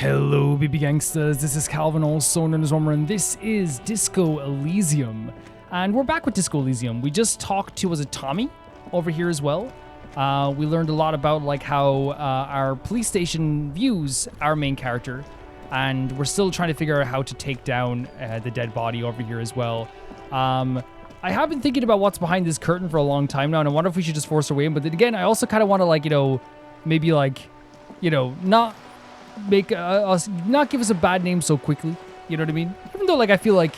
Hello, BB Gangsters. This is Calvin, also known as Homer, and this is Disco Elysium. And we're back with Disco Elysium. We just talked to, was it Tommy, over here as well. We learned a lot about like how our police station views our main character, and we're still trying to figure out how to take down the dead body over here as well. I have been thinking about what's behind this curtain for a long time now, and I wonder if we should just force our way in. But then again, I also kind of want to, like, maybe like, not make us, not give us a bad name so quickly. You know what I mean? Even though, like, I feel like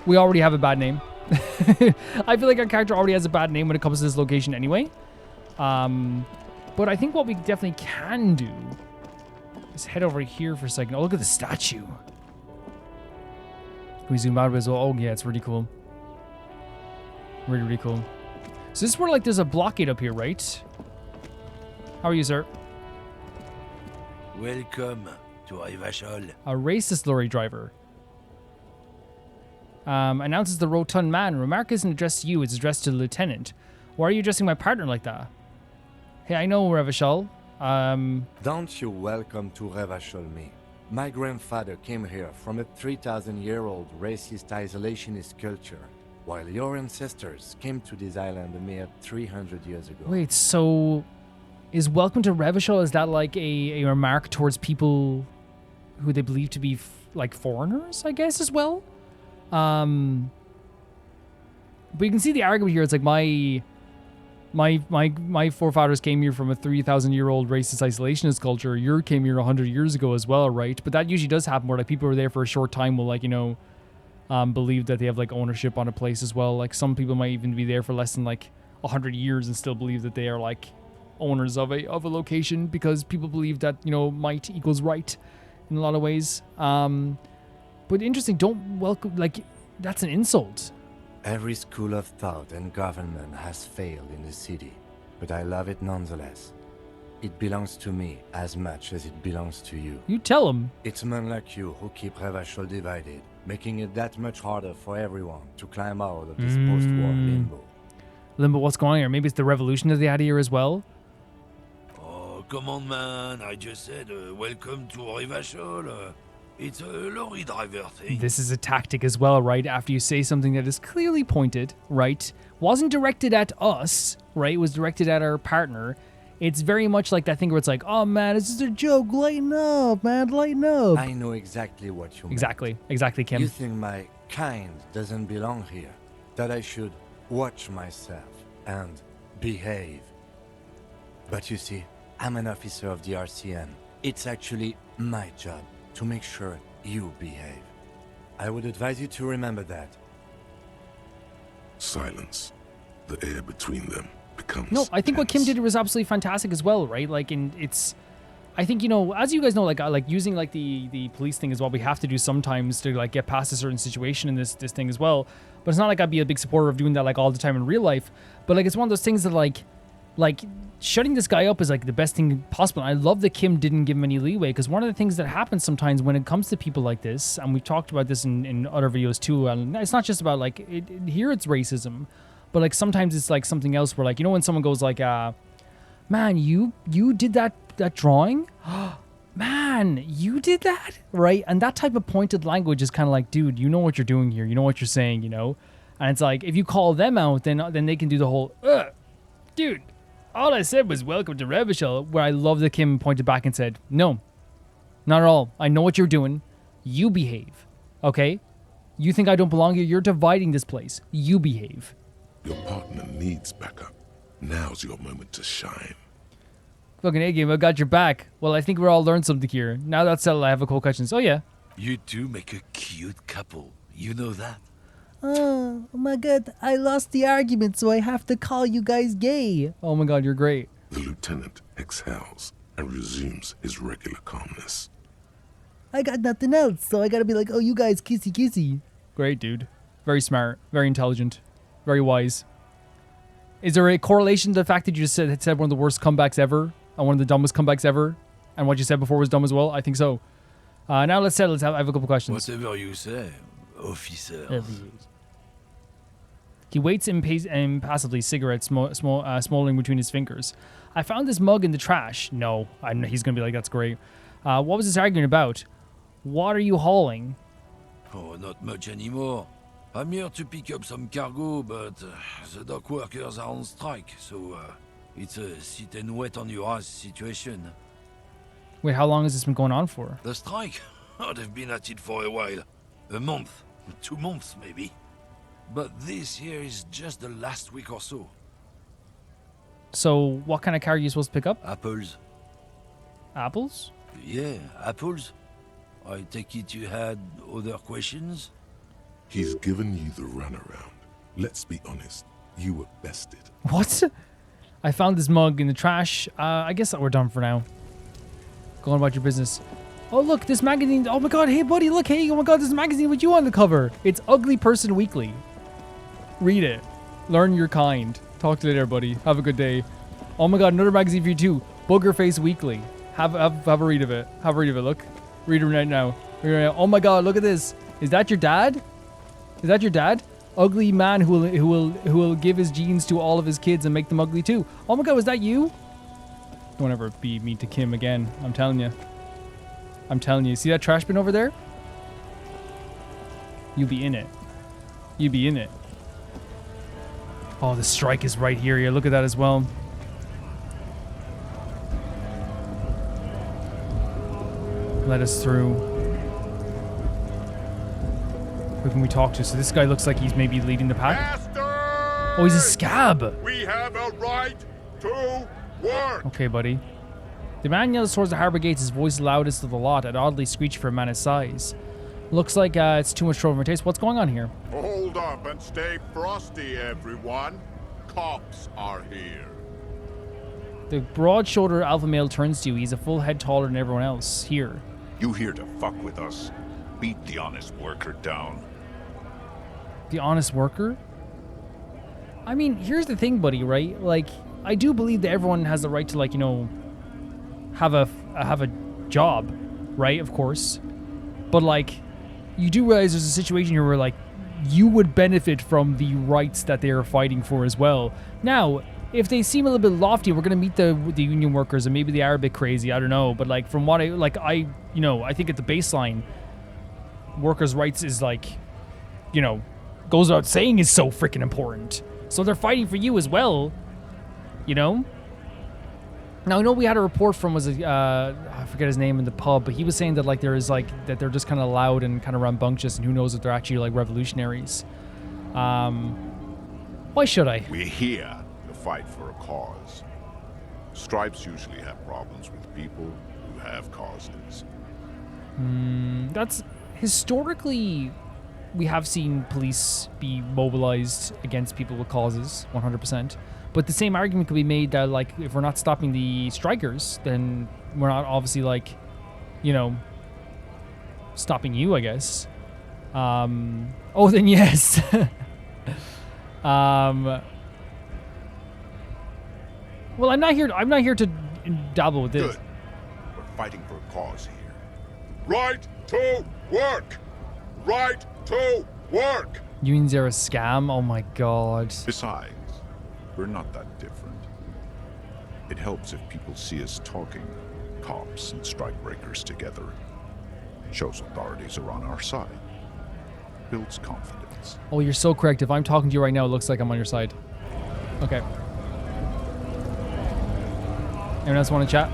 we already have a bad name. I feel like our character already has a bad name when it comes to this location anyway. But I think what we definitely can do is head over here for a second. Oh, look at the statue. Can we zoom out as well? Oh, yeah, it's really cool. Really, really cool. So this is where, like, there's a blockade up here, right? How are you, sir? Welcome to Rivachol. A racist lorry driver. Announces the rotund man. Remark isn't addressed to you, it's addressed to the lieutenant. Why are you addressing my partner like that? Hey, I know Rivachol. Don't you welcome to Rivachol me. My grandfather came here from a 3,000-year-old racist isolationist culture, while your ancestors came to this island a mere 300 years ago. Wait, so is welcome to Revachol, is that like a remark towards people who they believe to be like foreigners, I guess, as well? But you can see the argument here. It's like my forefathers came here from a 3,000-year-old racist isolationist culture. You came here 100 years ago as well, right? But that usually does happen where like people who are there for a short time will, like, believe that they have like ownership on a place as well. Like some people might even be there for less than like 100 years and still believe that they are like owners of a location, because people believe that, might equals right in a lot of ways. But interesting, don't welcome, like, that's an insult. Every school of thought and government has failed in the city, but I love it nonetheless. It belongs to me as much as it belongs to you. You tell them. It's men like you who keep Rivachol divided, making it that much harder for everyone to climb out of this post-war limbo. Limbo, what's going on here? Maybe it's the revolution that they had here as well? Oh, come on, man. I just said welcome to Rivachol. It's a lorry driver thing. This is a tactic as well, right? After you say something that is clearly pointed, right? Wasn't directed at us, right? It was directed at our partner. It's very much like that thing where it's like, oh man, this is a joke. Lighten up, man, lighten up. I know exactly what you mean. Exactly, Kim. You think my kind doesn't belong here, that I should watch myself and behave. But you see, I'm an officer of the RCM. It's actually my job to make sure you behave. I would advise you to remember that. Silence. The air between them becomes No, I think tense. what Kim did was absolutely fantastic as well, right? Like, and it's, I think, as you guys know, like using like the police thing is what we have to do sometimes to like get past a certain situation in this thing as well. But it's not like I'd be a big supporter of doing that like all the time in real life. But like, it's one of those things that like shutting this guy up is like the best thing possible. And I love that Kim didn't give him any leeway, because one of the things that happens sometimes when it comes to people like this, and we've talked about this in other videos too, and it's not just about like here it's racism, but like sometimes it's like something else where like, when someone goes like, man, you did that drawing? Man, you did that? Right? And that type of pointed language is kind of like, dude, you know what you're doing here. You know what you're saying, And it's like, if you call them out, then they can do the whole, dude, all I said was welcome to Revachol, where I love that Kim pointed back and said, no, not at all. I know what you're doing. You behave. Okay? You think I don't belong here? You're dividing this place. You behave. Your partner needs backup. Now's your moment to shine. Fucking A-game, I got your back. Well, I think we all learned something here. Now that's settled, I have a couple questions. Oh, yeah. You two make a cute couple. You know that? Oh my god, I lost the argument, so I have to call you guys gay. Oh my god, you're great. The lieutenant exhales and resumes his regular calmness. I got nothing else, so I gotta be like, oh, you guys kissy kissy. Great, dude. Very smart, very intelligent, very wise. Is there a correlation to the fact that you just said one of the worst comebacks ever, and one of the dumbest comebacks ever, and what you said before was dumb as well? I think so. Now let's settle. I have a couple questions. Whatever you say, officer. He waits impassively, cigarette smoldering between his fingers. I found this mug in the trash. No, he's going to be like, that's great. What was this argument about? What are you hauling? Oh, not much anymore. I'm here to pick up some cargo, but the dock workers are on strike, so it's a sit and wait on your ass situation. Wait, how long has this been going on for? The strike? Oh, they've been at it for a while. A month, 2 months maybe. But this here is just the last week or so. So, what kind of car are you supposed to pick up? Apples. Apples? Yeah, apples. I take it you had other questions? He's given you the runaround. Let's be honest, you were bested. What? I found this mug in the trash. I guess we're done for now. Go on about your business. Oh, look, this magazine. Oh my god, hey, buddy, look, hey, oh my god, this magazine with you on the cover. It's Ugly Person Weekly. Read it. Learn your kind. Talk to you later, buddy. Have a good day. Oh my god, another magazine for you too. Booger Face Weekly. Have a read of it. Have a read of it. Look. Read it right now. Read it right now. Oh my god, look at this. Is that your dad? Is that your dad? Ugly man who will give his genes to all of his kids and make them ugly too. Oh my god, was that you? Don't ever be mean to Kim again. I'm telling you. I'm telling you. See that trash bin over there? You be in it. You be in it. Oh, the strike is right here. Yeah, look at that as well. Let us through. Who can we talk to? So this guy looks like he's maybe leading the pack. Master! Oh, he's a scab. We have a right to work. Okay, buddy. The man yells towards the harbor gates, his voice loudest of the lot, and oddly screechy for a man his size. Looks like it's too much trouble for my taste. What's going on here? Hold up and stay frosty, everyone. Cops are here. The broad-shouldered alpha male turns to you. He's a full head taller than everyone else. Here. You here to fuck with us? Beat the honest worker down. The honest worker? I mean, here's the thing, buddy, right? Like, I do believe that everyone has the right to, like, you know, have a job, right? Of course. But, like, you do realize there's a situation here where, like, you would benefit from the rights that they are fighting for as well. Now, if they seem a little bit lofty, we're going to meet the union workers, and maybe they are a bit crazy, I don't know. But, like, from what I think at the baseline, workers' rights is, like, you know, goes without saying is so freaking important. So they're fighting for you as well, you know? Now, I know we had a report from, I forget his name in the pub, but he was saying that, like, there is, like, that they're just kind of loud and kind of rambunctious, and who knows if they're actually, like, revolutionaries. Why should I? We're here to fight for a cause. Stripes usually have problems with people who have causes. That's historically, we have seen police be mobilized against people with causes, 100%. But the same argument could be made that, like, if we're not stopping the strikers, then we're not obviously, like, you know, stopping you, I guess. Oh, then yes. Well, I'm not here to dabble with this. Good. We're fighting for a cause here. Right to work! Right to work! Unions are a scam? Oh my god. Besides, we're not that different. It helps if people see us talking, cops and strikebreakers together. Shows authorities are on our side. Builds confidence. Oh, you're so correct. If I'm talking to you right now, it looks like I'm on your side. Okay. Anyone else want to chat?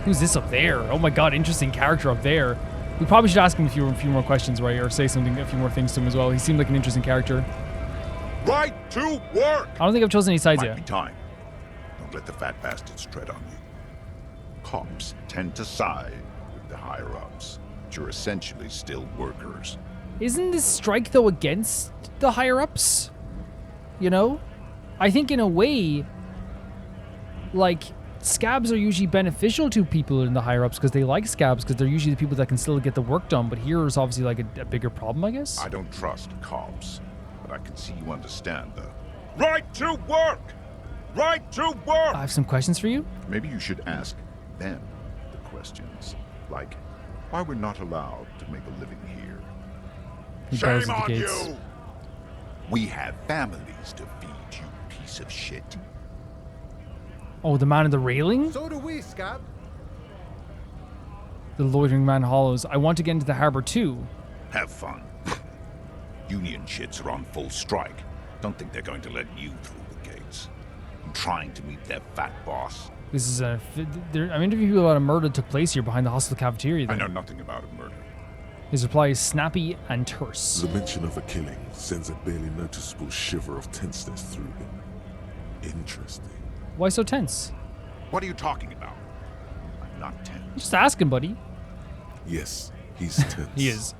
Who's this up there? Oh my god, interesting character up there. We probably should ask him a few more questions, right? Or say a few more things to him as well. He seemed like an interesting character. Right to work! I don't think I've chosen any sides Might yet. be time. Don't let the fat bastards tread on you. Cops tend to side with the higher-ups, but you're essentially still workers. Isn't this strike, though, against the higher-ups? You know? I think in a way, like, scabs are usually beneficial to people in the higher-ups because they like scabs because they're usually the people that can still get the work done. But here is obviously, like, a bigger problem, I guess? I don't trust cops, but I can see you understand the right to work! Right to work! I have some questions for you. Maybe you should ask them the questions, like why we're not allowed to make a living here. He bars Shame at the on gates. you! We have families to feed, you piece of shit. Oh, the man in the railing? So do we, Scab. The loitering man hollows. I want to get into the harbor too. Have fun. Union shits are on full strike. Don't think they're going to let you through the gates. I'm trying to meet their fat boss. This is I'm interviewing people about a murder that took place here behind the hostel cafeteria. I know nothing about a murder. His reply is snappy and terse. The mention of a killing sends a barely noticeable shiver of tenseness through him. Interesting. Why so tense? What are you talking about? I'm not tense. Just asking, buddy. Yes, he's tense. He is.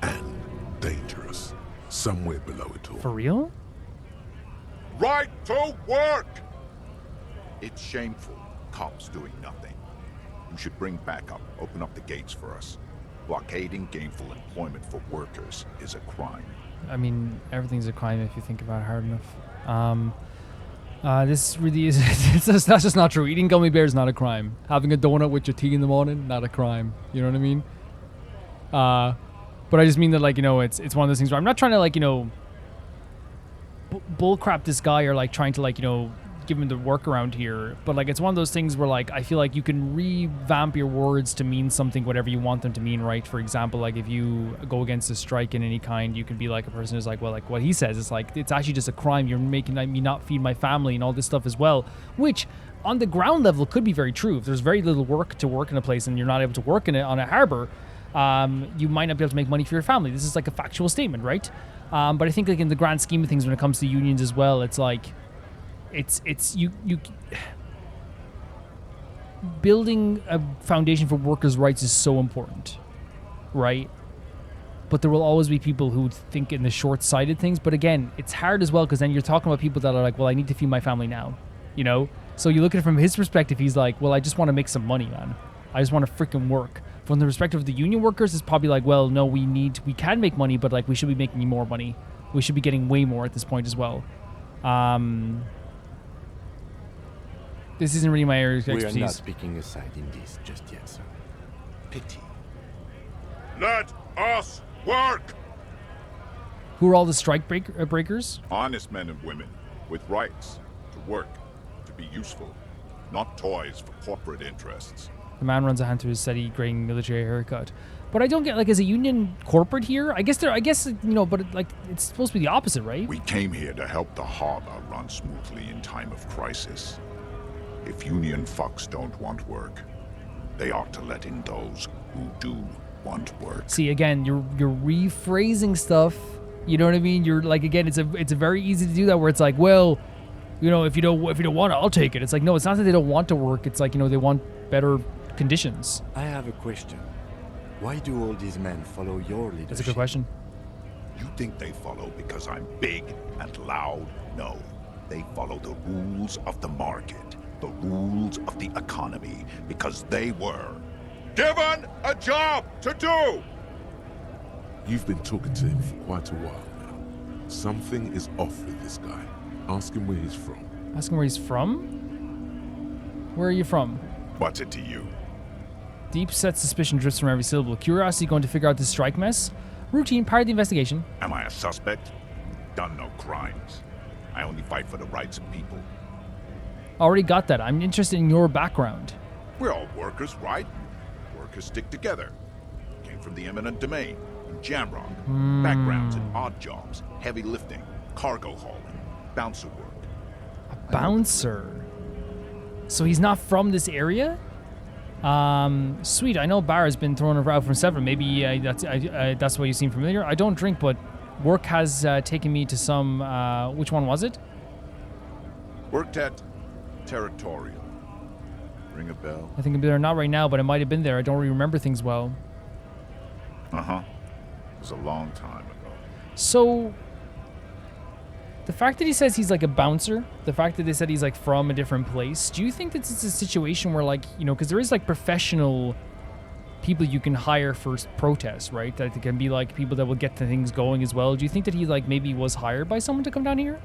And dangerous. Somewhere below it all. For real? Right to work! It's shameful. Cops doing nothing. You should bring backup. Open up the gates for us. Blockading gainful employment for workers is a crime. I mean, everything's a crime if you think about it hard enough. This really is... that's just not true. Eating gummy bears is not a crime. Having a donut with your tea in the morning, not a crime. You know what I mean? But I just mean that, like, you know, it's one of those things where I'm not trying to, like, you know, bullcrap this guy or, like, trying to, like, you know, give him the workaround here. But, like, it's one of those things where, like, I feel like you can revamp your words to mean something, whatever you want them to mean, right? For example, like, if you go against a strike in any kind, you can be like a person who's like, well, like, what he says is, like, it's actually just a crime. You're making me not feed my family and all this stuff as well, which on the ground level could be very true. If there's very little work to work in a place and you're not able to work in it on a harbor, you might not be able to make money for your family. This is like a factual statement, right? But I think, like, in the grand scheme of things, when it comes to unions as well, it's like, it's you building a foundation for workers' rights is so important, right? But there will always be people who think in the short-sighted things. But again, it's hard as well, because then you're talking about people that are like, well, I need to feed my family now, you know? So you look at it from his perspective, he's like, well, I just want to make some money, man. I just want to freaking work. From the perspective of the union workers, it's probably like, well, no, we can make money, but, like, we should be making more money. We should be getting way more at this point as well. This isn't really my area of expertise. We are not speaking aside in this just yet, sir. Pity. Let us work! Who are all the strike breakers? Honest men and women with rights to work, to be useful, not toys for corporate interests. The man runs a hand through his steady, graying military haircut. But I don't get, like, is a union corporate here? I guess, you know, but, like, it's supposed to be the opposite, right? We came here to help the harbor run smoothly in time of crisis. If union fucks don't want work, they ought to let in those who do want work. See, again, you're rephrasing stuff. You know what I mean? You're like, again, it's very easy to do that, where it's like, well, you know, if you don't want it, I'll take it. It's like, no, it's not that they don't want to work. It's like, you know, they want better conditions. I have a question. Why do all these men follow your leadership? That's a good question. You think they follow because I'm big and loud? No. They follow the rules of the market, the rules of the economy, because they were given a job to do! You've been talking to him for quite a while now. Something is off with this guy. Ask him where he's from. Ask him where he's from? Where are you from? What's it to you? Deep set suspicion drifts from every syllable. Curiosity going to figure out this strike mess? Routine, part of the investigation. Am I a suspect? Done no crimes. I only fight for the rights of people. Already got that. I'm interested in your background. We're all workers, right? Workers stick together. Came from the eminent domain, in Jamrock. Backgrounds in odd jobs, heavy lifting, cargo hauling, bouncer work. A bouncer? So he's not from this area? Sweet. I know Bar has been thrown out from several. Maybe that's why you seem familiar. I don't drink, but work has taken me to some. Which one was it? Worked at Territorial. Ring a bell? I think I'm there, not right now, but I might have been there. I don't really remember things well. Uh-huh. It was a long time ago. So, the fact that he says he's like a bouncer, the fact that they said he's like from a different place, do you think that it's a situation where, like, you know, because there is like professional people you can hire for protests, right? That can be like people that will get the things going as well. Do you think that he like maybe was hired by someone to come down here?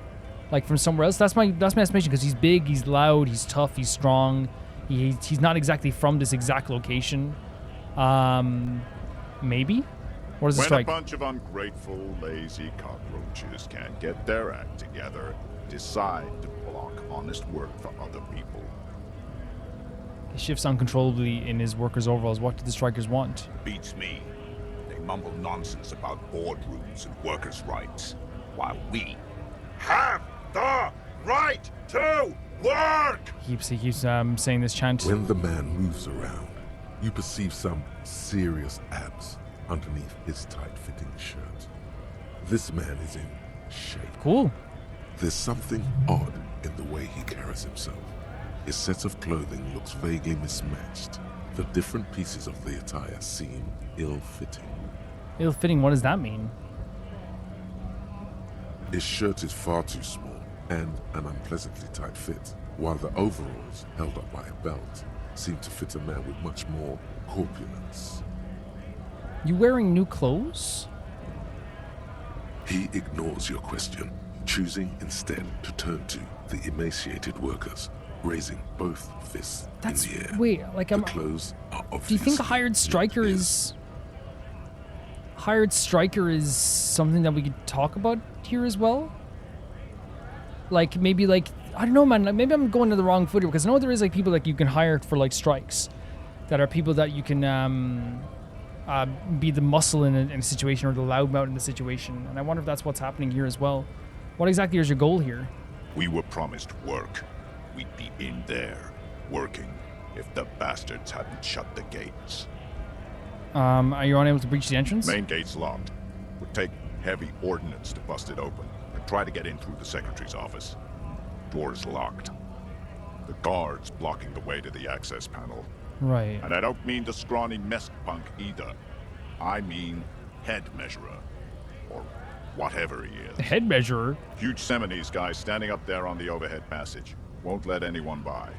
Like from somewhere else? That's my estimation, because he's big, he's loud, he's tough, he's strong. He's not exactly from this exact location. Maybe? What is the strike? When a bunch of ungrateful, lazy cockroaches can't get their act together, decide to block honest work for other people. He shifts uncontrollably in his workers' overalls. What do the strikers want? Beats me. They mumble nonsense about boardrooms and workers' rights, while we have the right to work! He keeps saying this chant. When the man moves around, you perceive some serious abs underneath his tight-fitting shirt. This man is in shape. Cool. There's something odd in the way he carries himself. His set of clothing looks vaguely mismatched. The different pieces of the attire seem ill-fitting. Ill-fitting, what does that mean? His shirt is far too small and an unpleasantly tight fit, while the overalls, held up by a belt, seem to fit a man with much more corpulence. You wearing new clothes? He ignores your question, choosing instead to turn to the emaciated workers, raising both fists in the air. Wait, like The clothes are obviously do you think a hired striker is something that we could talk about here as well? Like maybe like I don't know, man. Like, maybe I'm going to the wrong foot here because I know there is like people like you can hire for like strikes, that are people that you can be the muscle in a situation or the loudmouth in the situation. And I wonder if that's what's happening here as well. What exactly is your goal here? We were promised work. We'd be in there, working, if the bastards hadn't shut the gates. Are you unable to breach the entrance? Main gate's locked. Would take heavy ordnance to bust it open, and try to get in through the secretary's office. Door's locked. The guard's blocking the way to the access panel. Right. And I don't mean the scrawny mess punk either. I mean head measurer. Or whatever he is. The head measurer? Huge Seminese guy standing up there on the overhead passage. Won't let anyone by.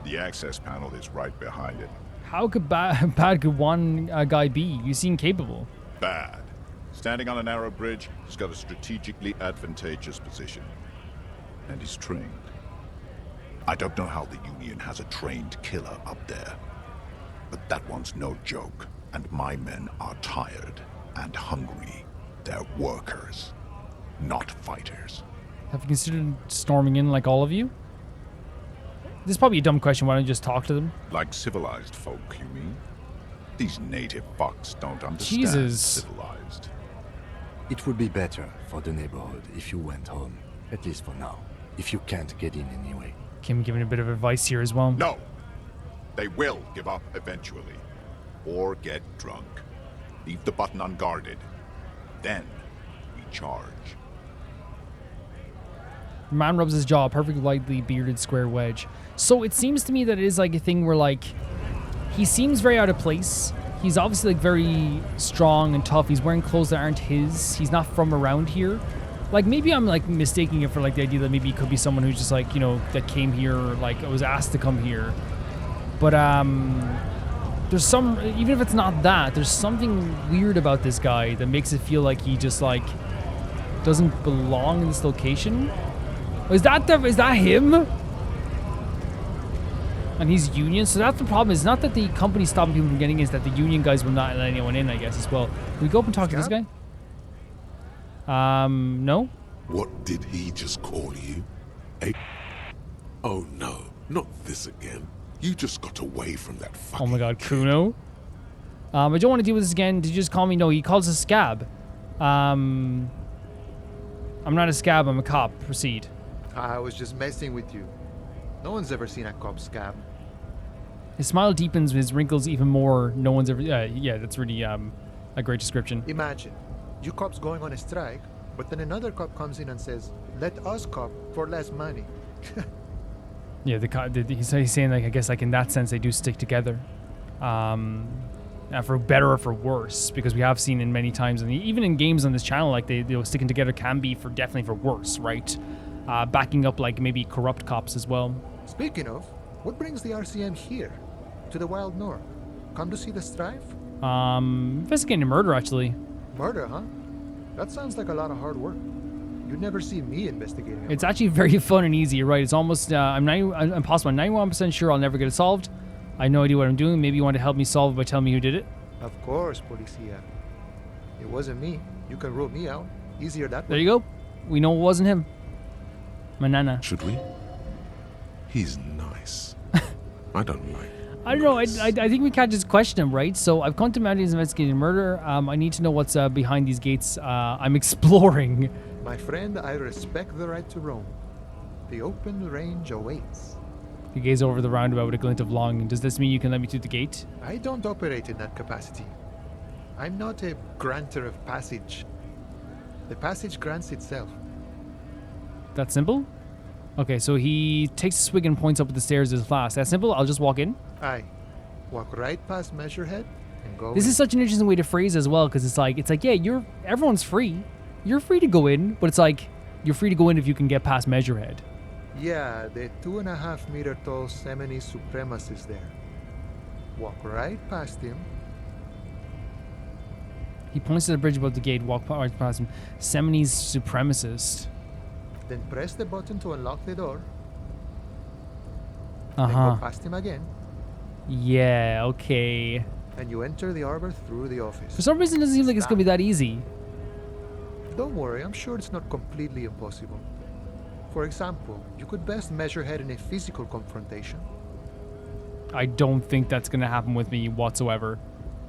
The access panel is right behind it. How could bad could one guy be? You seem capable. Bad. Standing on a narrow bridge, he's got a strategically advantageous position. And he's trained. I don't know how the Union has a trained killer up there. But that one's no joke. And my men are tired and hungry. They're workers, not fighters. Have you considered storming in like all of you? This is probably a dumb question. Why don't you just talk to them? Like civilized folk, you mean? These native fucks don't understand Jesus. civilized. It would be better for the neighborhood if you went home, at least for now, if you can't get in anyway. Kim giving a bit of advice here as well. No! They will give up eventually. Or get drunk. Leave the button unguarded. Then we charge. Man rubs his jaw, perfect lightly bearded square wedge. So it seems to me that it is like a thing where like he seems very out of place. He's obviously like very strong and tough. He's wearing clothes that aren't his. He's not from around here. Like maybe I'm like mistaking it for like the idea that maybe he could be someone who's just like, you know, that came here, like was asked to come here. But there's some, even if it's not that, there's something weird about this guy that makes it feel like he just like doesn't belong in this location. Is that him? And he's union, so that's the problem. It's not that the company stopping people from getting in, it's that the union guys will not let anyone in, I guess, as well. Can we go up and talk to this guy? No? What did he just call you? Oh no, not this again. You just got away from that fucking Oh my god, kid. Kuno. I don't want to deal with this again. Did you just call me? No, he calls us a scab. I'm not a scab, I'm a cop. Proceed. I was just messing with you. No one's ever seen a cop scab. His smile deepens, his wrinkles even more. No one's ever... yeah, that's really a great description. Imagine, you cops going on a strike, but then another cop comes in and says, let us cop for less money. Yeah, he's saying, like, I guess, like, in that sense, they do stick together. For better or for worse, because we have seen in many times, and even in games on this channel, like, they sticking together can be definitely for worse, right? Backing up, like, maybe corrupt cops as well. Speaking of, what brings the RCM here? To the Wild North? Come to see the strife? Investigating a murder, actually. Murder, huh? That sounds like a lot of hard work. You'd never see me investigating it. It's actually very fun and easy, right? It's almost, I'm impossible. I'm 91% sure I'll never get it solved. I have no idea what I'm doing. Maybe you want to help me solve it by telling me who did it? Of course, Policia. It wasn't me. You can rule me out. Easier that way. There you go. We know it wasn't him. Manana. Should we? He's nice. I don't like I don't know. I think we can't just question him, right? So I've come to Mountains investigating murder. I need to know what's behind these gates. I'm exploring. My friend, I respect the right to roam. The open range awaits. He gazed over the roundabout with a glint of longing. Does this mean you can let me through the gate? I don't operate in that capacity. I'm not a granter of passage. The passage grants itself. That simple? Okay, so he takes a swig and points up the stairs as fast. That simple? I'll just walk in. Aye. Walk right past Measurehead and go This in. is such an interesting way to phrase it as well, because it's like, yeah, everyone's free. You're free to go in, but it's like, you're free to go in if you can get past Measurehead. Yeah, the 2.5 meter tall Semini supremacist there. Walk right past him. He points to the bridge above the gate, walk right past him. Semini's supremacist. Then press the button to unlock the door. Then Uh-huh. go past him again. Yeah, okay. And you enter the arbor through the office. For some reason, it doesn't seem like it's gonna be that easy. Don't worry, I'm sure it's not completely impossible. For example, you could best Measurehead in a physical confrontation. I don't think that's gonna happen with me whatsoever.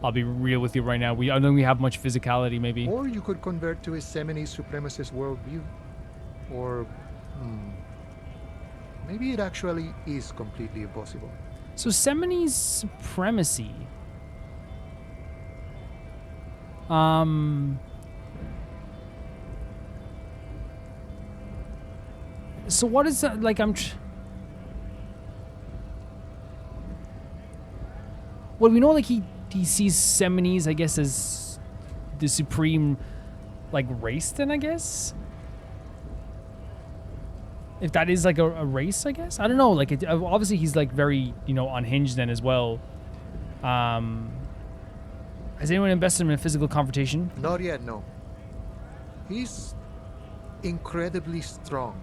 I'll be real with you right now. I don't think we have much physicality, maybe. Or you could convert to a Semini supremacist worldview. Or, maybe it actually is completely impossible. So Semini's supremacy. So what is that? Like well, we know like he sees Seminis, I guess, as the supreme like race. Then I guess. If that is like a race, I guess. I don't know. Like, obviously he's like very, unhinged then as well. Has anyone invested in a physical confrontation? Not yet, no. He's incredibly strong.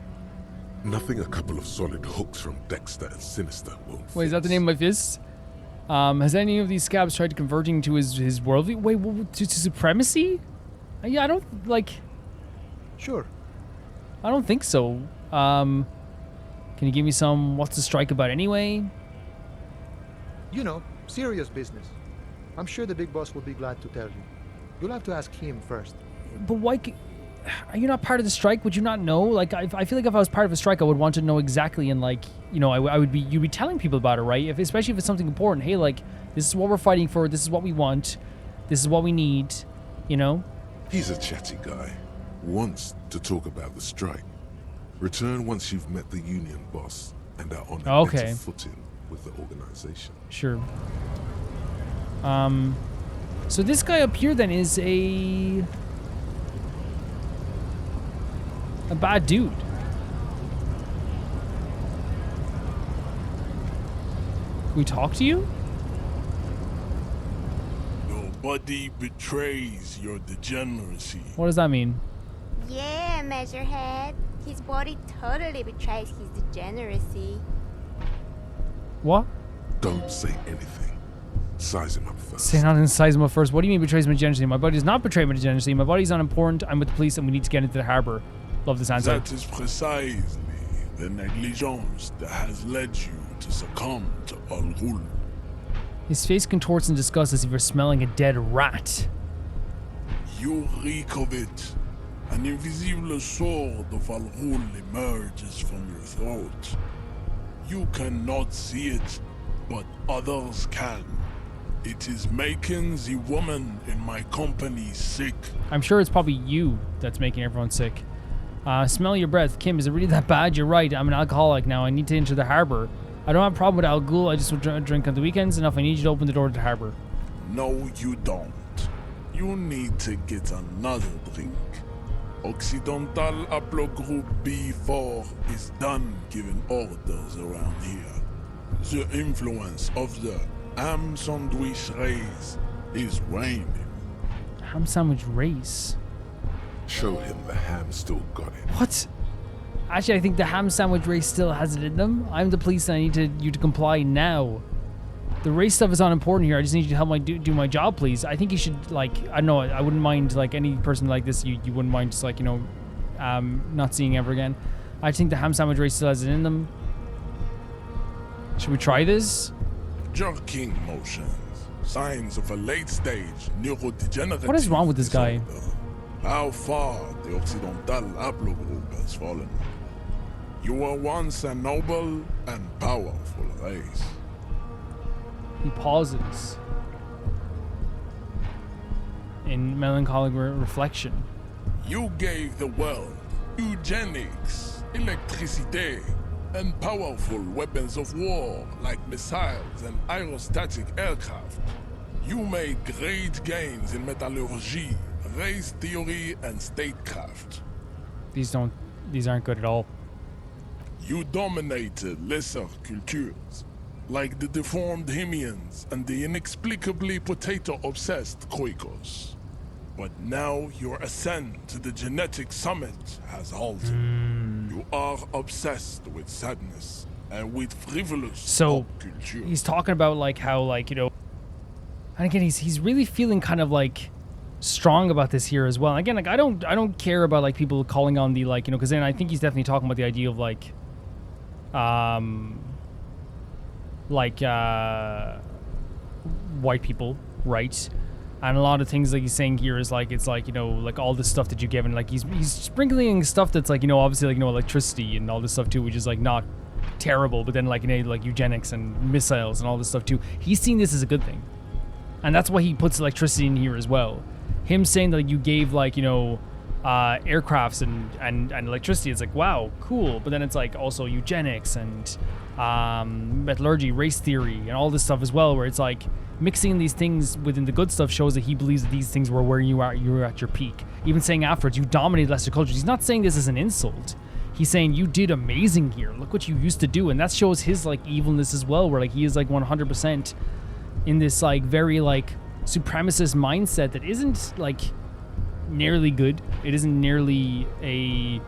Nothing a couple of solid hooks from Dexter and Sinister won't Wait, is that the fix. name of my fist? Has any of these scabs tried converting to his worldview? Wait, to supremacy? Yeah, I don't like. Sure. I don't think so. Can you give me some? What's the strike about anyway? You know, serious business. I'm sure the big boss will be glad to tell you. You'll have to ask him first. But why? Are you not part of the strike? Would you not know? Like, I feel like if I was part of a strike, I would want to know exactly, and like, I would be. You'd be telling people about it, right? Especially if it's something important. Hey, like, this is what we're fighting for. This is what we want. This is what we need. He's a chatty guy. Wants to talk about the strike. Return once you've met the union boss and are on a Okay. better footing with the organization. Sure. So this guy up here then is a bad dude. Can we talk to you? Nobody betrays your degeneracy. What does that mean? Yeah, Measurehead. His body totally betrays his degeneracy. What? Don't say anything. Size him up first. Say not in size him up first. What do you mean betrays my degeneracy? My body does not betray my degeneracy. My body's unimportant. I'm with the police and we need to get into the harbor. Love this answer. That is precisely the negligence that has led you to succumb to Al Ghul. His face contorts in disgust as if you're smelling a dead rat. You reek of it. An invisible sword of Al Ghul emerges from your throat. You cannot see it, but others can. It is making the woman in my company sick. I'm sure it's probably you that's making everyone sick. Smell your breath. Kim, is it really that bad? You're right. I'm an alcoholic now. I need to enter the harbor. I don't have a problem with Al Ghul. I just would drink on the weekends enough. I need you to open the door to the harbor. No, you don't. You need to get another drink. Occidental Haplogroup B4 is done giving orders around here. The influence of the ham sandwich race is waning. Ham sandwich race. Show him the ham still got it. What? Actually, I think the ham sandwich race still has it in them. I'm the police and I need you to comply now. The race stuff is unimportant here. I just need you to help do my job, please. I think you should, like, I don't know, I wouldn't mind, like, any person like this, you wouldn't mind just, like, not seeing ever again. I think the ham sandwich race still has it in them. Should we try this? jerking motions. Signs of a late-stage neurodegenerative What is wrong with this guy? disorder. How far the Occidental haplogroup has fallen. You were once a noble and powerful race. He pauses in melancholic reflection. You gave the world eugenics, electricity, and powerful weapons of war like missiles and aerostatic aircraft. You made great gains in metallurgy, race theory, and statecraft. These aren't good at all. You dominated lesser cultures, like the deformed Hemians and the inexplicably potato-obsessed Quakers. But now your ascent to the genetic summit has halted. You are obsessed with sadness and with frivolous So pop culture. he's talking about like how like, you know, and again he's really feeling kind of like strong about this here as well. And again, like I don't care about like people calling on the like, you know, because then I think he's definitely talking about the idea of like white people, right? And a lot of things like he's saying here is like, it's like, you know, like all this stuff that you give, and like he's sprinkling stuff that's like, you know, obviously like, you know, electricity and all this stuff too, which is like not terrible, but then like, you know, like eugenics and missiles and all this stuff too. He's seeing this as a good thing, and that's why he puts electricity in here as well. Him saying that like, you gave like, you know, aircrafts and electricity, it's like, wow, cool. But then it's like also eugenics and metallurgy, race theory, and all this stuff as well, where it's like mixing these things within the good stuff shows that he believes that these things were where you were at your peak. Even saying afterwards, you dominated lesser cultures. He's not saying this as an insult. He's saying you did amazing here. Look what you used to do. And that shows his like evilness as well, where like he is like 100% in this like very like supremacist mindset that isn't like nearly good. It isn't nearly a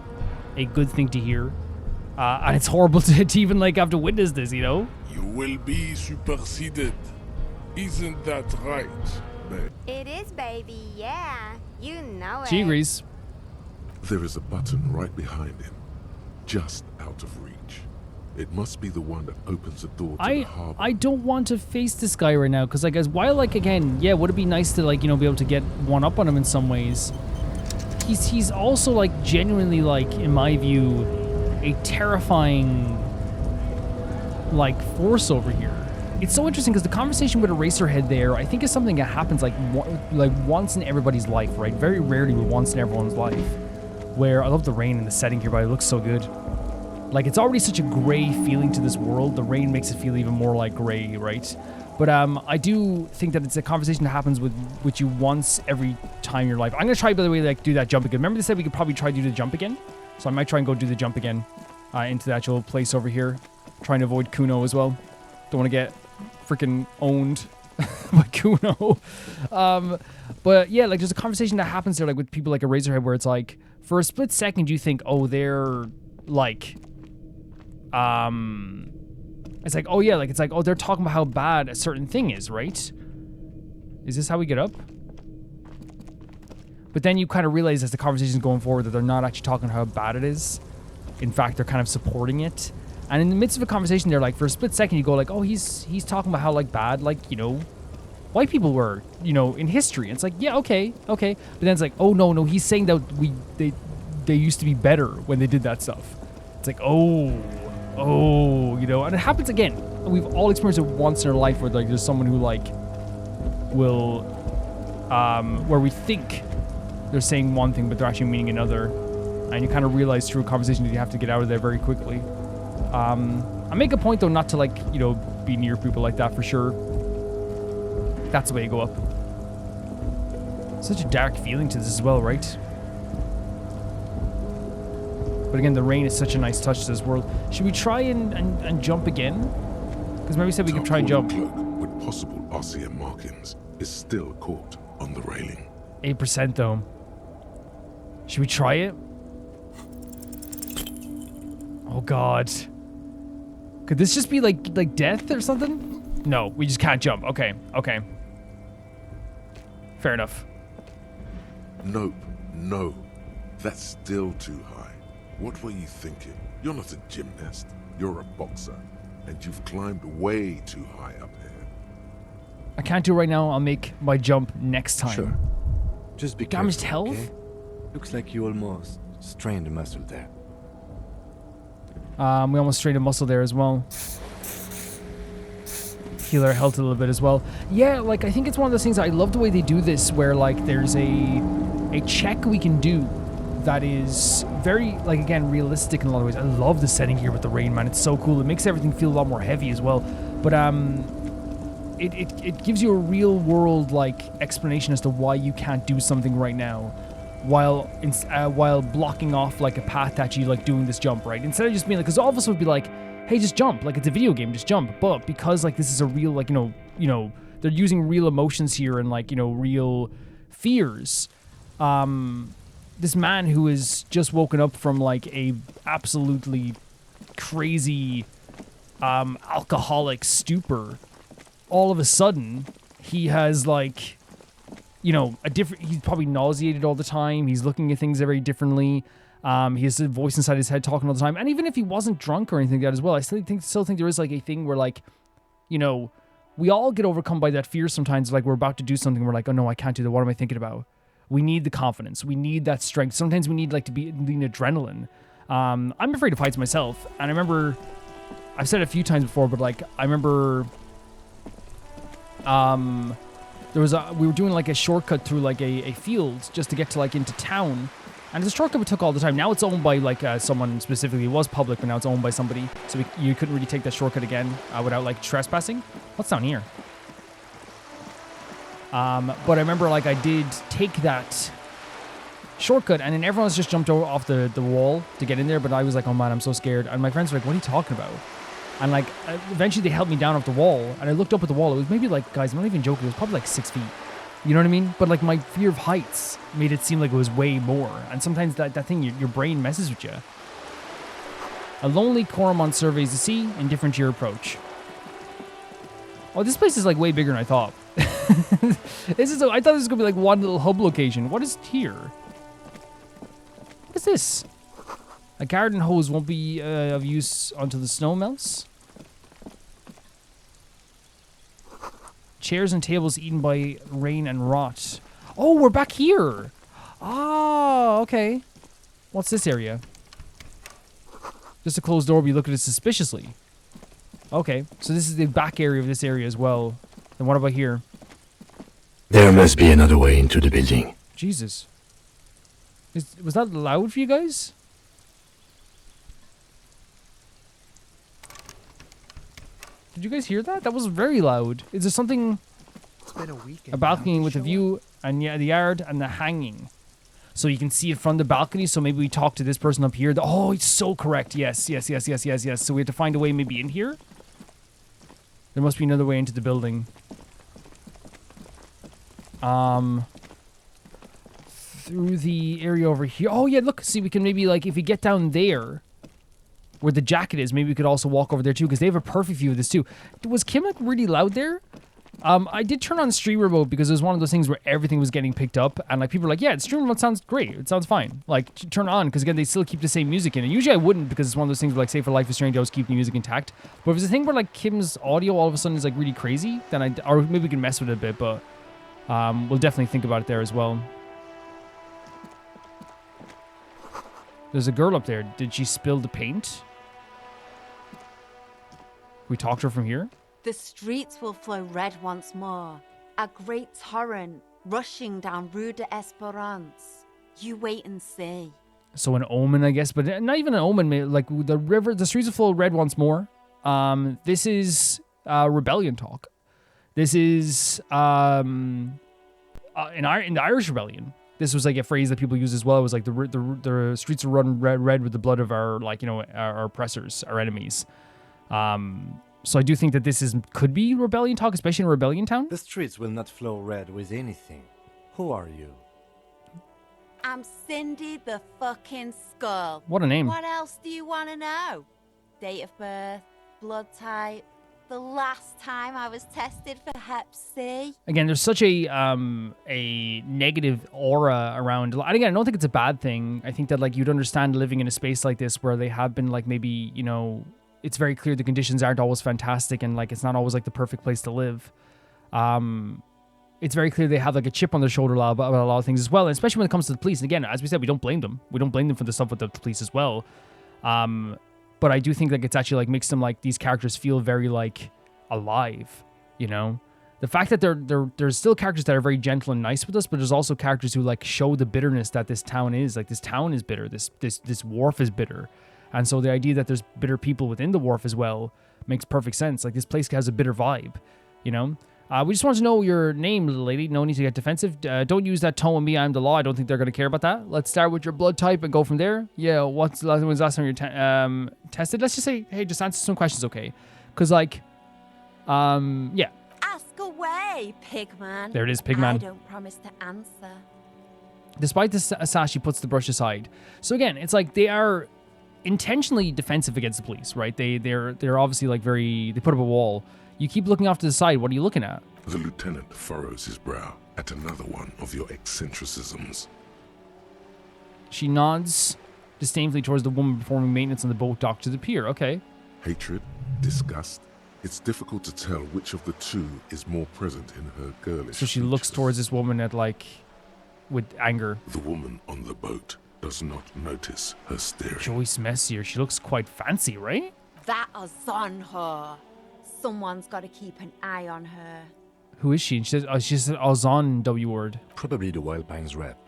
good thing to hear. And it's horrible to even like have to witness this, you know? You will be superseded. Isn't that right, babe? It is, baby, yeah. You know it. She agrees. There is a button right behind him, just out of reach. It must be the one that opens the door to the harbor. I don't want to face this guy right now, because like, as while like again, yeah, would it be nice to like, you know, be able to get one up on him in some ways? He's also like genuinely like, in my view, a terrifying like force over here. It's so interesting because the conversation with Eraserhead there, I think, is something that happens like once in everybody's life, right? Very rarely, but once in everyone's life. Where I love the rain and the setting here, but it looks so good. Like, it's already such a gray feeling to this world. The rain makes it feel even more like gray, right? But I do think that it's a conversation that happens with you once every time in your life. I'm gonna try, by the way, like do that jump again. Remember they said we could probably try to do the jump again? So I might try and go do the jump again into the actual place over here. Trying to avoid Kuno as well. Don't want to get freaking owned by Kuno. But yeah, like there's a conversation that happens there, like with people like Eraserhead, where it's like, for a split second you think, oh, they're like, it's like, oh yeah, like it's like, oh, they're talking about how bad a certain thing is, right? Is this how we get up? But then you kind of realize as the conversation's going forward that they're not actually talking how bad it is. In fact, they're kind of supporting it. And in the midst of a conversation there, like for a split second, you go like, oh, he's talking about how like bad, like, you know, white people were, you know, in history. And it's like, yeah, okay. But then it's like, oh no, he's saying that they used to be better when they did that stuff. It's like, oh, you know, and it happens again. We've all experienced it once in our life where like there's someone who like will, where we think they're saying one thing, but they're actually meaning another. And you kind of realize through a conversation that you have to get out of there very quickly. I make a point though not to like, you know, be near people like that for sure. That's the way you go up. Such a dark feeling to this as well, right? But again, the rain is such a nice touch to this world. Should we try and jump again? Because maybe said we could try and jump. Cloak with possible RCM markings is still caught on the railing. 8% though. Should we try it? Oh god. Could this just be like death or something? No, we just can't jump. Okay. Fair enough. Nope, no. That's still too high. What were you thinking? You're not a gymnast. You're a boxer. And you've climbed way too high up here. I can't do it right now. I'll make my jump next time. Sure. Just be Damaged careful, health? okay? Looks like you almost strained a muscle there. We almost strained a muscle there as well. Heal our health a little bit as well. Yeah, like, I think it's one of those things, I love the way they do this, where, like, there's a check we can do that is very, like, again, realistic in a lot of ways. I love the setting here with the rain, man. It's so cool. It makes everything feel a lot more heavy as well. But, it gives you a real world, like, explanation as to why you can't do something right now, while blocking off, like, a path that you, like, doing this jump, right? Instead of just being like, because all of us would be like, hey, just jump, like, it's a video game, just jump. But because, like, this is a real, like, you know, they're using real emotions here and, like, you know, real fears. This man who is just woken up from, like, a absolutely crazy alcoholic stupor, all of a sudden he has, like, you know, he's probably nauseated all the time. He's looking at things very differently. He has a voice inside his head talking all the time. And even if he wasn't drunk or anything like that as well, I still think there is, like, a thing where, like, you know, we all get overcome by that fear sometimes. Like, we're about to do something, we're like, oh no, I can't do that. What am I thinking about? We need the confidence. We need that strength. Sometimes we need, like, to be the adrenaline. I'm afraid of heights myself. And I remember, I've said it a few times before, but, like, I remember, we were doing, like, a shortcut through, like, a field just to get to, like, into town. And it's a shortcut we took all the time. Now it's owned by, like, someone specifically. It was public, but now it's owned by somebody. So you couldn't really take that shortcut again without, like, trespassing. What's down here? But I remember, like, I did take that shortcut, and then everyone else just jumped off the wall to get in there. But I was like, oh man, I'm so scared. And my friends were like, what are you talking about? And, like, eventually they helped me down off the wall, and I looked up at the wall. It was maybe, like, guys, I'm not even joking. It was probably like 6 feet. You know what I mean? But, like, my fear of heights made it seem like it was way more. And sometimes that thing, your brain messes with you. A lonely Coromon surveys the sea, indifferent to your approach. Oh, this place is, like, way bigger than I thought. I thought this was going to be, like, one little hub location. What is here? What is this? A garden hose won't be of use until the snow melts. Chairs and tables eaten by rain and rot. Oh, we're back here. Oh, okay. What's this area? Just a closed door, but you look at it suspiciously. Okay, so this is the back area of this area as well. Then what about here? There must be another way into the building. Jesus. Was that loud for you guys? Did you guys hear that? That was very loud. Is there something... It's been a weekend. A balcony with a view and the yard and the hanging. So you can see it from the balcony, so maybe we talk to this person up here. Oh, it's so correct. Yes. So we have to find a way maybe in here? There must be another way into the building. Through the area over here. Oh, yeah, look. See, we can maybe, like, if we get down there... where the jacket is, maybe we could also walk over there too, because they have a perfect view of this too. Was Kim, like, really loud there? I did turn on stream remote because it was one of those things where everything was getting picked up, and, like, people were like, yeah, stream remote sounds great. It sounds fine. Like, turn on, because, again, they still keep the same music in. And usually I wouldn't, because it's one of those things where, like, say for Life is Strange, I always keep the music intact. But if it's a thing where, like, Kim's audio all of a sudden is, like, really crazy, then or maybe we can mess with it a bit, but we'll definitely think about it there as well. There's a girl up there. Did she spill the paint? We talk to her from here? The streets will flow red once more, a great torrent rushing down Rue de Esperance. You wait and see. So an omen, I guess, but not even an omen. Like, the streets will flow red once more. This is rebellion talk. This is in the Irish Rebellion. This was, like, a phrase that people use as well. It was like the streets will run red with the blood of our, like, you know, our oppressors, our enemies. So I do think that this could be rebellion talk, especially in a rebellion town. The streets will not flow red with anything. Who are you? I'm Cindy the fucking Skull. What a name. What else do you want to know? Date of birth, blood type, the last time I was tested for Hep C. Again, there's such a negative aura around. And again, I don't think it's a bad thing. I think that, like, you'd understand living in a space like this where they have been, like, maybe, you know, it's very clear the conditions aren't always fantastic, and, like, it's not always, like, the perfect place to live. It's very clear they have like a chip on their shoulder about a lot of things as well, and especially when it comes to the police. And again, as we said, we don't blame them. We don't blame them for the stuff with the police as well. But I do think like it's actually like makes them like these characters feel very like alive, you know? The fact that there's still characters that are very gentle and nice with us, but there's also characters who like show the bitterness that this town is. Like this town is bitter. This wharf is bitter. And so the idea that there's bitter people within the wharf as well makes perfect sense. Like this place has a bitter vibe, you know? We just want to know your name, little lady. No need to get defensive. Don't use that tone with me. I'm the law. I don't think they're going to care about that. Let's start with your blood type and go from there. Yeah, when's the last time you tested? Let's just say, hey, just answer some questions, okay? Because, like, yeah. Ask away, Pigman. There it is, Pigman. I don't promise to answer. Despite this sash, she puts the brush aside. So again, it's like they are intentionally defensive against the police, right? They're obviously like they put up a wall. You keep looking off to the side. What are you looking at? The lieutenant furrows his brow at another one of your eccentricisms. She nods disdainfully towards the woman performing maintenance on the boat dock to the pier. Okay. Hatred, disgust. It's difficult to tell which of the two is more present in her girlish So she looks features. towards this woman at like with anger. The woman on the boat does not notice her staring. Joyce Messier. She looks quite fancy, right? That is on her. Someone's got to keep an eye on her. Who is she? And she says Ozon W word. Probably the Wild Pines rep.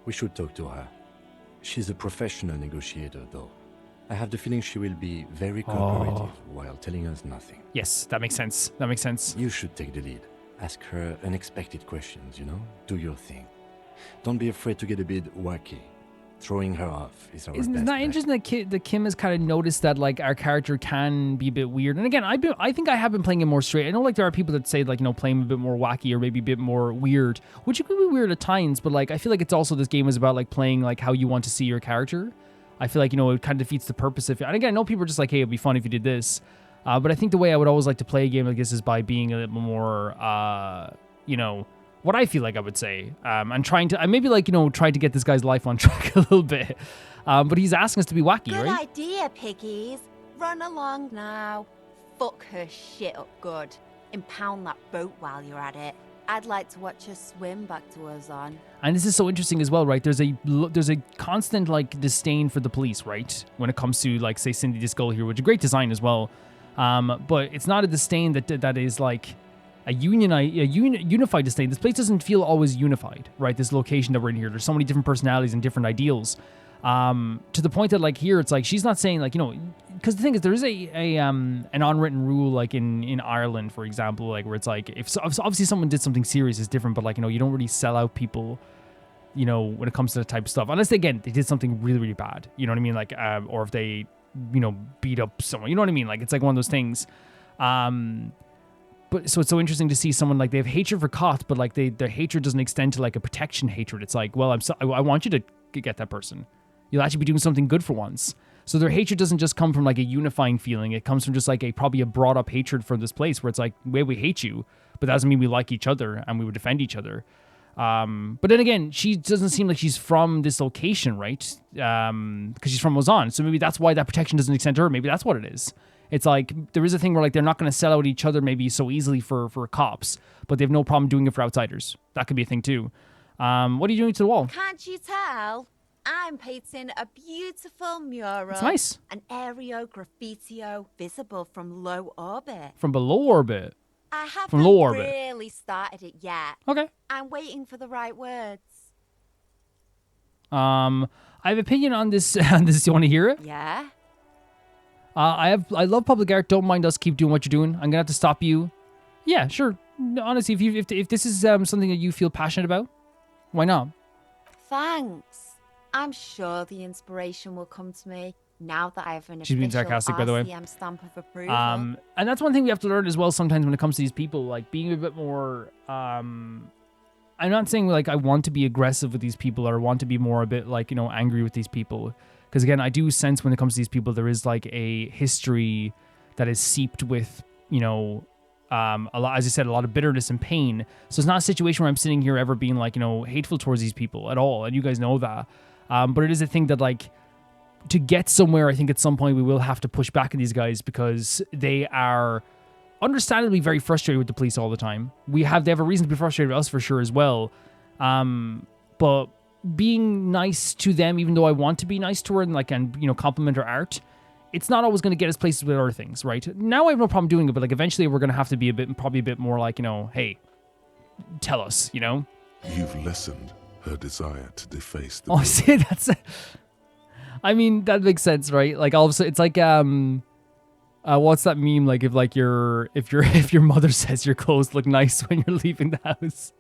We should talk to her. She's a professional negotiator, though. I have the feeling she will be very cooperative while telling us nothing. Yes, that makes sense. That makes sense. You should take the lead. Ask her unexpected questions, you know? Do your thing. Don't be afraid to get a bit wacky. Throwing her off is our Isn't best that bet. interesting that Kim has kind of noticed that like our character can be a bit weird? And again, I think I have been playing it more straight. I know like there are people that say like, you know, playing a bit more wacky or maybe a bit more weird, which could be weird at times, but like I feel like it's also this game is about like playing like how you want to see your character. I feel like, you know, it kind of defeats the purpose of it. And again, I know people are just like, hey, it'd be fun if you did this. But I think the way I would always like to play a game like this is by being a little more, you know, what I feel like I would say, and trying to, maybe like, you know, trying to get this guy's life on track a little bit. But he's asking us to be wacky, Good right? idea, piggies. Run along now. Fuck her shit up good. Impound that boat while you're at it. I'd like to watch her swim back to Ozon. And this is so interesting as well, right? There's a constant like disdain for the police, right? When it comes to like say Cindy Disco here, which is a great design as well. But it's not a disdain that is like a unified disdain. This place doesn't feel always unified, right? This location that we're in here, there's so many different personalities and different ideals. To the point that like here, it's like she's not saying like, you know, because the thing is there is an unwritten rule like in Ireland, for example, like where it's like if obviously someone did something serious is different, but like, you know, you don't really sell out people, you know, when it comes to that type of stuff, unless they did something really, really bad, you know what I mean? Like, or if they, you know, beat up someone, you know what I mean? Like, it's like one of those things. But so it's so interesting to see someone like they have hatred for Koth, but like their hatred doesn't extend to like a protection hatred. It's like, well, I want you to get that person. You'll actually be doing something good for once. So their hatred doesn't just come from like a unifying feeling. It comes from just like probably a brought up hatred for this place where it's like, we hate you, but that doesn't mean we like each other and we would defend each other. But then again, she doesn't seem like she's from this location, right? Because she's from Ozon. So maybe that's why that protection doesn't extend to her. Maybe that's what it is. It's like there is a thing where like they're not going to sell out each other maybe so easily for cops, but they have no problem doing it for outsiders. That could be a thing too. What are you doing to the wall? Can't you tell? I'm painting a beautiful mural. It's nice. An aereo graffitio visible from low orbit. From below orbit. I haven't From low orbit. really started it yet. Okay. I'm waiting for the right words. I have opinion on this. On this, you want to hear it? Yeah? I love public art. Don't mind us. Keep doing what you're doing. I'm gonna have to stop you. Yeah, sure. No, honestly, if this is something that you feel passionate about, why not? Thanks. I'm sure the inspiration will come to me now that I have an She's being official sarcastic, by the way. RCM stamp of approval. And that's one thing we have to learn as well sometimes when it comes to these people, like being a bit more. I'm not saying like I want to be aggressive with these people or want to be more a bit like, you know, angry with these people. Because again, I do sense when it comes to these people, there is like a history that is seeped with, you know, a lot, as I said, a lot of bitterness and pain. So it's not a situation where I'm sitting here ever being like, you know, hateful towards these people at all. And you guys know that. But it is a thing that like to get somewhere, I think at some point we will have to push back at these guys because they are understandably very frustrated with the police all the time. They have a reason to be frustrated with us for sure as well. But being nice to them, even though I want to be nice to her and compliment her art, it's not always going to get us places with other things, right? Now I have no problem doing it, but like eventually we're going to have to be probably a bit more like, hey, tell us, You've lessened her desire to deface the Oh, building. see, I mean, that makes sense, right? Like all of a sudden, it's like what's that meme? Like if your mother says your clothes look nice when you're leaving the house.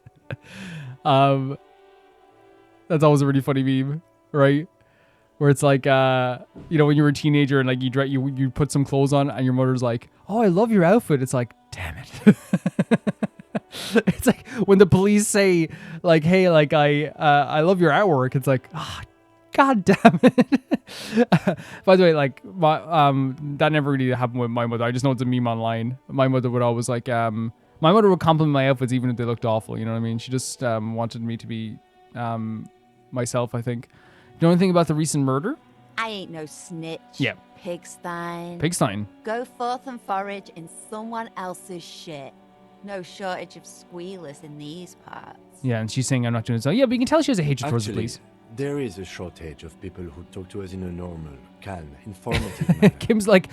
That's always a really funny meme, right? Where it's like when you were a teenager and like you put some clothes on and your mother's like, "Oh, I love your outfit." It's like, damn it. It's like when the police say like, "Hey, like I love your artwork." It's like, oh, God damn it. By the way, like that never really happened with my mother. I just know it's a meme online. My mother would always like my mother would compliment my outfits even if they looked awful. You know what I mean? She just wanted me to be myself, I think. You know anything about the recent murder? I ain't no snitch. Yeah. Pigstein. Go forth and forage in someone else's shit. No shortage of squealers in these parts. Yeah, and she's saying I'm not doing so. Yeah, but you can tell she has a hatred towards the police. There is a shortage of people who talk to us in a normal, calm, informative manner. Kim's like,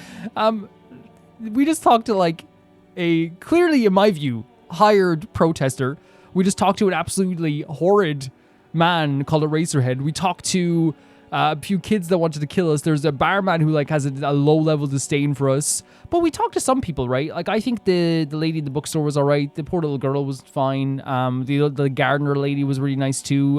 we just talked to like a clearly, in my view, hired protester. We just talked to an absolutely horrid man called Eraserhead. We talked to a few kids that wanted to kill us. There's a barman who like has a low level disdain for us. But we talked to some people, right? Like I think the lady in the bookstore was all right. The poor little girl was fine. The gardener lady was really nice too.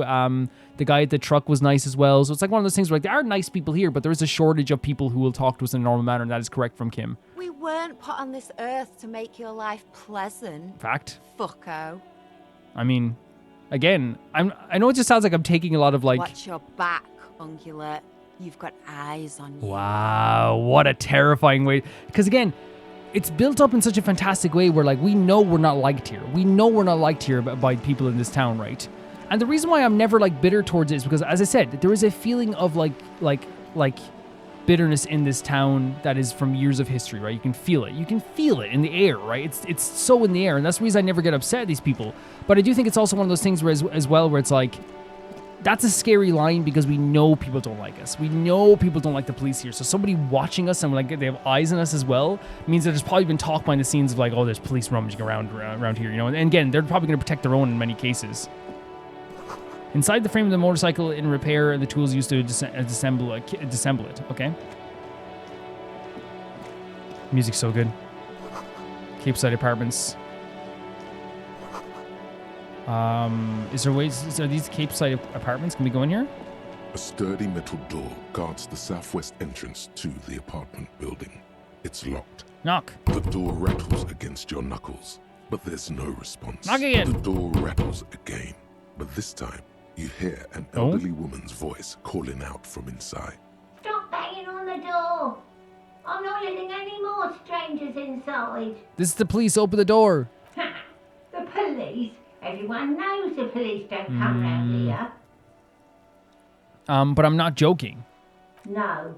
The guy at the truck was nice as well. So it's like one of those things where like there are nice people here, but there is a shortage of people who will talk to us in a normal manner, and that is correct from Kim. We weren't put on this earth to make your life pleasant. Fact. Fucko. I mean, again, I know it just sounds like I'm taking a lot of like. Watch your back, ungulate. You've got eyes on you. Wow, what a terrifying way. Because again, it's built up in such a fantastic way where like we know we're not liked here. We know we're not liked here by people in this town, right? And the reason why I'm never like bitter towards it is because, as I said, there is a feeling of like bitterness in this town that is from years of history, right? You can feel it. You can feel it in the air, right? It's so in the air, and that's the reason I never get upset at these people. But I do think it's also one of those things where as well where it's like, that's a scary line because we know people don't like us. We know people don't like the police here. So somebody watching us and like they have eyes on us as well means that there's probably been talk behind the scenes of like, oh, there's police rummaging around here, And again, they're probably going to protect their own in many cases. Inside the frame of the motorcycle in repair and the tools used to disassemble it. Okay. Music's so good. Capeside Apartments. Are these Capeside Apartments? Can we go in here? A sturdy metal door guards the southwest entrance to the apartment building. It's locked. Knock. The door rattles against your knuckles, but there's no response. Knock again. The door rattles again, but this time you hear an elderly woman's voice calling out from inside. Stop banging on the door. I'm not letting any more strangers inside. This is the police. Open the door. The police? Everyone knows the police don't come round here. But I'm not joking. No,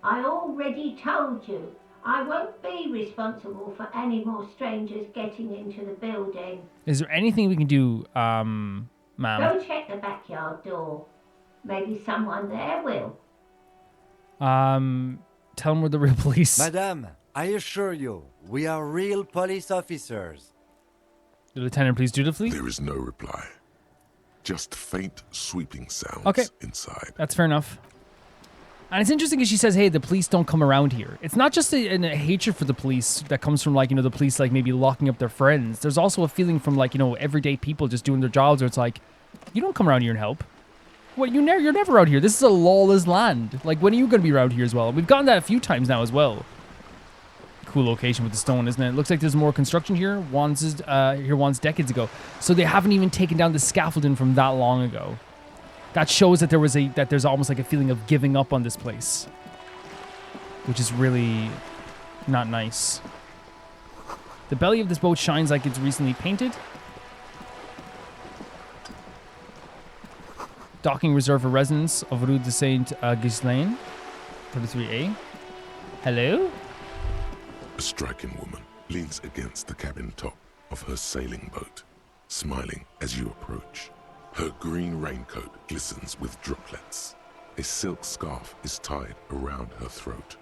I already told you. I won't be responsible for any more strangers getting into the building. Is there anything we can do, ma'am? Go check the backyard door. Maybe someone there will. Tell them we're the real police. Madame, I assure you, we are real police officers. The lieutenant, please dutifully. There is no reply. Just faint, sweeping sounds inside. That's fair enough. And it's interesting because she says, hey, the police don't come around here. It's not just a hatred for the police that comes from, like, the police, like, maybe locking up their friends. There's also a feeling from, like, everyday people just doing their jobs where it's like, you don't come around here and help. What, you're never out here. This is a lawless land. Like, when are you going to be around here as well? We've gotten that a few times now as well. Cool location with the stone, isn't it? Looks like there's more construction here. Once decades ago. So they haven't even taken down the scaffolding from that long ago. That shows that there's almost like a feeling of giving up on this place, which is really not nice. The belly of this boat shines like it's recently painted. Docking reserved for residents of Rue de Saint-Ghislain, 33A. Hello? A striking woman, leans against the cabin top of her sailing boat, smiling as you approach. Her green raincoat glistens with droplets. A silk scarf is tied around her throat.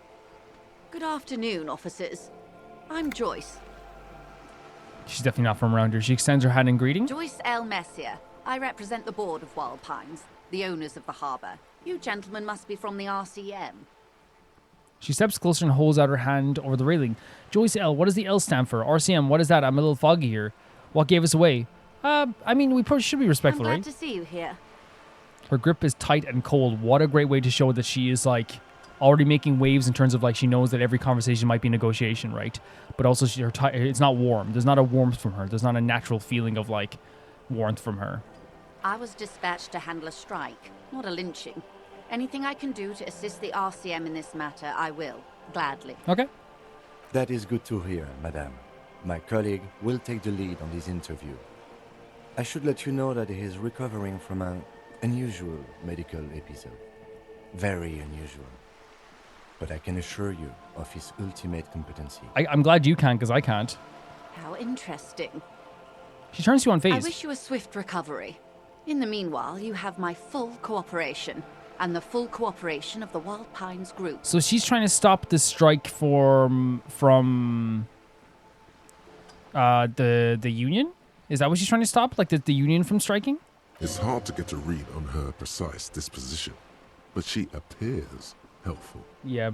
Good afternoon, officers. I'm Joyce. She's definitely not from around here. She extends her hand in greeting. Joyce L. Messier. I represent the board of Wild Pines, the owners of the harbor. You gentlemen must be from the RCM. She steps closer and holds out her hand over the railing. Joyce L., what does the L stand for? RCM, what is that? I'm a little foggy here. What gave us away? I mean, we probably should be respectful, I'm glad right? to see you here. Her grip is tight and cold. What a great way to show that she is, like, already making waves in terms of, like, she knows that every conversation might be negotiation, right? But also, it's not warm. There's not a warmth from her. There's not a natural feeling of, like, warmth from her. I was dispatched to handle a strike, not a lynching. Anything I can do to assist the RCM in this matter, I will, gladly. Okay. That is good to hear, madame. My colleague will take the lead on this interview. I should let you know that he is recovering from an unusual medical episode. Very unusual. But I can assure you of his ultimate competency. I'm glad you can, because I can't. How interesting. She turns to you on face. I wish you a swift recovery. In the meanwhile, you have my full cooperation, and the full cooperation of the Wild Pines group. So she's trying to stop the strike from the union? Is that what she's trying to stop? Like the union from striking? It's hard to get a read on her precise disposition, but she appears helpful. Yeah.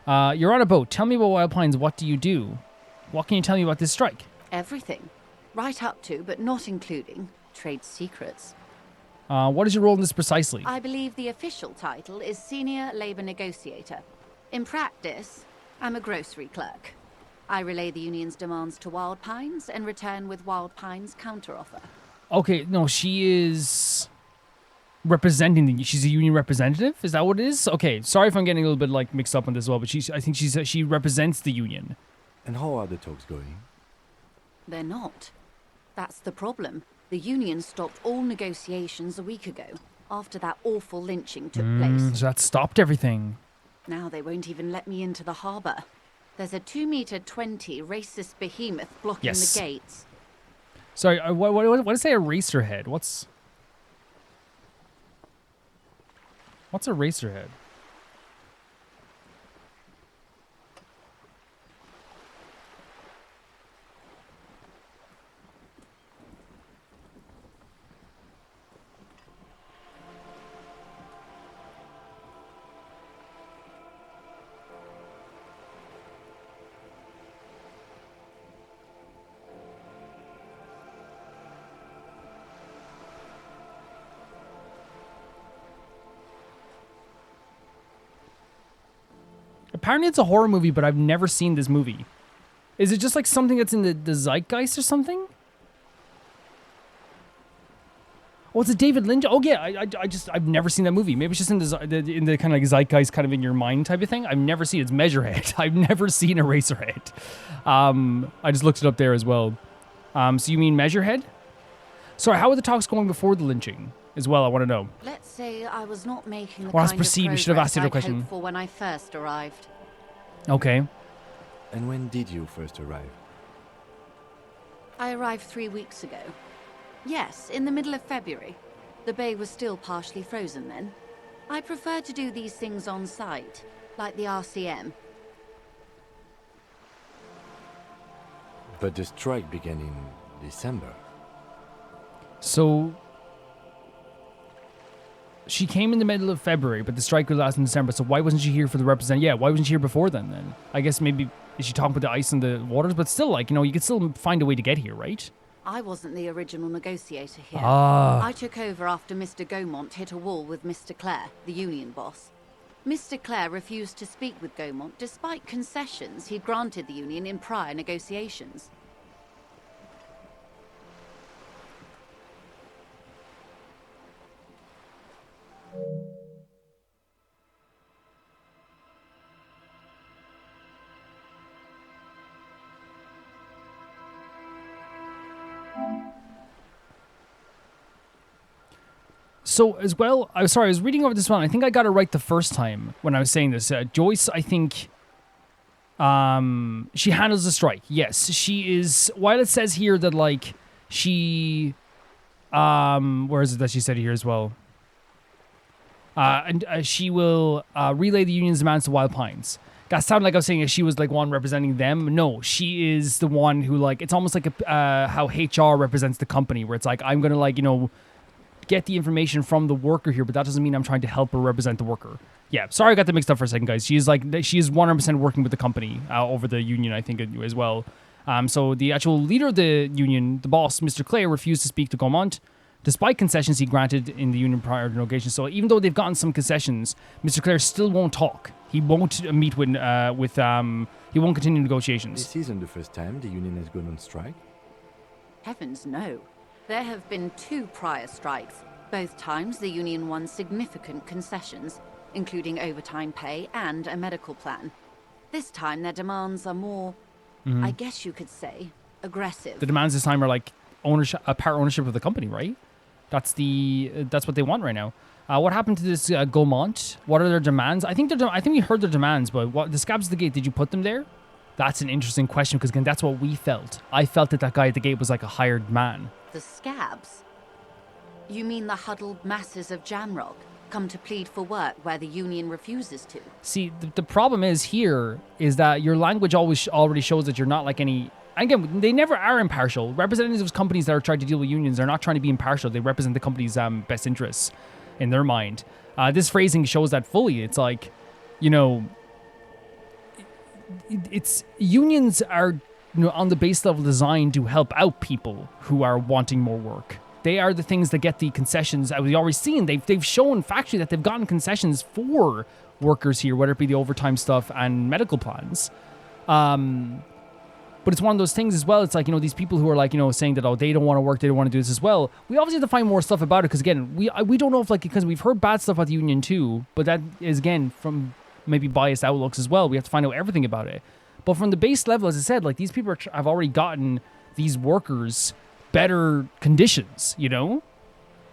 You're on a boat. Tell me about Wild Pines. What do you do? What can you tell me about this strike? Everything. Right up to, but not including, trade secrets. What is your role in this precisely? I believe the official title is Senior Labor Negotiator. In practice, I'm a grocery clerk. I relay the union's demands to Wild Pines and return with Wild Pines' counteroffer. Okay, no, she is representing she's a union representative? Is that what it is? Okay, sorry if I'm getting a little bit like mixed up on this as well, but I think she represents the union. And how are the talks going? They're not. That's the problem. The union stopped all negotiations a week ago, after that awful lynching took place. So that stopped everything. Now they won't even let me into the harbour. There's a 2-meter-20 racist behemoth blocking the gates. Sorry, what does say a racer head? What's a racer head? Apparently it's a horror movie, but I've never seen this movie. Is it just like something that's in the zeitgeist or something? Oh, it's a David Lynch. Oh yeah, I've never seen that movie. Maybe it's just in the kind of like zeitgeist, kind of in your mind type of thing. I've never seen it. It's Measurehead. I've never seen Eraserhead. I just looked it up there as well. So you mean Measurehead? Sorry, how were the talks going before the lynching? As well, I want to know. Let's say I was not making the Well, let's kind proceed. of We should have asked you the progress I'd question. hoped for when I first arrived. Okay. And when did you first arrive? I arrived 3 weeks ago. Yes, in the middle of February. The bay was still partially frozen then. I prefer to do these things on site, like the RCM. But the strike began in December. So she came in the middle of February, but the strike would last in December. So why wasn't she here for the represent? Yeah, why wasn't she here before then? I guess maybe is she talking about the ice and the waters? But still, like, you know, you could still find a way to get here, right? I wasn't the original negotiator here. Ah. I took over after Mr. Gaumont hit a wall with Mr. Clare, the union boss. Mr. Clare refused to speak with Gaumont despite concessions he'd granted the union in prior negotiations. So as well, I was reading over this one. I think I got it right the first time when I was saying this. Joyce, I think, She handles the strike. Yes, she is. While it says here that like she, where is it that she said here as well? And she will relay the union's demands to Wild Pines. That sounded like I was saying she was like one representing them. No, she is the one who like, it's almost like how HR represents the company, where it's like, I'm going to like, get the information from the worker here, but that doesn't mean I'm trying to help her represent the worker. Yeah, sorry I got that mixed up for a second, guys. She is 100% working with the company over the union, I think, as well. So the actual leader of the union, the boss, Mr. Clare, refused to speak to Gaumont, despite concessions he granted in the union prior to negotiation. So even though they've gotten some concessions, Mr. Clare still won't talk. He won't meet he won't continue negotiations. This isn't the first time the union has gone on strike. Heavens no. There have been 2 prior strikes. Both times the union won significant concessions, including overtime pay and a medical plan. This time their demands are more, I guess you could say, aggressive. The demands this time are like ownership, part ownership of the company, right? That's what they want right now. What happened to this Gaumont? What are their demands? I think we heard their demands, but what the scabs at the gate? Did you put them there? That's an interesting question, because again, that's what we felt. I felt that guy at the gate was like a hired man. The scabs? You mean the huddled masses of Jamrock, come to plead for work where the union refuses to? See, the problem is here is that your language already shows that you're not like any... Again, they never are impartial. Representatives of companies that are trying to deal with unions are not trying to be impartial. They represent the company's best interests in their mind. This phrasing shows that fully. It's like, it's unions are on the base level designed to help out people who are wanting more work. They are the things that get the concessions. As we've already seen, they've shown factually that they've gotten concessions for workers here, whether it be the overtime stuff and medical plans. But it's one of those things as well. It's like, these people who are like, saying that, they don't want to work, they don't want to do this as well. We obviously have to find more stuff about it, because again, we don't know if because we've heard bad stuff about the union too, but that is again from maybe biased outlooks as well. We have to find out everything about it. But from the base level, as I said, like these people have already gotten these workers better conditions,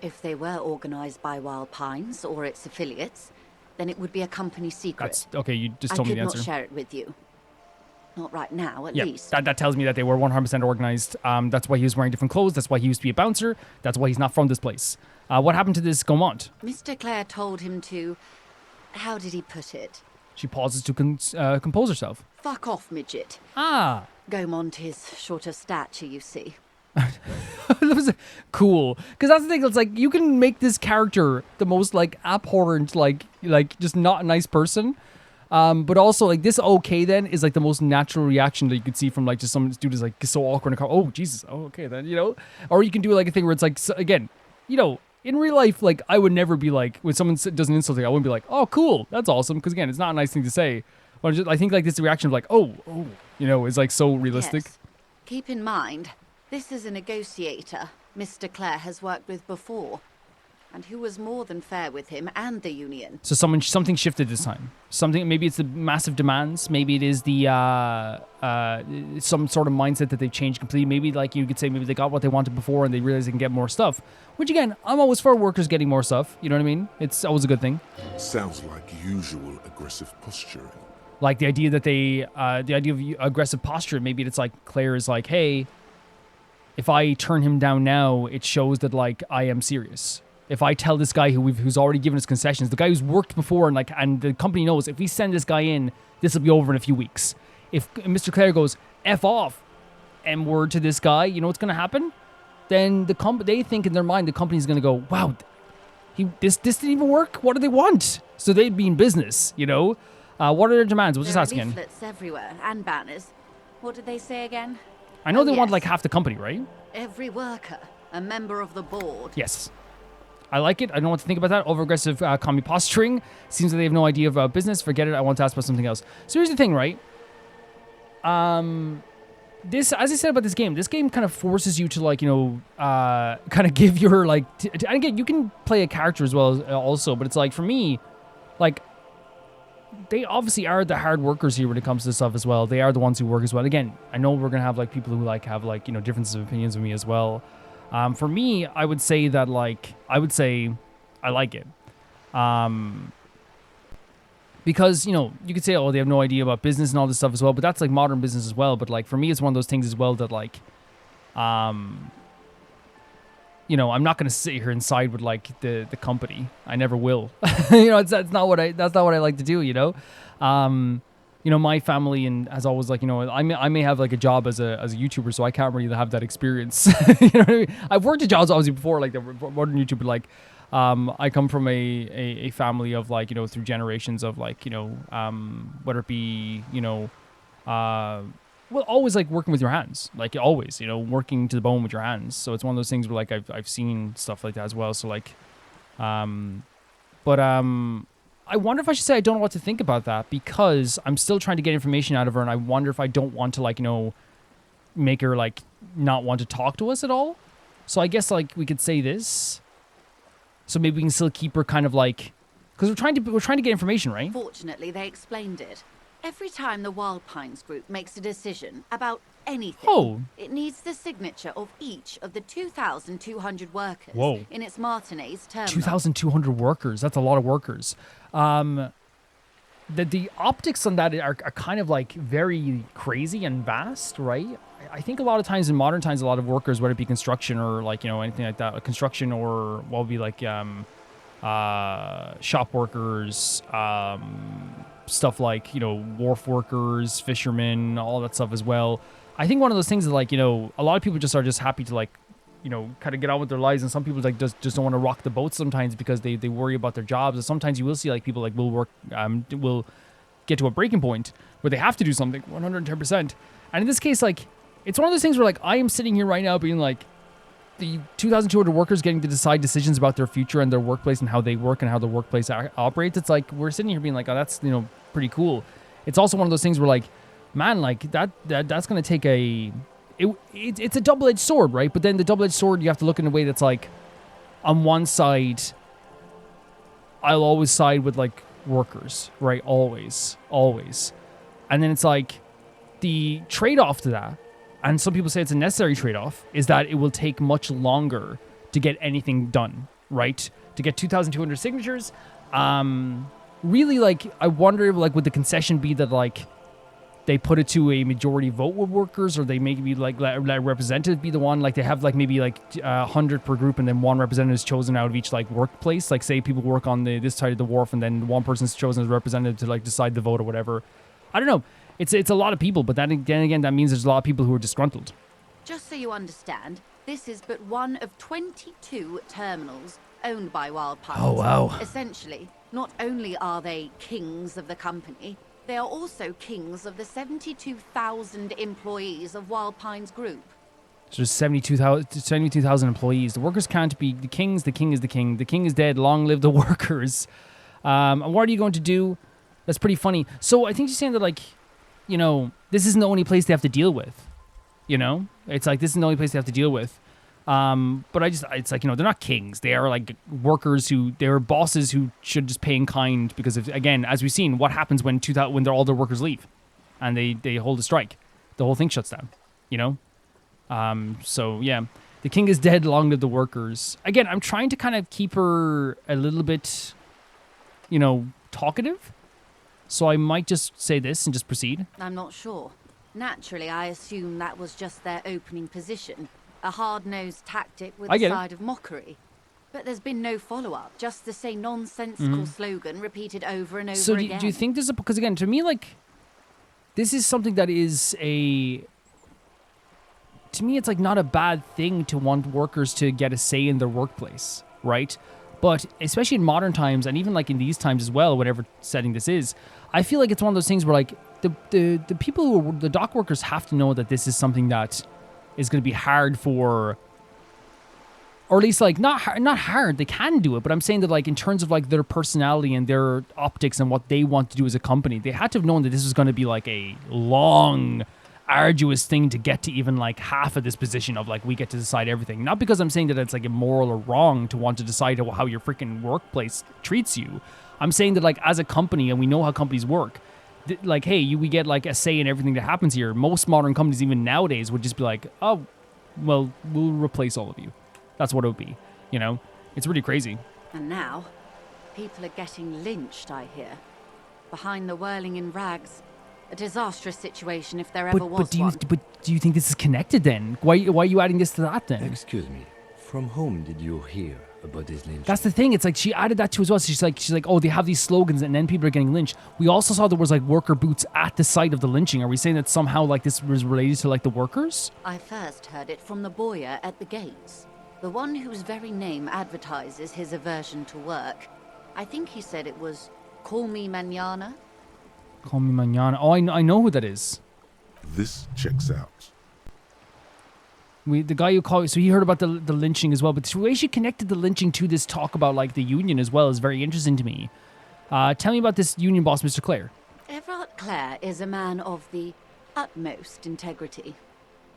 If they were organized by Wild Pines or its affiliates, then it would be a company secret. That's okay. You just told me the answer. I could not share it with you. Not right now, at yeah, least. That tells me that they were 100% organized. That's why he was wearing different clothes. That's why he used to be a bouncer. That's why he's not from this place. What happened to this Gaumont? Mr. Clare told him to... How did he put it? She pauses to compose herself. Fuck off, midget. Ah. Gaumont is short of stature, you see. That was cool, because that's the thing. It's like you can make this character the most like abhorrent, like just not a nice person, but also like this. Okay, then is like the most natural reaction that you could see from like just some dude is like so awkward in a car. Oh Jesus. Oh okay then or you can do like a thing where it's like again, in real life, like I would never be like when someone does an insult thing, I wouldn't be like, oh cool, that's awesome, because again, it's not a nice thing to say. But I think like this reaction of like oh is like so realistic. Yes. Keep in mind, this is a negotiator Mr. Clare has worked with before, and who was more than fair with him and the union. So something shifted this time. Maybe it's the massive demands. Maybe it is the some sort of mindset that they've changed completely. Maybe like you could say maybe they got what they wanted before and they realize they can get more stuff. Which again, I'm always for workers getting more stuff. You know what I mean? It's always a good thing. Sounds like usual aggressive posturing. Like the idea that the idea of aggressive posture. Maybe it's like Claire is like, hey, if I turn him down now, it shows that like I am serious. If I tell this guy who's already given us concessions, the guy who's worked before and the company knows if we send this guy in, this will be over in a few weeks. If Mr. Clare goes F off and word to this guy, you know what's going to happen? Then they think in their mind the company's going to go, wow, this didn't even work. What do they want? So they'd be in business, What are their demands? We'll just ask again. There are leaflets everywhere and banners. What did they say again? I know they want like half the company, right? Every worker, a member of the board. Yes. I like it. I don't know what to think about that. Over-aggressive commie posturing. Seems that they have no idea about business. Forget it. I want to ask about something else. So here's the thing, right? This, as I said about this game kind of forces you to like, kind of give your like, and again, you can play a character as well also, but it's like, for me, like, they obviously are the hard workers here when it comes to this stuff as well. They are the ones who work as well. Again, I know we're going to have like people who like have like, differences of opinions with me as well. For me, I would say that like, I like it. because, you know, you could say, oh, they have no idea about business and all this stuff as well, but that's like modern business as well. But like for me, it's one of those things as well that like, you know, I'm not going to sit here and side with like the company. I never will. You know, that's not what I like to do. You know, my family and has always like, you know, I may have like a job as a YouTuber, so I can't really have that experience. You know what I mean? I've worked at jobs obviously before, like the modern YouTuber. Like, I come from a family of like, you know, through generations of like, you know, whether it be, you know, well, always like working with your hands, like always, you know, working to the bone with your hands. So it's one of those things where like I've seen stuff like that as well. So like, I wonder if I should say I don't know what to think about that, because I'm still trying to get information out of her, and I wonder if I don't want to like, you know, make her like not want to talk to us at all. So I guess like we could say this. So maybe we can still keep her kind of like, because we're trying to get information, right? Fortunately, they explained it. Every time the Wild Pines group makes a decision about anything, it needs the signature of each of the 2,200 workers in its Martinez terminal. 2,200 workers. That's a lot of workers. The optics on that are kind of like very crazy and vast, right? I think a lot of times in modern times, a lot of workers, whether it be construction or like, you know, anything like that, construction or what would be like shop workers, stuff like, you know, wharf workers, fishermen, all that stuff as well. I think one of those things is like, you know, a lot of people just are just happy to like, you know, kind of get on with their lives, and some people like just don't want to rock the boat sometimes because they worry about their jobs. And sometimes you will see like people like will get to a breaking point where they have to do something 110%. And in this case, like, it's one of those things where like I am sitting here right now being like, the 2,200 workers getting to decide decisions about their future and their workplace and how they work and how the workplace operates. It's like we're sitting here being like, oh, that's, you know, pretty cool. It's also one of those things where like, man, like that's gonna take it's a double-edged sword, right? But then the double-edged sword, you have to look in a way that's like, on one side, I'll always side with like workers, right? Always. And then it's like the trade-off to that, and some people say it's a necessary trade-off, is that it will take much longer to get anything done, right? To get 2,200 signatures, really, like, I wonder if, like, would the concession be that, like, they put it to a majority vote with workers, or they maybe, like, let representative be the one, like, they have, like, maybe, like, 100 per group, and then one representative is chosen out of each, like, workplace. Like, say people work on this side of the wharf, and then one person's chosen as representative to, like, decide the vote or whatever. I don't know. It's a lot of people, but then again, that means there's a lot of people who are disgruntled. Just so you understand, this is but one of 22 terminals owned by Wild Pines. Oh, wow. Essentially, not only are they kings of the company, they are also kings of the 72,000 employees of Wild Pines Group. So there's 72,000 employees. The workers can't be the kings. The king is the king. The king is dead. Long live the workers. And what are you going to do? That's pretty funny. So I think you're saying that, like, you know, this isn't the only place they have to deal with. You know? It's like, this is the only place they have to deal with. But it's like, you know, they're not kings. They are like workers they're bosses who should just pay in kind, because of, again, as we've seen, what happens when all their workers leave and they hold a strike? The whole thing shuts down, you know? So yeah, the king is dead, long live the workers. Again, I'm trying to kind of keep her a little bit, you know, talkative. So I might just say this and just proceed. I'm not sure. Naturally, I assume that was just their opening position. A hard-nosed tactic with a side of mockery. But there's been no follow-up, just the same nonsensical slogan repeated over and over again. So do you think there's because again, to me, like, this is something that is to me, it's like not a bad thing to want workers to get a say in their workplace, right? But especially in modern times, and even like in these times as well, whatever setting this is, I feel like it's one of those things where like the people who are the dock workers have to know that this is something that is going to be hard for, or at least like not hard. They can do it, but I'm saying that like in terms of like their personality and their optics and what they want to do as a company, they had to have known that this was going to be like a long, arduous thing to get to even like half of this position of like we get to decide everything. Not because I'm saying that it's like immoral or wrong to want to decide how your freaking workplace treats you. I'm saying that like as a company, and we know how companies work, like, hey, we get like a say in everything that happens here. Most modern companies, even nowadays, would just be like, oh, well, we'll replace all of you. That's what it would be. You know, it's really crazy. And now, people are getting lynched, I hear. behind the whirling in rags. A disastrous situation if there ever was But do you think this is connected then? Why are you adding this to that then? Excuse me, from whom did you hear about this lynching? That's the thing. It's like she added that to as well. So she's like, oh, they have these slogans, and then people are getting lynched. We also saw there was like worker boots at the site of the lynching. Are we saying that somehow like this was related to like the workers? I first heard it from the boyer at the gates, the one whose very name advertises his aversion to work. I think he said it was "Call me mañana." Call me mañana. Oh, I know who that is. This checks out. The guy who called, so he heard about the lynching as well. But the way she connected the lynching to this talk about like the union as well is very interesting to me. Tell me about this union boss, Mr. Clare. Everard Clare is a man of the utmost integrity.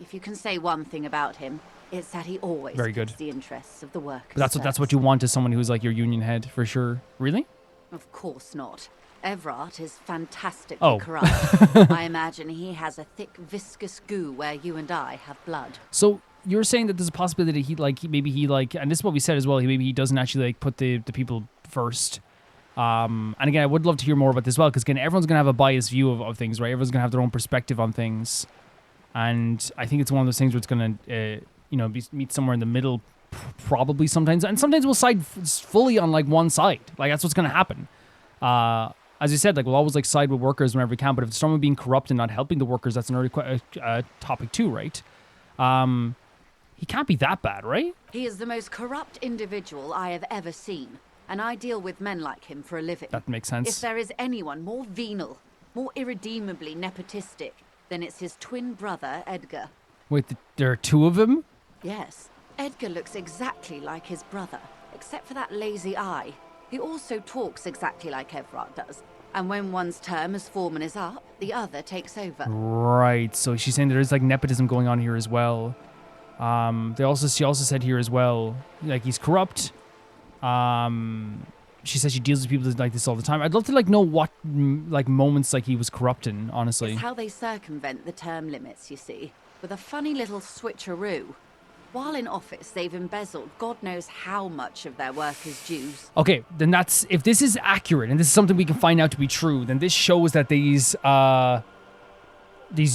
If you can say one thing about him, it's that he always Very good. puts the interests of the workers But that's what you want as someone who's like your union head for sure. Really? Of course not. Everard is fantastically Oh. corrupt. I imagine he has a thick, viscous goo where you and I have blood. So you're saying that there's a possibility that maybe he and this is what we said as well. Maybe he doesn't actually like put the people first. And again, I would love to hear more about this as well, because again, everyone's gonna have a biased view of things, right? Everyone's gonna have their own perspective on things, and I think it's one of those things where it's gonna, meet somewhere in the middle, probably sometimes, and sometimes we'll side fully on like one side. Like that's what's gonna happen. As you said, like we'll always like side with workers whenever we can, but if someone being corrupt and not helping the workers, that's another topic too, right? He can't be that bad, right? He is the most corrupt individual I have ever seen, and I deal with men like him for a living. That makes sense. If there is anyone more venal, more irredeemably nepotistic, then it's his twin brother, Edgar. Wait, there are two of them? Yes, Edgar looks exactly like his brother, except for that lazy eye. He also talks exactly like Everard does. And when one's term as foreman is up, the other takes over. Right. So she's saying there is like nepotism going on here as well. She also said here as well, like he's corrupt. She says she deals with people like this all the time. I'd love to like know what like moments like he was corrupt in, honestly. It's how they circumvent the term limits, you see, with a funny little switcheroo. While in office, they've embezzled God knows how much of their workers' dues. Okay, then that's, if this is accurate and this is something we can find out to be true, then this shows that these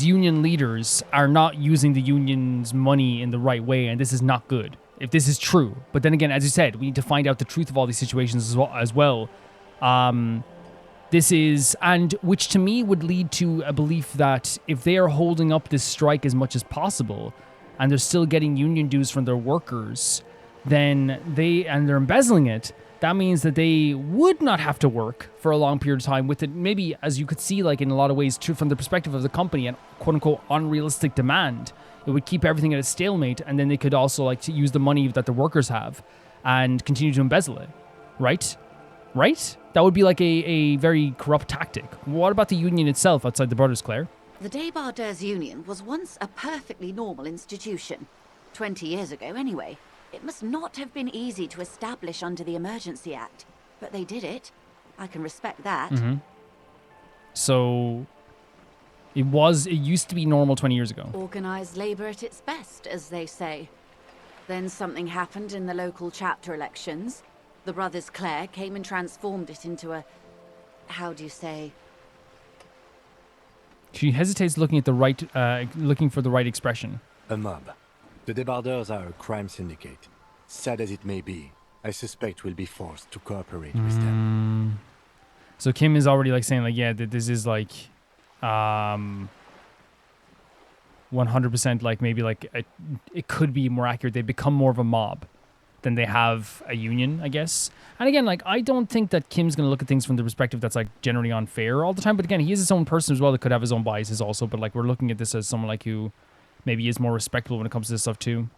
union leaders are not using the union's money in the right way, and this is not good. If this is true. But then again, as you said, we need to find out the truth of all these situations as well. This is, and which to me would lead to a belief that if they are holding up this strike as much as possible, and they're still getting union dues from their workers, then they're embezzling it, that means that they would not have to work for a long period of time with it. Maybe, as you could see, like in a lot of ways, too, from the perspective of the company and quote unquote unrealistic demand, it would keep everything at a stalemate, and then they could also like to use the money that the workers have and continue to embezzle it, right? Right? That would be like a very corrupt tactic. What about the union itself outside the Brothers, Claire? The Débardeurs Union was once a perfectly normal institution. 20 years ago, anyway. It must not have been easy to establish under the Emergency Act. But they did it. I can respect that. Mm-hmm. So, it used to be normal 20 years ago. Organised labour at its best, as they say. Then something happened in the local chapter elections. The Brothers Clare came and transformed it into a... how do you say... She hesitates looking for the right expression. A mob. The Débardeurs are a crime syndicate. Sad as it may be, I suspect we'll be forced to cooperate with them. So Kim is already like saying like, yeah, that this is like 100% like maybe like it could be more accurate. They become more of a mob than they have a union, I guess. And again, like I don't think that Kim's gonna look at things from the perspective that's like generally unfair all the time. But again, he is his own person as well that could have his own biases also. But like we're looking at this as someone like who maybe is more respectable when it comes to this stuff too.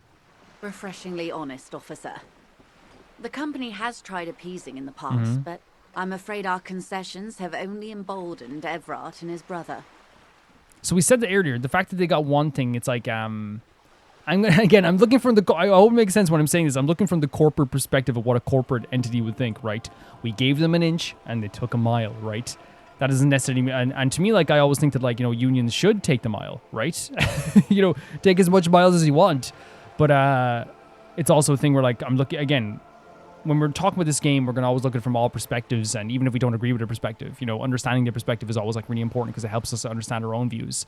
Refreshingly honest, officer. The company has tried appeasing in the past, but I'm afraid our concessions have only emboldened Everard and his brother. So we said that earlier, the fact that they got one thing, it's like, I'm looking from I hope it makes sense when I'm saying this. I'm looking from the corporate perspective of what a corporate entity would think, right? We gave them an inch and they took a mile, right? That doesn't necessarily mean, and to me, like, I always think that, like, unions should take the mile, right? Take as much miles as you want. But it's also a thing where, like, I'm looking, again, when we're talking about this game, we're going to always look at it from all perspectives, and even if we don't agree with their perspective, you know, understanding their perspective is always like really important because it helps us to understand our own views.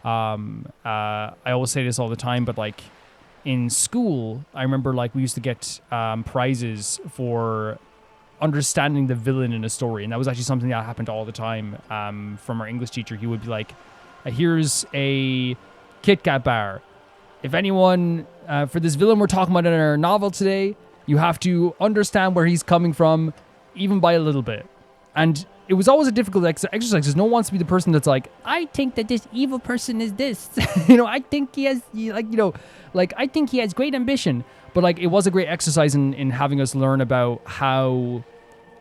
I always say this all the time, but like in school, I remember like we used to get prizes for understanding the villain in a story, and that was actually something that happened all the time. From our English teacher, he would be like, "Here's a Kit Kat bar. If anyone for this villain we're talking about in our novel today, you have to understand where he's coming from, even by a little bit." And it was always a difficult exercise because no one wants to be the person that's like, I think that this evil person is this. You know, I think he has, I think he has great ambition. But like, it was a great exercise in having us learn about how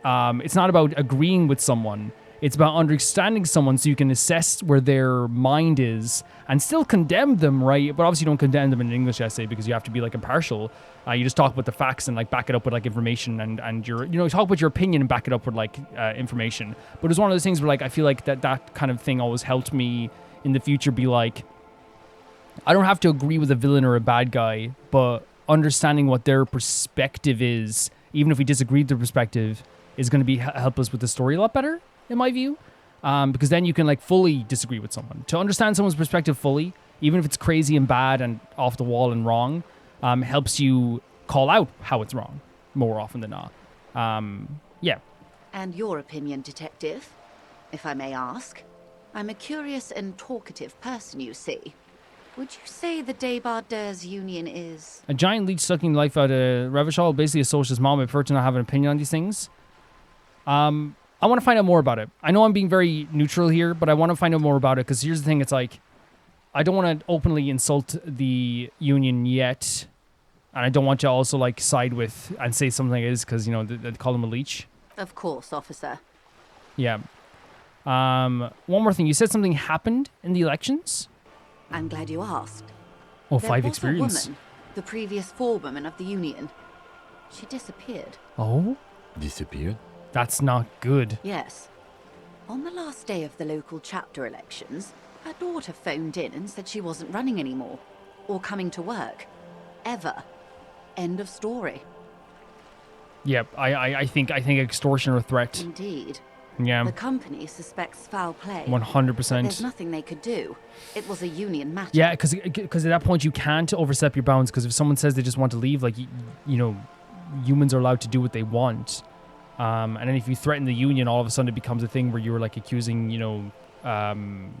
it's not about agreeing with someone. It's about understanding someone so you can assess where their mind is and still condemn them, right? But obviously you don't condemn them in an English essay because you have to be like impartial. You just talk about the facts and like back it up with like information and talk about your opinion and back it up with like information. But it's one of those things where like I feel like that kind of thing always helped me in the future be like, I don't have to agree with a villain or a bad guy, but understanding what their perspective is, even if we disagree with their perspective, is going to be help us with the story a lot better, in my view. Because then you can like fully disagree with someone. To understand someone's perspective fully, even if it's crazy and bad and off the wall and wrong, helps you call out how it's wrong more often than not. Yeah. And your opinion, Detective, if I may ask? I'm a curious and talkative person, you see. Would you say the Debardeurs Union is... A giant leech sucking life out of Revachol, basically a socialist mom. I prefer to not have an opinion on these things. I want to find out more about it. I know I'm being very neutral here, but I want to find out more about it because here's the thing. It's like, I don't want to openly insult the Union yet. And I don't want to also like side with and say something is because, you know, they call him a leech. Of course, officer. Yeah. One more thing. You said something happened in the elections? I'm glad you asked. Oh, there 5 was experience. A woman, the previous forewoman of the Union. She disappeared. Oh? Disappeared? That's not good. Yes. On the last day of the local chapter elections, her daughter phoned in and said she wasn't running anymore. Or coming to work. Ever. End of story. Yep, I think extortion or threat. Indeed. Yeah. The company suspects foul play. 100%. There's nothing they could do. It was a union matter. Yeah, because at that point you can't overstep your bounds. Because if someone says they just want to leave, like you know, humans are allowed to do what they want. And then if you threaten the union, all of a sudden it becomes a thing where you're like accusing, you know,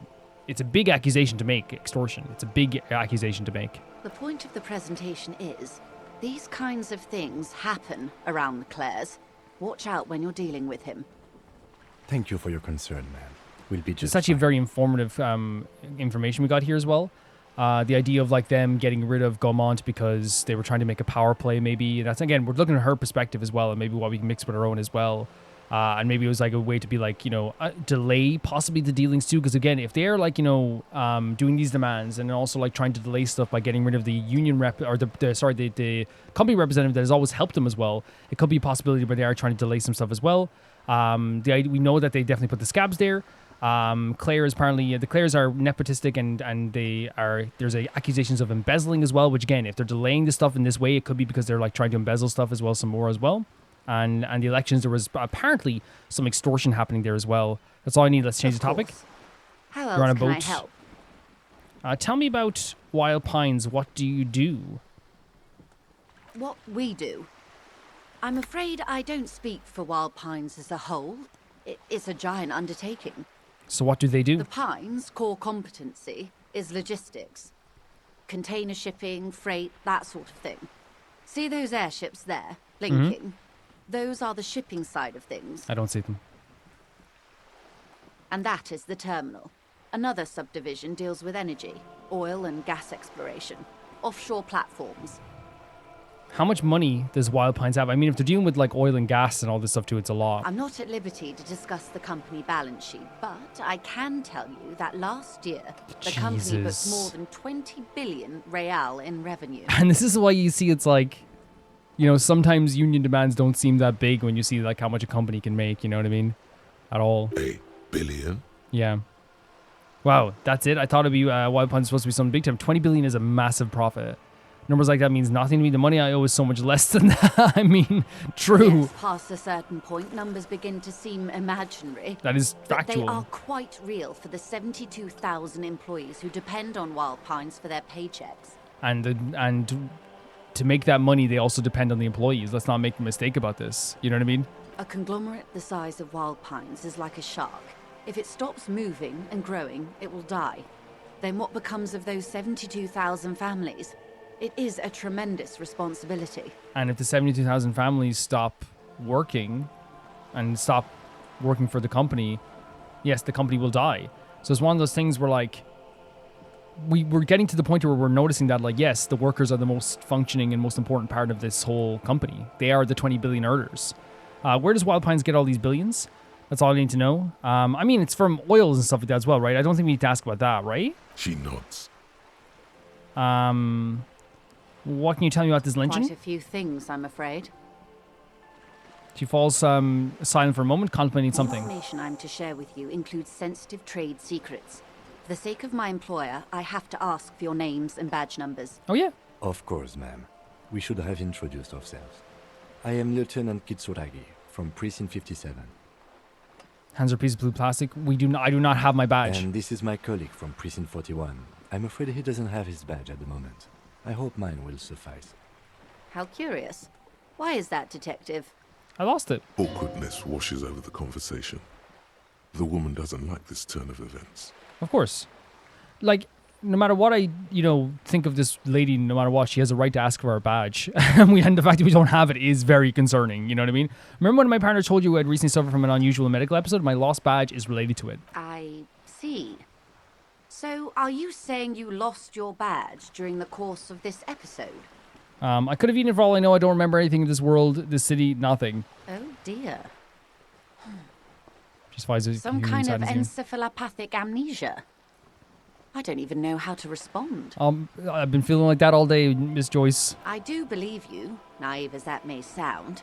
it's a big accusation to make, extortion. It's a big accusation to make. The point of the presentation is, these kinds of things happen around the Clares. Watch out when you're dealing with him. Thank you for your concern, man. We'll be just It's actually fine. very informative information we got here as well. The idea of like them getting rid of Gaumont because they were trying to make a power play, maybe. That's again, we're looking at her perspective as well, and maybe what we can mix with our own as well. And maybe it was like a way to be like, you know, delay possibly the dealings too. Because again, if they're like, you know, doing these demands and also like trying to delay stuff by getting rid of the union rep or the company representative that has always helped them as well, it could be a possibility where they are trying to delay some stuff as well. We know that they definitely put the scabs there. Claire is apparently the Clares are nepotistic and there's accusations of embezzling as well, which again, if they're delaying the stuff in this way, it could be because they're like trying to embezzle stuff as well, some more as well. And the elections, there was apparently some extortion happening there as well. That's all I need. Let's change the topic. How You're on else a can I boat. help? Tell me about Wild Pines. What do you do? What we do? I'm afraid I don't speak for Wild Pines as a whole. It's a giant undertaking. So what do they do? The Pines' core competency is logistics. Container shipping, freight, that sort of thing. See those airships there, linking? Those are the shipping side of things. I don't see them. And that is the terminal. Another subdivision deals with energy, oil and gas exploration, offshore platforms. How much money does Wild Pines have? I mean, if they're dealing with like oil and gas and all this stuff too, it's a lot. I'm not at liberty to discuss the company balance sheet, but I can tell you that last year, the company booked more than 20 billion real in revenue. And this is why you see it's like, you know, sometimes union demands don't seem that big when you see like how much a company can make, you know what I mean? At all. $1 billion? Yeah. Wow, that's it? I thought it'd be Wild Pines supposed to be something big time. 20 billion is a massive profit. numbers like that means nothing to me. The money I owe is so much less than that. I mean, true. Yes, past a certain point, numbers begin to seem imaginary. That is But they factual. are quite real for the 72,000 employees who depend on Wild Pines for their paychecks. And to make that money, they also depend on the employees. Let's not make a mistake about this. You know what I mean? A conglomerate the size of Wild Pines is like a shark. If it stops moving and growing, it will die. Then what becomes of those 72,000 families? It is a tremendous responsibility. And if the 72,000 families stop working and stop working for the company, yes, the company will die. So it's one of those things where, like, we're getting to the point where we're noticing that, like, yes, the workers are the most functioning and most important part of this whole company. They are the 20 billion earners. Where does Wild Pines get all these billions? That's all I need to know. I mean, it's from oils and stuff like that as well, right? I don't think we need to ask about that, right? She nods. What can you tell me about this lynching? Quite a few things, I'm afraid. She falls silent for a moment, contemplating The something. information I'm to share with you includes sensitive trade secrets. For the sake of my employer, I have to ask for your names and badge numbers. Oh, yeah. Of course, ma'am. We should have introduced ourselves. I am Lieutenant Kitsuragi from Precinct 57. Hands are a piece of blue plastic. I do not have my badge. And this is my colleague from Precinct 41. I'm afraid he doesn't have his badge at the moment. I hope mine will suffice. How curious. Why is that, Detective? I lost it. Awkwardness washes over the conversation. The woman doesn't like this turn of events. Of course. Like, no matter what I, think of this lady, no matter what, she has a right to ask for our badge. And the fact that we don't have it is very concerning, you know what I mean? Remember when my partner told you I had recently suffered from an unusual medical episode? My lost badge is related to it. I see. So, are you saying you lost your badge during the course of this episode? I could have eaten it for all I know. I don't remember anything in this world, this city, nothing. Oh dear. Just flies Some kind of encephalopathic amnesia. I don't even know how to respond. I've been feeling like that all day, Miss Joyce. I do believe you, naive as that may sound.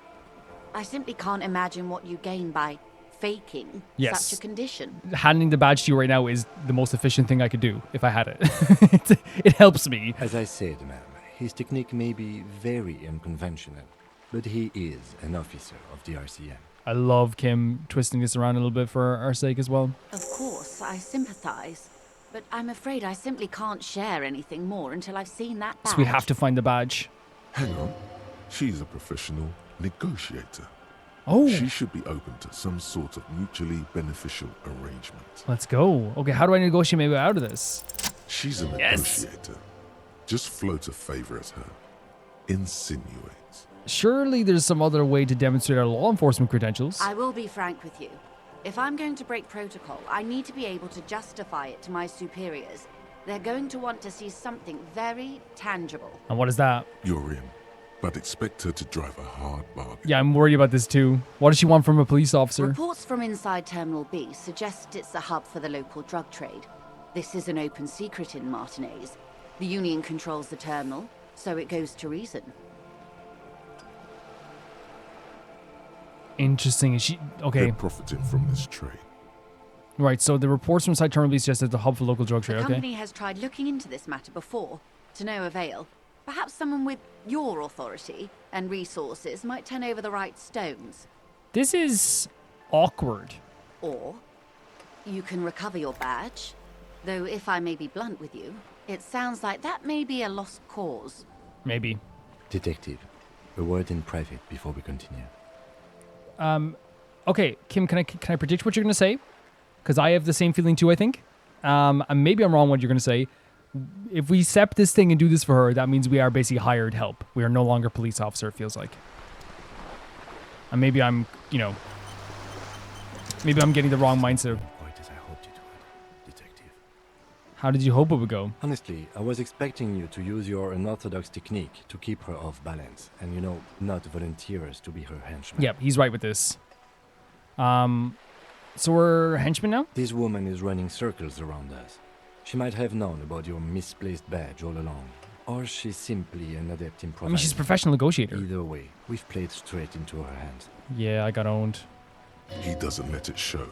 I simply can't imagine what you gain by faking such a condition. Handing the badge to you right now is the most efficient thing I could do if I had it. It helps me. As I said, ma'am, his technique may be very unconventional, but he is an officer of the RCM. I love Kim twisting this around a little bit for our sake as well. Of course, I sympathize. But I'm afraid I simply can't share anything more until I've seen that badge. So we have to find the badge. Hang on. She's a professional negotiator. Oh. She should be open to some sort of mutually beneficial arrangement. Let's go. Okay, how do I negotiate my way out of this? She's a negotiator. Just float a favor at her. Insinuate. Surely there's some other way to demonstrate our law enforcement credentials. I will be frank with you. If I'm going to break protocol, I need to be able to justify it to my superiors. They're going to want to see something very tangible. And what is that? You're in, but expect her to drive a hard bargain. Yeah, I'm worried about this too. What does she want from a police officer? Reports from inside Terminal B suggest it's a hub for the local drug trade. This is an open secret in Martinez. The Union controls the terminal, so it goes to reason. Interesting. Is she okay? They're profiting from this trade. Right. So the reports from Side Terminal B suggest it's a hub for local drug trade. The Okay. company has tried looking into this matter before, to no avail. Perhaps someone with your authority and resources might turn over the right stones. This is awkward. Or you can recover your badge. Though, if I may be blunt with you, it sounds like that may be a lost cause. Maybe. Detective, a word in private before we continue. Okay, Kim, can I predict what you're going to say? Because I have the same feeling too, I think. And maybe I'm wrong what you're going to say. If we accept this thing and do this for her, that means we are basically hired help. We are no longer police officer, it feels like. And maybe I'm, maybe I'm getting the wrong mindset. Quite as I hoped it would, Detective. How did you hope it would go? Honestly, I was expecting you to use your unorthodox technique to keep her off balance and, not volunteer us to be her henchmen. Yep, he's right with this. So we're henchmen now? This woman is running circles around us. She might have known about your misplaced badge all along. Or she's simply an adept in I mean, she's a professional negotiator. Either way, we've played straight into her hands. Yeah, I got owned. He doesn't let it show.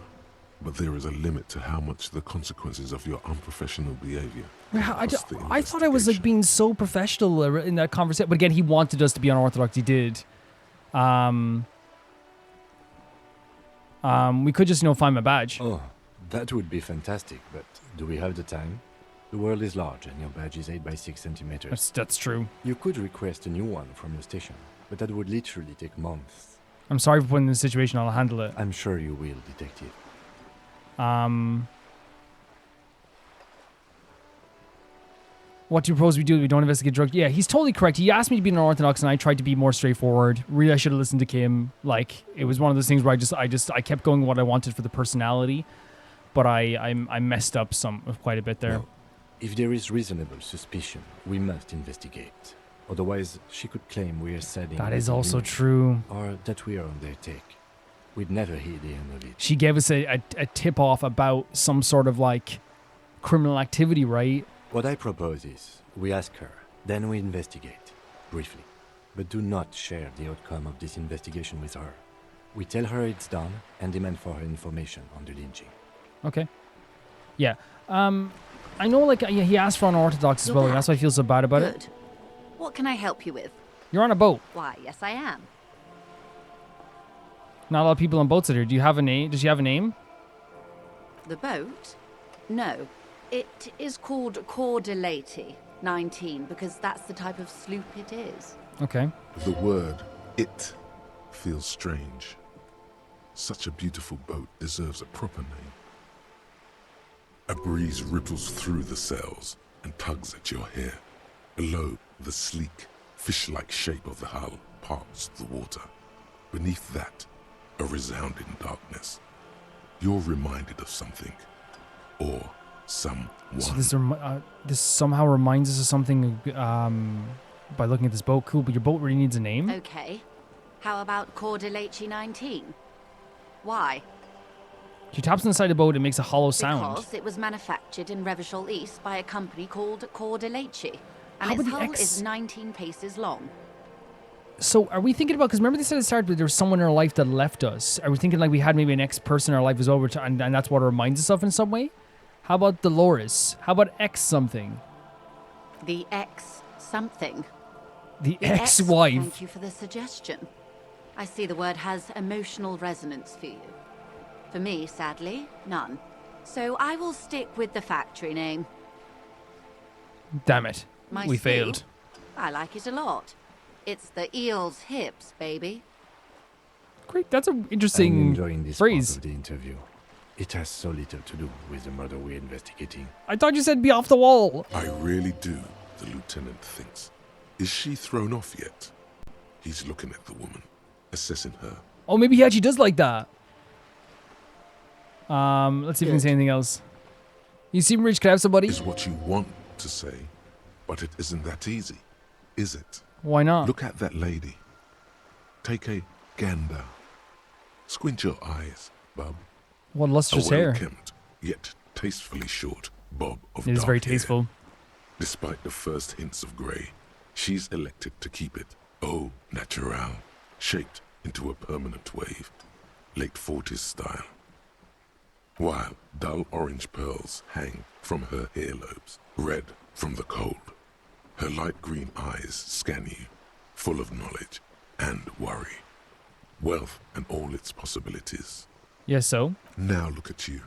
but there is a limit to how much the consequences of your unprofessional behavior. I thought I was like being so professional in that conversation, but again, he wanted us to be unorthodox. He did. We could just, find my badge. Oh, that would be fantastic, but do we have the time? The world is large and your badge is 8 by 6 centimeters. That's true. You could request a new one from your station, but that would literally take months. I'm sorry for putting in this situation. I'll handle it. I'm sure you will, detective. What do you propose we do? We don't investigate drugs? Yeah, he's totally correct. He asked me to be unorthodox, and I tried to be more straightforward. Really, I should have listened to Kim. Like, it was one of those things where I kept going what I wanted for the personality, but I messed up quite a bit there. Well, if there is reasonable suspicion, we must investigate. Otherwise, she could claim we are setting... That is also true. Or that we are on their take. We'd never hear the end of it. She gave us a tip-off about some sort of, like, criminal activity, right? What I propose is, we ask her, then we investigate, briefly. But do not share the outcome of this investigation with her. We tell her it's done, and demand for her information on the lynching. Okay. Yeah. I know, like, he asked for unorthodox as well, and that's why I feel so bad about it. What can I help you with? You're on a boat. Why, yes I am. Not a lot of people on boats out here. Do you have a name? Does she have a name? The boat? No. It is called Cordelati 19 because that's the type of sloop it is. Okay. The word "it" feels strange. Such a beautiful boat deserves a proper name. A breeze ripples through the sails and tugs at your hair. Below, the sleek, fish-like shape of the hull parts the water. Beneath that, a resounding darkness. You're reminded of something. Or someone. So this somehow reminds us of something by looking at this boat. Cool, but your boat really needs a name? Okay. How about Cordelati 19? Why? She taps inside the boat and makes a hollow sound. Because it was manufactured in Revachol East by a company called Cordelati. And How its about the hull X? is 19 paces long. So are we thinking about, because remember they said at the start that there was someone in our life that left us. Are we thinking like we had maybe an ex-person in our life as well, and that's what it reminds us of in some way? How about Dolores? How about X something? The X something. The Ex, ex-wife. Thank you for the suggestion. I see the word has emotional resonance for you. For me, sadly, none. So I will stick with the factory name. Damn it. My We sloop? failed. I like it a lot. It's the eel's hips, baby. Great, that's an I'm interesting enjoying this phrase. part of the interview. It has so little to do with the murder we're investigating. I thought you said be off the wall. I really do, the lieutenant thinks. Is she thrown off yet? He's looking at the woman, assessing her. Oh, maybe he actually does like that. Let's see if we can say anything else. You seem rich. Can I have somebody? Is what you want to say, but it isn't that easy, is it? Why not? Look at that lady. Take a gander. Squint your eyes, bub. What lustrous A hair. well-kempt, yet tastefully short bob of It is dark very hair. tasteful. Despite the first hints of grey, she's elected to keep it au natural, shaped into a permanent wave, late 40s style. While dull orange pearls hang from her earlobes, red from the cold. Her light green eyes scan you, full of knowledge and worry. Wealth and all its possibilities. Yes, so? Now look at you.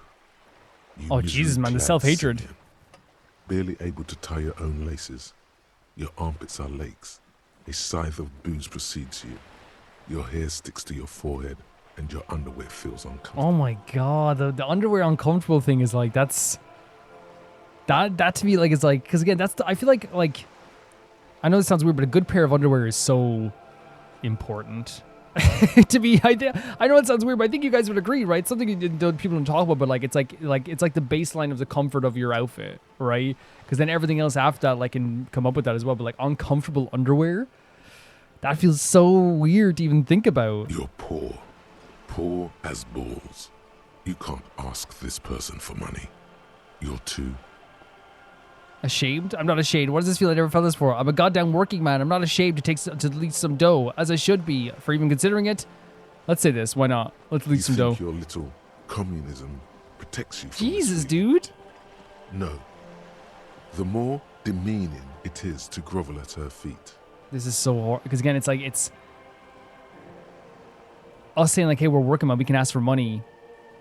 You Oh, Jesus, man, the misery-clad self-hatred. simian. Barely able to tie your own laces. Your armpits are lakes. A scythe of booze precedes you. Your hair sticks to your forehead, and your underwear feels uncomfortable. Oh my god, the underwear uncomfortable thing is like, that's... That to me, like, is like... Because again, I feel like... I know this sounds weird, but a good pair of underwear is so important. To me, I know it sounds weird, but I think you guys would agree, right? Something people don't talk about, but like it's like the baseline of the comfort of your outfit, right? Because then everything else after that like can come up with that as well. But like uncomfortable underwear, that feels so weird to even think about. You're poor as balls. You can't ask this person for money. You're too... Ashamed? I'm not ashamed. What does this feel? I never felt this before. I'm a goddamn working man. I'm not ashamed to lease some dough, as I should be, for even considering it. Let's say this. Why not? Let's lease some dough. Your little communism protects you from Jesus, this evil. dude. No. The more demeaning it is to grovel at her feet. This is so hard. Because again, it's like, it's us saying like, hey, we're working, man. We can ask for money.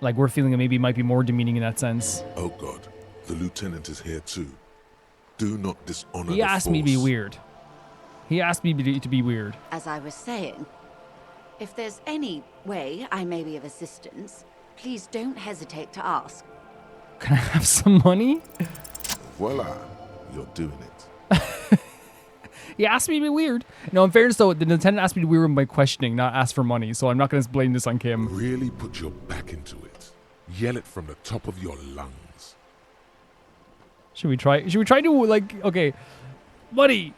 Like, we're feeling it maybe it might be more demeaning in that sense. Oh God, the lieutenant is here too. Do not dishonor He the asked me to be force. weird. He asked me to be weird. As I was saying, if there's any way I may be of assistance, please don't hesitate to ask. Can I have some money? Voila, you're doing it. He asked me to be weird. No, in fairness though, the lieutenant asked me to be weird by questioning, not ask for money. So I'm not going to blame this on Kim. Really put your back into it. Yell it from the top of your lungs. Should we try? Should we try to like? Okay, money.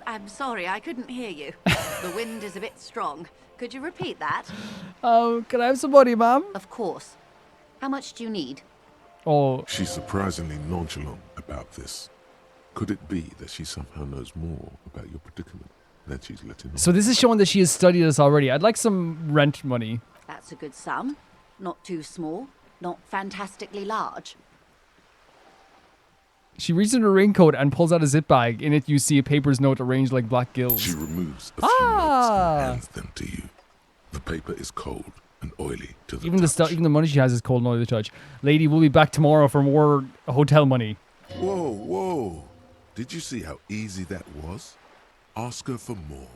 I'm sorry, I couldn't hear you. The wind is a bit strong. Could you repeat that? Can I have some money, ma'am? Of course. How much do you need? Oh, She's surprisingly nonchalant about this. Could it be that she somehow knows more about your predicament than she's letting on? so this is showing that she has studied us already. I'd like some rent money. That's a good sum. Not too small, not fantastically large. She reaches in her raincoat and pulls out a zip bag. In it, you see a paper's note arranged like black gills. She removes a few notes and hands them to you. The paper is cold and oily to the Even the touch. stuff, even the money she has is cold and oily to touch. Lady, we'll be back tomorrow for more hotel money. Whoa, whoa. Did you see how easy that was? Ask her for more.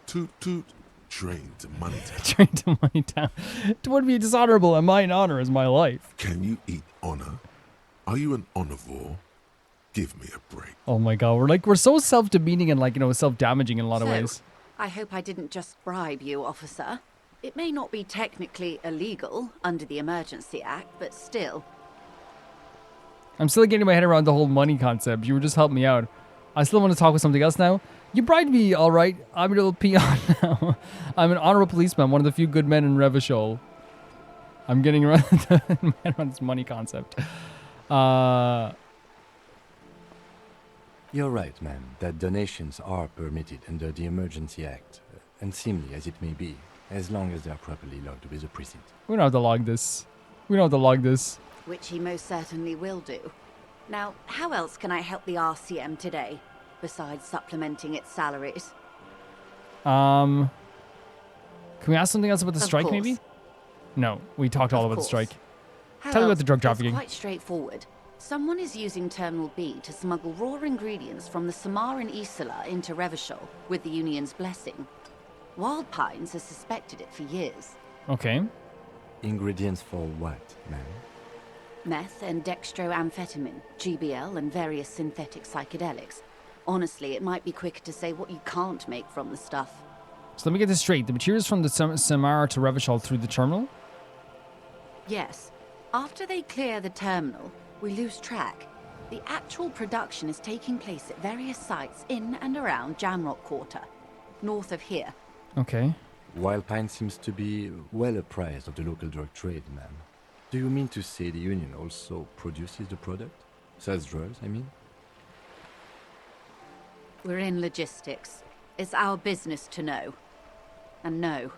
Toot toot. Train to money town. Train to money town. It would be dishonorable, and mine honor is my life. Can you eat honor? Are you an omnivore? Give me a break. Oh my god, we're so self-demeaning and like, self-damaging in a lot of So, ways. I hope I didn't just bribe you, officer. It may not be technically illegal under the Emergency Act, but still. I'm still getting my head around the whole money concept. You were just helping me out. I still want to talk with something else now. You bribed me, all right. I'm a little peon now. I'm an honorable policeman, one of the few good men in Revachol. I'm getting around, my head around this money concept. You're right, man, that donations are permitted under the Emergency Act, unseemly as it may be, as long as they are properly logged with the precinct. We don't have to log this. We don't have to log this. Which he most certainly will do. Now, how else can I help the RCM today, besides supplementing its salaries? Can we ask something else about the Of strike, course. maybe? No, we talked all Of about the course. strike. How Tell me about else? the drug It's trafficking. quite straightforward. Someone is using Terminal B to smuggle raw ingredients from the Samar and Isola into Revachol with the Union's blessing. Wild Pines has suspected it for years. Okay. Ingredients for what, man? Meth and dextroamphetamine, GBL, and various synthetic psychedelics. Honestly, it might be quicker to say what you can't make from the stuff. So let me get this straight. The materials from the Samara to Revachol through the terminal? Yes. After they clear the terminal, we lose track. The actual production is taking place at various sites in and around Jamrock Quarter, north of here. Okay. Wild Pine seems to be well apprised of the local drug trade, man. Do you mean to say the Union also produces the product? Sells drugs, I mean? We're in logistics. It's our business to know. And no.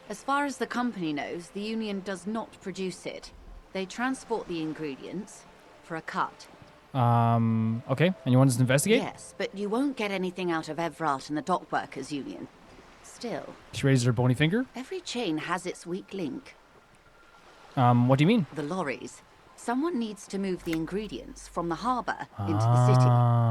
As far as the company knows, the Union does not produce it. They transport the ingredients for a cut. Okay. And you want us to investigate? Yes, but you won't get anything out of Evrat and the Dock Workers Union. Still, She raises her bony finger. every chain has its weak link. What do you mean? The lorries. Someone needs to move the ingredients from the harbour into the city.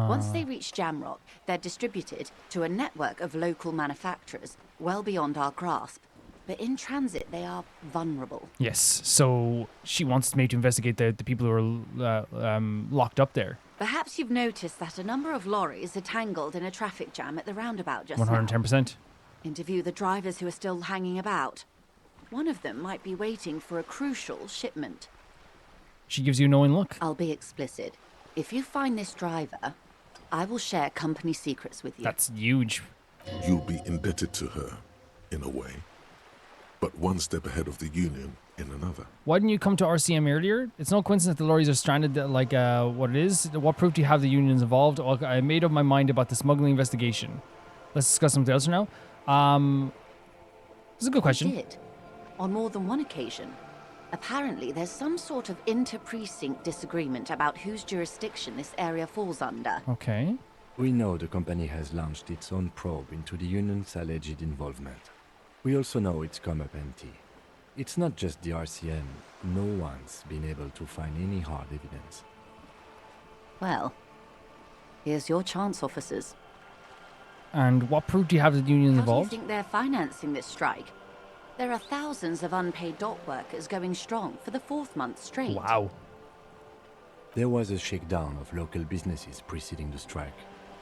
Once they reach Jamrock, they're distributed to a network of local manufacturers, well beyond our grasp. But in transit, they are vulnerable. Yes. So she wants me to investigate the people who are locked up there. Perhaps you've noticed that a number of lorries are tangled in a traffic jam at the roundabout just now. 110%. Interview the drivers who are still hanging about. One of them might be waiting for a crucial shipment. She gives you a knowing look. I'll be explicit. If you find this driver, I will share company secrets with you. That's huge. You'll be indebted to her, in a way. But one step ahead of the Union in another. Why didn't you come to RCM earlier? It's no coincidence the lorries are stranded like what it is. What proof do you have the Union's involved? Okay, I made up my mind about the smuggling investigation. Let's discuss something else now. This is a good question. I did. On more than one occasion. Apparently, there's some sort of inter-precinct disagreement about whose jurisdiction this area falls under. Okay. We know the company has launched its own probe into the union's alleged involvement. We also know it's come up empty. It's not just the RCM. No one's been able to find any hard evidence. Well, here's your chance, officers. And what proof do you have that the union How involved? do you think they're financing this strike? There are thousands of unpaid dock workers going strong for the 4th month straight. Wow. There was a shakedown of local businesses preceding the strike.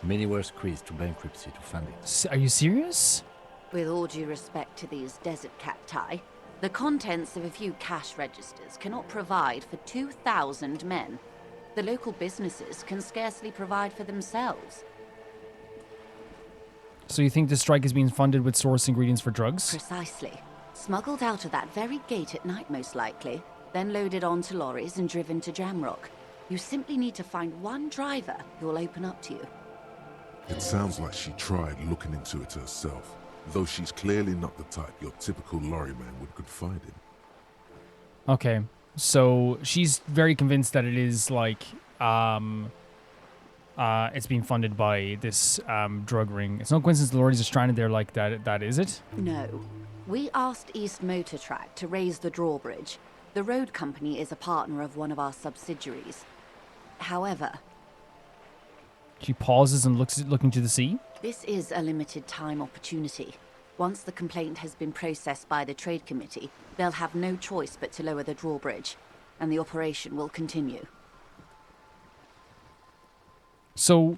Many were squeezed to bankruptcy to fund it. Are you serious? With all due respect to these desert cacti, the contents of a few cash registers cannot provide for 2,000 men. The local businesses can scarcely provide for themselves. So you think the strike is being funded with source ingredients for drugs? Precisely. Smuggled out of that very gate at night, most likely, then loaded onto lorries and driven to Jamrock. You simply need to find one driver who will open up to you. It sounds like she tried looking into it herself, though she's clearly not the type your typical lorryman would confide in. Okay. So she's very convinced that it is like, it's being funded by this drug ring. It's no coincidence the lorries are stranded there like that, is it? No. We asked East Motor Track to raise the drawbridge. The road company is a partner of one of our subsidiaries. However, She pauses and looking to the sea. this is a limited time opportunity. Once the complaint has been processed by the trade committee, they'll have no choice but to lower the drawbridge, and the operation will continue. So,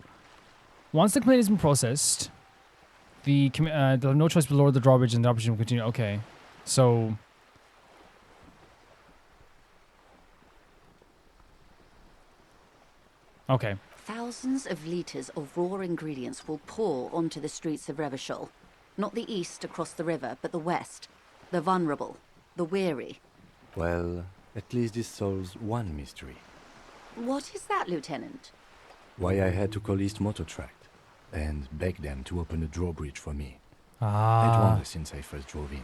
once the complaint has been processed, they'll have no choice but to lower the drawbridge and the operation will continue. Okay. So... Okay. Thousands of litres of raw ingredients will pour onto the streets of Revachol. Not the east across the river, but the west. The vulnerable, the weary. Well, at least this solves one mystery. What is that, Lieutenant? Why I had to call East Motor Track and beg them to open a drawbridge for me. Ah. I'd wonder since I first drove in,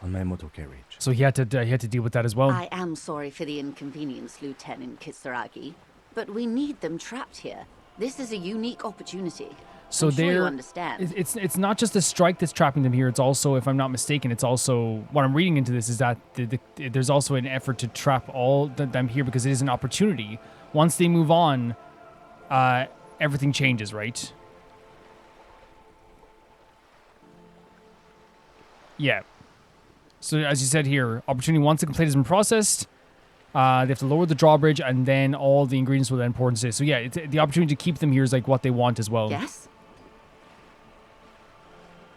on my motor carriage. So he had to deal with that as well. I am sorry for the inconvenience, Lieutenant Kisaragi, but we need them trapped here. This is a unique opportunity. So I'm sure you understand. It's not just the strike that's trapping them here. It's also, if I'm not mistaken, it's also what I'm reading into this is that there's also an effort to trap all them here because it is an opportunity. Once they move on, everything changes, right? Yeah. So as you said here, opportunity once the complaint has been processed, they have to lower the drawbridge and then all the ingredients will then pour into it. So yeah, the opportunity to keep them here is like what they want as well. Yes?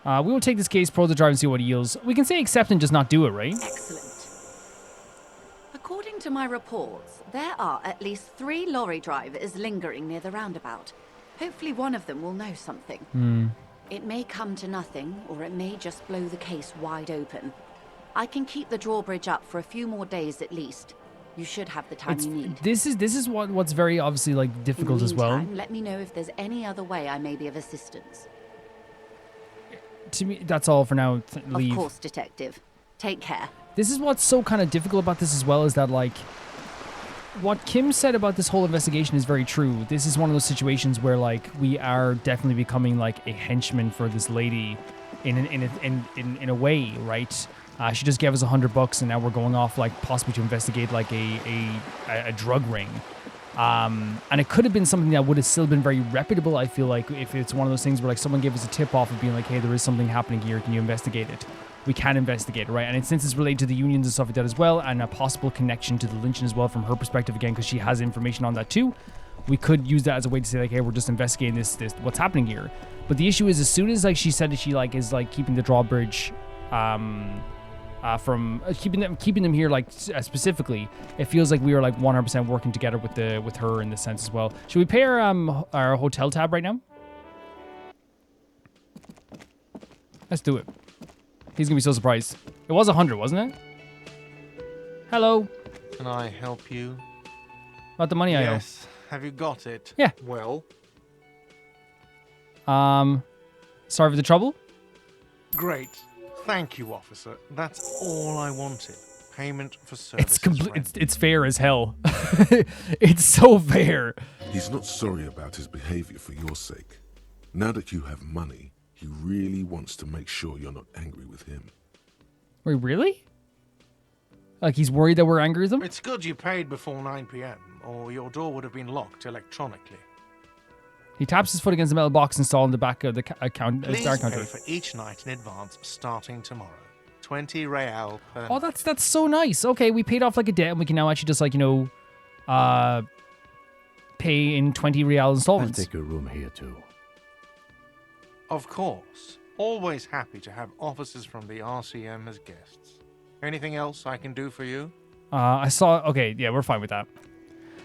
We will take this case, pro the drive and see what it yields. We can say accept and just not do it, right? Excellent. According to my reports, there are at least 3 lorry drivers lingering near the roundabout. Hopefully one of them will know something. It may come to nothing, or it may just blow the case wide open. I can keep the drawbridge up for a few more days at least. You should have the time you need. This is what's very obviously like difficult as well. Meantime, let me know if there's any other way I may be of assistance. To me, that's all for now. Leave. Of course, Detective. Take care. This is what's so kind of difficult about this as well is that like what Kim said about this whole investigation is very true. This is one of those situations where like we are definitely becoming like a henchman for this lady in a way, right? She just gave us $100 and now we're going off like possibly to investigate like a drug ring. And it could have been something that would have still been very reputable, I feel like, if it's one of those things where like someone gave us a tip off of being like, hey, there is something happening here, can you investigate it? We can investigate it, right? And since it's related to the unions and stuff like that as well, and a possible connection to the lynching as well from her perspective again, because she has information on that too, we could use that as a way to say like, hey, we're just investigating this what's happening here. But the issue is, as soon as like she said that she like is like keeping the drawbridge from keeping them here like specifically, it feels like we are like 100% working together with her in this sense as well. Should we pay our hotel tab right now? Let's do it. He's gonna be so surprised. It was 100, wasn't it? Hello. Can I help you? About the money I owe. Yes. Have you got it? Yeah. Well. Sorry for the trouble. Great. Thank you, officer. That's all I wanted. Payment for services. It's fair as hell. It's so fair. He's not sorry about his behavior for your sake. Now that you have money, he really wants to make sure you're not angry with him. Wait, really? Like he's worried that we're angry with him? It's good you paid before 9 p.m., or your door would have been locked electronically. He taps his foot against the metal box installed in the back of the account. Please Star pay counter. for each night in advance, starting tomorrow. 20 real per Oh, that's so nice. Okay, we paid off like a debt, and we can now actually just like pay in 20 real I'll installments. take a room here too. Of course. Always happy to have officers from the RCM as guests. Anything else I can do for you? I saw. Okay, yeah, we're fine with that.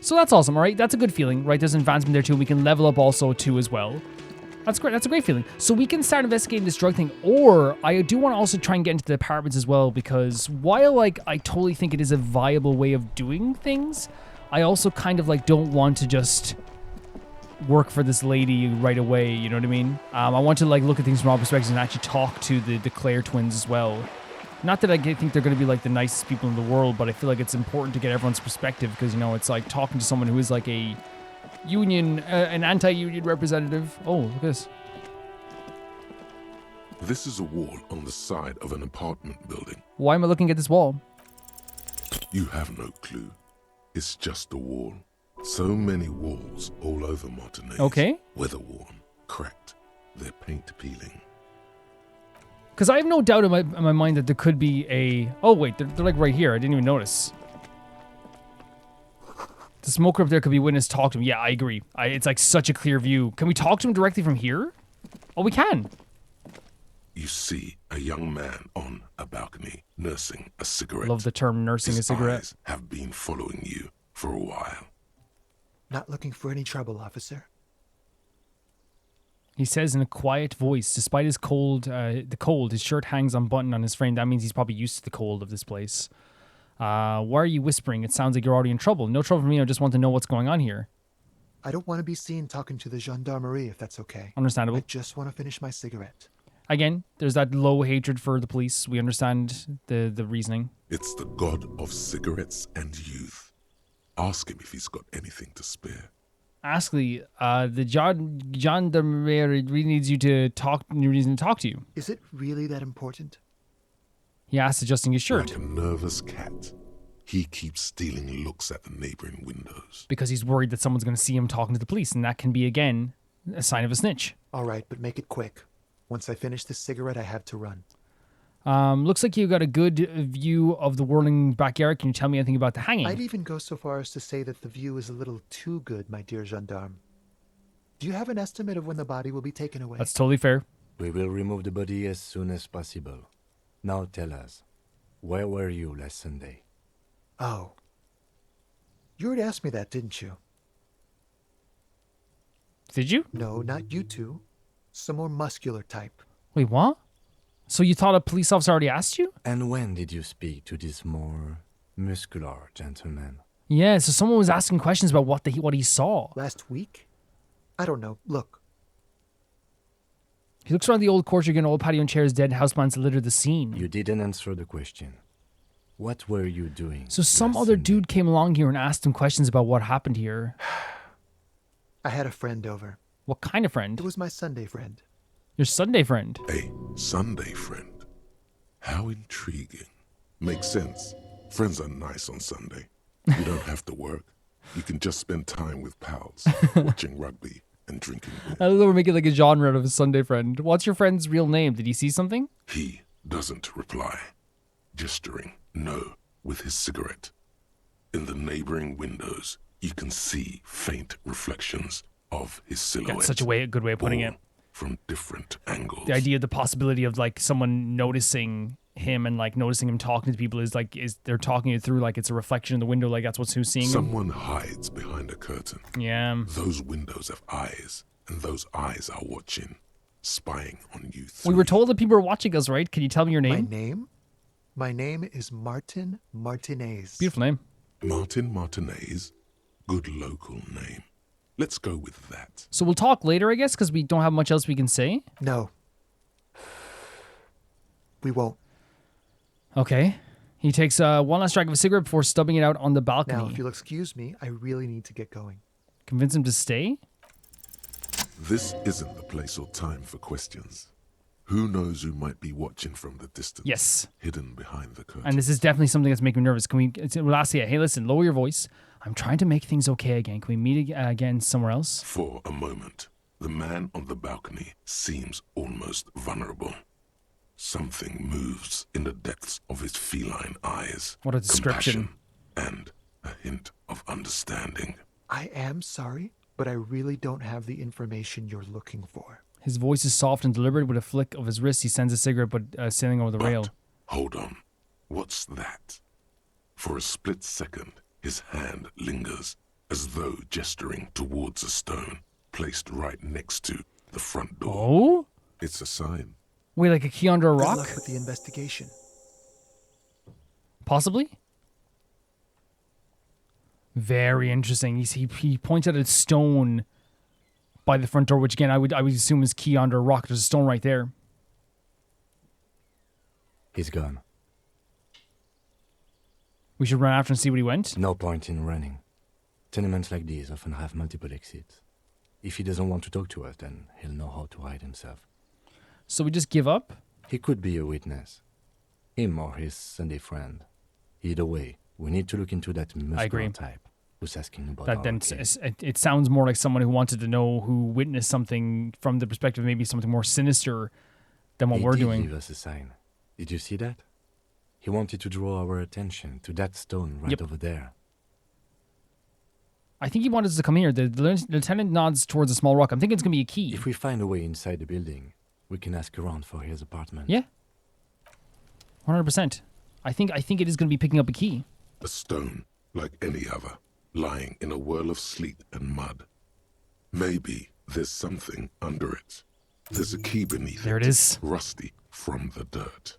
So that's awesome. All right, that's a good feeling, right? There's advancement there too. We can level up also too as well. That's great. That's a great feeling. So we can start investigating this drug thing, or I do want to also try and get into the apartments as well, because while like I totally think it is a viable way of doing things, I also kind of like don't want to just work for this lady right away. You know what I mean? I want to like look at things from all perspectives and actually talk to the Claire twins as well. Not that I think they're going to be like the nicest people in the world, but I feel like it's important to get everyone's perspective because, you know, it's like talking to someone who is like a union, an anti-union representative. Oh, look at this. This is a wall on the side of an apartment building. Why am I looking at this wall? You have no clue. It's just a wall. So many walls all over Martinez. Okay. Weather-worn, cracked, their paint peeling. Because I have no doubt in my mind that there could be a... Oh, wait, they're like right here. I didn't even notice. The smoker up there could be witness talk to him. Yeah, I agree. It's like such a clear view. Can we talk to him directly from here? Oh, we can. You see a young man on a balcony nursing a cigarette. Love the term nursing His a cigarette. eyes have been following you for a while. Not looking for any trouble, officer. He says in a quiet voice, despite his his shirt hangs unbuttoned on his frame. That means he's probably used to the cold of this place. Why are you whispering? It sounds like you're already in trouble. No trouble for me. I just want to know what's going on here. I don't want to be seen talking to the gendarmerie, if that's okay. Understandable. I just want to finish my cigarette. Again, there's that low hatred for the police. We understand the reasoning. It's the god of cigarettes and youth. Ask him if he's got anything to spare. Ashley, the gendarmerie really needs you to talk. Reason to talk to you. Is it really that important? He asks, adjusting his shirt. Like a nervous cat, he keeps stealing looks at the neighboring windows. Because he's worried that someone's going to see him talking to the police, and that can be, again, a sign of a snitch. All right, but make it quick. Once I finish this cigarette, I have to run. Looks like you got a good view of the whirling backyard. Can you tell me anything about the hanging? I'd even go so far as to say that the view is a little too good, my dear gendarme. Do you have an estimate of when the body will be taken away? That's totally fair. We will remove the body as soon as possible. Now tell us, where were you last Sunday? Oh. You already asked me that, didn't you? Did you? No, not you two. Some more muscular type. Wait, what? So you thought a police officer already asked you? And when did you speak to this more muscular gentleman? Yeah, so someone was asking questions about what he saw. Last week? I don't know. Look. He looks around the old courtyard, an old patio and chairs, dead houseplants litter the scene. You didn't answer the question. What were you doing? So some other dude came along here and asked him questions about what happened here. I had a friend over. What kind of friend? It was my Sunday friend. Your Sunday friend? A Sunday friend. How intriguing. Makes sense. Friends are nice on Sunday. You don't have to work. You can just spend time with pals, watching rugby and drinking beer. I love we're making like a genre of a Sunday friend. What's your friend's real name? Did he see something? He doesn't reply, gesturing no with his cigarette. In the neighboring windows, you can see faint reflections of his silhouette. That's such a good way of putting it. From different angles. The idea, the possibility of like someone noticing him and like noticing him talking to people is they're talking it through like it's a reflection in the window, like that's who's seeing him. Someone hides behind a curtain. Yeah. Those windows have eyes, and those eyes are watching, spying on you. We were told that people are watching us, right? Can you tell me your name? My name? My name is Martin Martinez. Beautiful name. Martin Martinez. Good local name. Let's go with that. So we'll talk later, I guess, because we don't have much else we can say? No. We won't. Okay. He takes one last drag of a cigarette before stubbing it out on the balcony. Now, if you'll excuse me, I really need to get going. Convince him to stay? This isn't the place or time for questions. Who knows who might be watching from the distance? Yes. Hidden behind the curtain. And this is definitely something that's making me nervous. We'll ask you, hey, listen, lower your voice. I'm trying to make things okay again. Can we meet again somewhere else? For a moment, the man on the balcony seems almost vulnerable. Something moves in the depths of his feline eyes. What a description. Compassion and a hint of understanding. I am sorry, but I really don't have the information you're looking for. His voice is soft and deliberate. With a flick of his wrist, he sends a cigarette, but sailing over the rail. Hold on. What's that? For a split second, his hand lingers, as though gesturing towards a stone placed right next to the front door. Oh? It's a sign. Wait, like a key under a rock? Good luck with the investigation. Possibly? Very interesting. He points at a stone by the front door, which again I would assume is key under a rock. There's a stone right there. He's gone. We should run after and see what he went. No point in running. Tenements like these often have multiple exits. If he doesn't want to talk to us, then he'll know how to hide himself. So we just give up? He could be a witness. Him or his Sunday friend. Either way, we need to look into that muscular type who's asking about that. Then it sounds more like someone who wanted to know, who witnessed something from the perspective maybe something more sinister than what we're doing. He did leave us a sign. Did you see that? He wanted to draw our attention to that stone right over there. I think he wanted us to come here. The lieutenant nods towards a small rock. I'm thinking it's going to be a key. If we find a way inside the building, we can ask around for his apartment. Yeah. 100%. I think it is going to be picking up a key. A stone, like any other, lying in a whirl of sleet and mud. Maybe there's something under it. There's a key beneath it. There it is. Rusty from the dirt.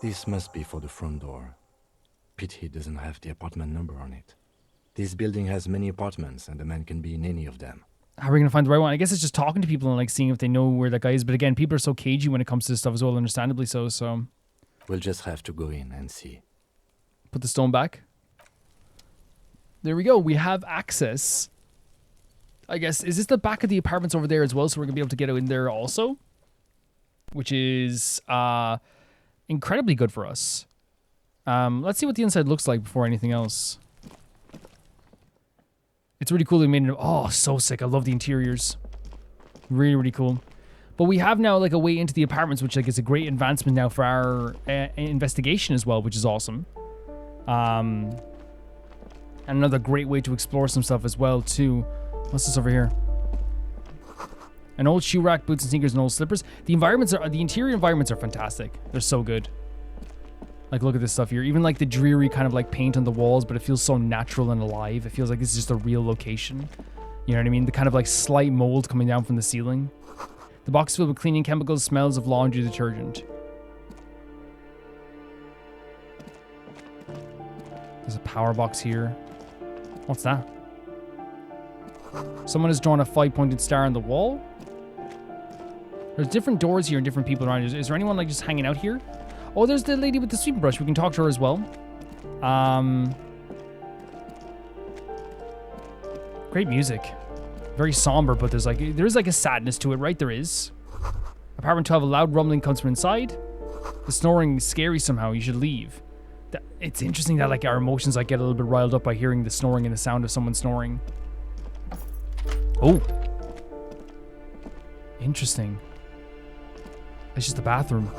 This must be for the front door. Pity doesn't have the apartment number on it. This building has many apartments, and the man can be in any of them. How are we going to find the right one? I guess it's just talking to people and like seeing if they know where that guy is. But again, people are so cagey when it comes to this stuff as well, understandably so. So we'll just have to go in and see. Put the stone back. There we go. We have access. I guess, is this the back of the apartments over there as well? So we're going to be able to get in there also, which is incredibly good for us. Let's see what the inside looks like before anything else. It's really cool they made it. Oh, so sick. I love the interiors. Really, really cool. But we have now like a way into the apartments, which like is a great advancement now for our investigation as well, which is awesome. And another great way to explore some stuff as well too. What's this over here? An old shoe rack, boots and sneakers, and old slippers. The interior environments are fantastic. They're so good. Like, look at this stuff here. Even like the dreary kind of like paint on the walls, but it feels so natural and alive. It feels like this is just a real location. You know what I mean? The kind of like slight mold coming down from the ceiling. The box is filled with cleaning chemicals, smells of laundry detergent. There's a power box here. What's that? Someone has drawn a 5-pointed star on the wall. There's different doors here and different people around. Is there anyone like just hanging out here? Oh, there's the lady with the sweeping brush. We can talk to her as well. Great music. Very somber, but there is like a sadness to it, right? There is. Apartment 12, a loud rumbling comes from inside. The snoring is scary somehow. You should leave. It's interesting that like our emotions like get a little bit riled up by hearing the snoring and the sound of someone snoring. Oh. Interesting. It's just the bathroom.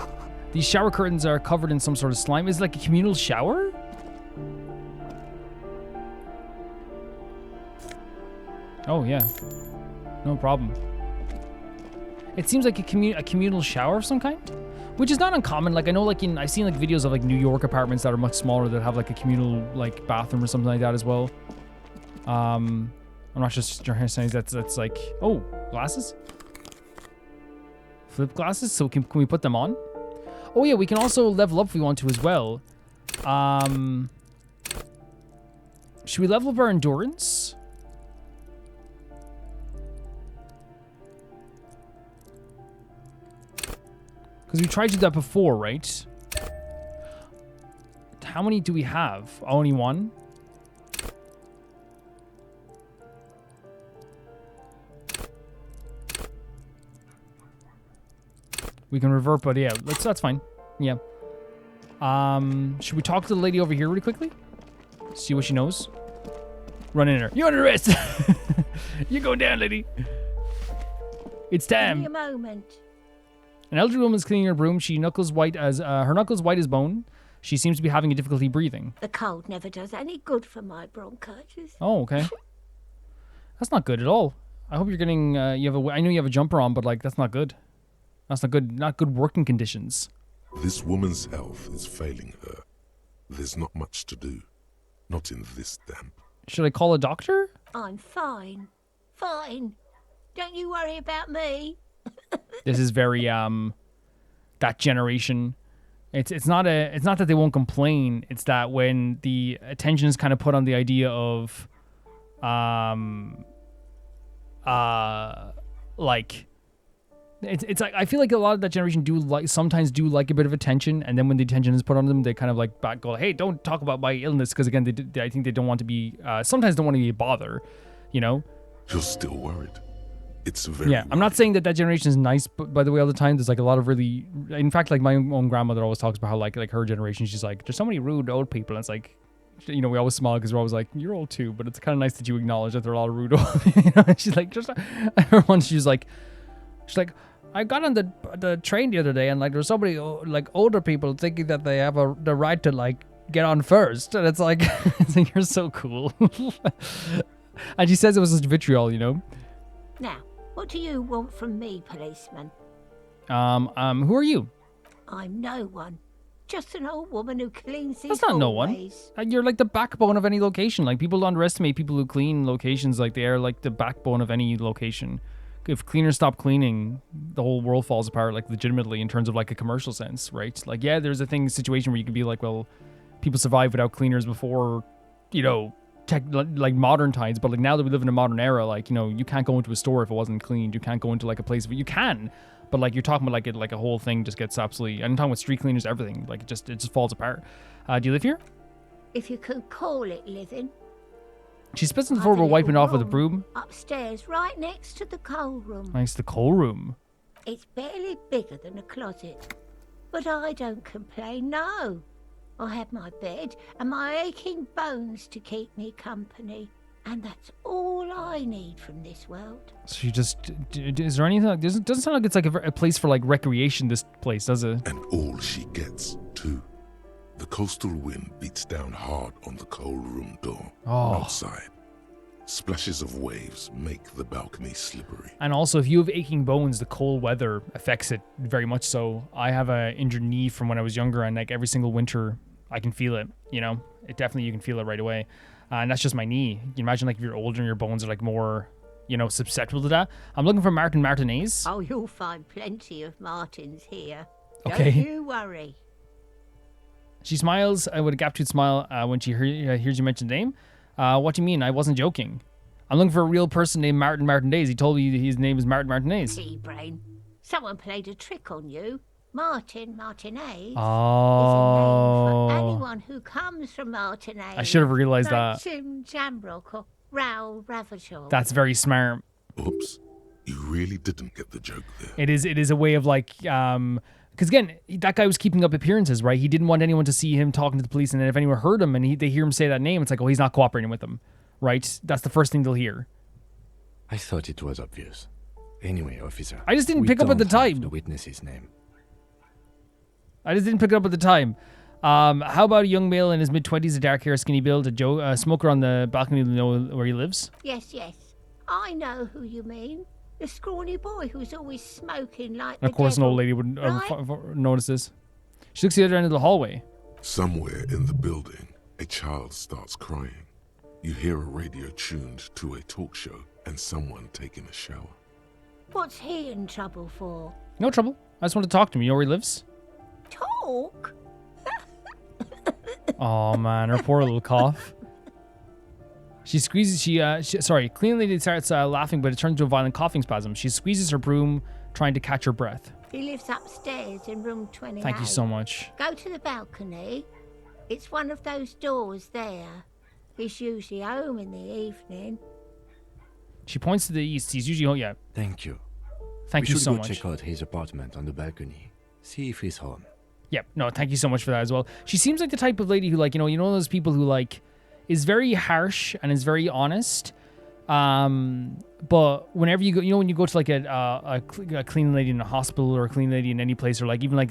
These shower curtains are covered in some sort of slime. Is it like a communal shower? Oh, yeah. No problem. It seems like a communal shower of some kind, which is not uncommon. Like, I know, like, I've seen, like, videos of, like, New York apartments that are much smaller that have, like, a communal, like, bathroom or something like that as well. I'm not just saying that's like... Oh, glasses? Flip glasses? So can we put them on? Oh, yeah, we can also level up if we want to as well. Should we level up our endurance? Because we tried to do that before, right? how many do we have? Only one? We can revert, but yeah, that's fine. Yeah. Should we talk to the lady over here really quickly? See what she knows? Run in there. You're under arrest! You're going down, lady. It's time. Give me a moment. An elderly woman is cleaning her broom. Her knuckles white as bone. She seems to be having a difficulty breathing. The cold never does any good for my bronchitis. Oh, okay. That's not good at all. I hope you're getting. I know you have a jumper on, but like that's not good. That's not good. Not good working conditions. This woman's health is failing her. There's not much to do. Not in this damp. Should I call a doctor? I'm fine. Fine. Don't you worry about me. This is very that generation. It's not that they won't complain. It's that when the attention is kind of put on the idea of like it's like I feel like a lot of that generation sometimes do like a bit of attention, and then when the attention is put on them, they kind of like go, hey, don't talk about my illness, because again, I think they don't want to be sometimes don't want to be a bother, you know. You're still worried. It's very yeah. I'm not saying that generation is nice, but by the way, all the time there's like a lot of really, in fact, like my own grandmother always talks about how like her generation, she's like, there's so many rude old people, and it's like, you know, we always smile because we're always like, you're old too, but it's kind of nice that you acknowledge that there are a lot of rude old people. You know? And she's like, I remember once she's like, I got on the train the other day, and like there was somebody like older people thinking that they have the right to like get on first, and it's like, you're so cool. And she says it was just vitriol, you know. Now, what do you want from me, policeman? Who are you? I'm no one. Just an old woman who cleans these That's not no one. You're like the backbone of any location. Like people underestimate people who clean locations. Like they are like the backbone of any location. If cleaners stop cleaning, the whole world falls apart, like legitimately in terms of like a commercial sense, right? Like, yeah, there's a situation where you could be like, well, people survived without cleaners before, you know, like modern times, but like now that we live in a modern era, like, you know, you can't go into a store if it wasn't cleaned. You can't go into like a place, you can, but like you're talking about like a whole thing just gets absolutely, I'm talking about street cleaners, everything, like it just falls apart. Do you live here? If you could call it living. She spits on the floor while wiping off with a broom. Upstairs, right next to the coal room. Next to the coal room. It's barely bigger than a closet. But I don't complain, no. I have my bed and my aching bones to keep me company. And that's all I need from this world. So you just, is there anything, like, doesn't sound like it's like a place for like recreation, this place, does it? And all she gets, too. The coastal wind beats down hard on the coal room door outside. Splashes of waves make the balcony slippery. And also, if you have aching bones, the cold weather affects it very much so. I have a injured knee from when I was younger, and like every single winter, I can feel it, you know? It definitely, you can feel it right away. And that's just my knee. You can imagine like if you're older and your bones are like more, you know, susceptible to that. I'm looking for Martin Martinez. Oh, you'll find plenty of Martins here. Okay. Don't you worry. She smiles with a gap-toothed smile when she hears you mention the name. What do you mean? I wasn't joking. I'm looking for a real person named Martin Martinez. He told me his name is Martin Martinez. T-brain. Someone played a trick on you. Martin Martinez is a Oh. name for anyone who comes from Martinez. I should have realized like that. Jim Jamrock or Raoul Ravachol. That's very smart. Oops. You really didn't get the joke there. It is a way of like, because again, that guy was keeping up appearances, right? He didn't want anyone to see him talking to the police, and then if anyone heard him and they hear him say that name, it's like, oh, he's not cooperating with them, right? That's the first thing they'll hear. I thought it was obvious. Anyway, officer. I just didn't pick up at the time. The witness's name. I just didn't pick it up at the time. How about a young male in his mid-20s, a dark hair, skinny build, a smoker on the balcony to know where he lives? Yes. I know who you mean. The scrawny boy who's always smoking like And of course, an old lady would notice this. She looks the other end of the hallway. Somewhere in the building, a child starts crying. You hear a radio tuned to a talk show and someone taking a shower. What's he in trouble for? No trouble. I just want to talk to him. You know where he lives? Talk? Oh man, her poor little cough. She squeezes. Clean lady starts laughing, but it turns into a violent coughing spasm. She squeezes her broom, trying to catch her breath. He lives upstairs in room 28. Thank you so much. Go to the balcony. It's one of those doors there. He's usually home in the evening. She points to the east. He's usually home. Yeah. Thank you. Thank we you should so go much. check out his apartment on the balcony. See if he's home. Yep. No, thank you so much for that as well. She seems like the type of lady who, like, you know those people who, like, is very harsh and is very honest. But whenever you go, when you go to like a cleaning lady in a hospital or a cleaning lady in any place, or like even like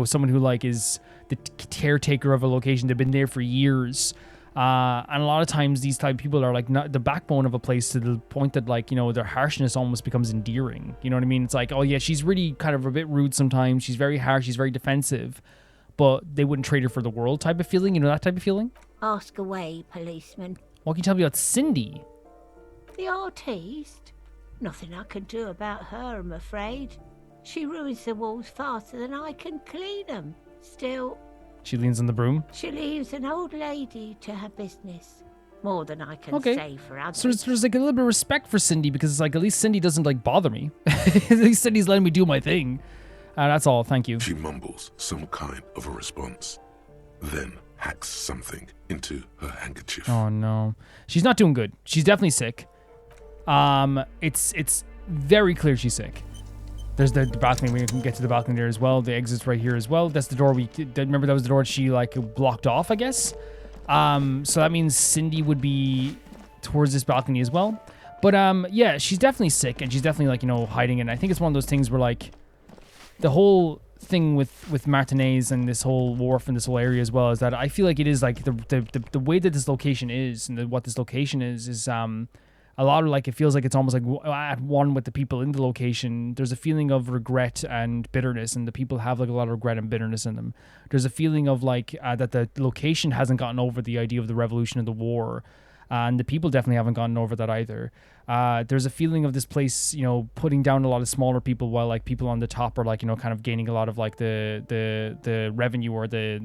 someone who like is the caretaker of a location, they've been there for years. And a lot of times these type of people are like not the backbone of a place to the point that like, their harshness almost becomes endearing. You know what I mean? It's like, oh yeah, she's really kind of a bit rude sometimes. She's very harsh. She's very defensive, but they wouldn't trade her for the world type of feeling. You know that type of feeling? Ask away, policeman. What can you tell me about Cindy? The artiste? Nothing I can do about her, I'm afraid. She ruins the walls faster than I can clean them. Still... She leans on the broom. She leaves an old lady to her business. More than I can say for others. So there's like a little bit of respect for Cindy, because it's like, at least Cindy doesn't like bother me. At least Cindy's letting me do my thing. That's all, thank you. She mumbles some kind of a response, then hacks something into her handkerchief. Oh no. She's not doing good. She's definitely sick. It's very clear she's sick. There's the balcony. We can get to the balcony there as well. The exit's right here as well. That's the door remember that was the door she like blocked off, I guess. So that means Cindy would be towards this balcony as well. But yeah, she's definitely sick, and she's definitely like, hiding it. And I think it's one of those things where like the whole thing with Martinez and this whole wharf and this whole area as well is that I feel like it is like the way that this location is and what this location is a lot of like, it feels like it's almost like at one with the people in the location. There's a feeling of regret and bitterness, and the people have like a lot of regret and bitterness in them. There's a feeling of like that the location hasn't gotten over the idea of the revolution and the war, and the people definitely haven't gotten over that either. There's a feeling of this place, putting down a lot of smaller people, while like people on the top are like, kind of gaining a lot of like the revenue or the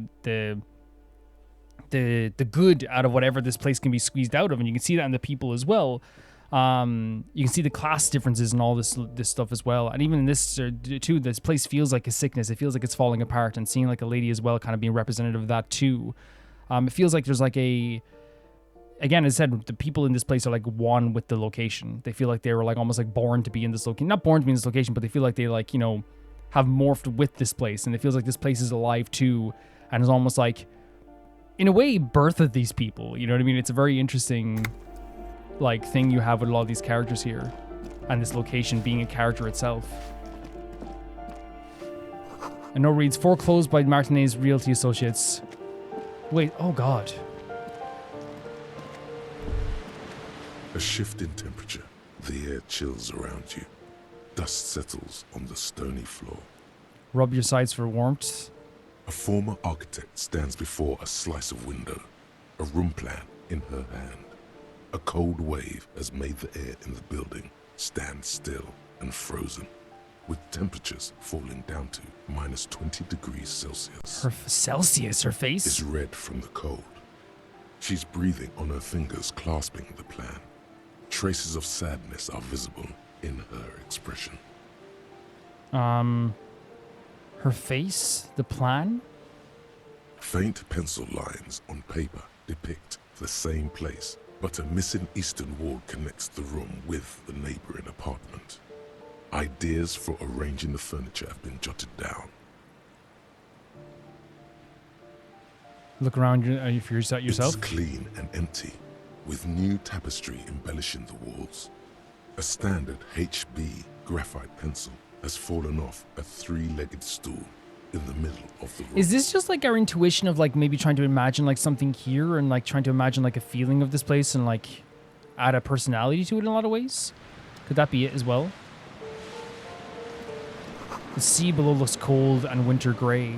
good out of whatever this place can be squeezed out of. And you can see that in the people as well. You can see the class differences and all this stuff as well. And even in this too, this place feels like a sickness. It feels like it's falling apart, and seeing like a lady as well kind of being representative of that too. It feels like there's like again, as I said, the people in this place are like one with the location. They feel like they were like almost like born to be in this location. Not born to be in this location, but they feel like they like, have morphed with this place. And it feels like this place is alive too, and is almost like, in a way, birthed these people. You know what I mean? It's a very interesting like thing you have with a lot of these characters here, and this location being a character itself. A note reads, foreclosed by Martinez Realty Associates. Wait, oh god. A shift in temperature. The air chills around you. Dust settles on the stony floor. Rub your sides for warmth. A former architect stands before a slice of window, a room plan in her hand. A cold wave has made the air in the building stand still and frozen, with temperatures falling down to minus 20 degrees Celsius. Her face? Is red from the cold. She's breathing on her fingers, clasping the plan. Traces of sadness are visible in her expression. Her face? The plan? Faint pencil lines on paper depict the same place, but a missing eastern wall connects the room with the neighboring apartment. Ideas for arranging the furniture have been jotted down. Look around if you're yourself. It's clean and empty, with new tapestry embellishing the walls. A standard HB graphite pencil has fallen off a three-legged stool in the middle of the room. Is this just like our intuition of like maybe trying to imagine like something here, and like trying to imagine like a feeling of this place and like add a personality to it in a lot of ways? Could that be it as well? The sea below looks cold and winter gray.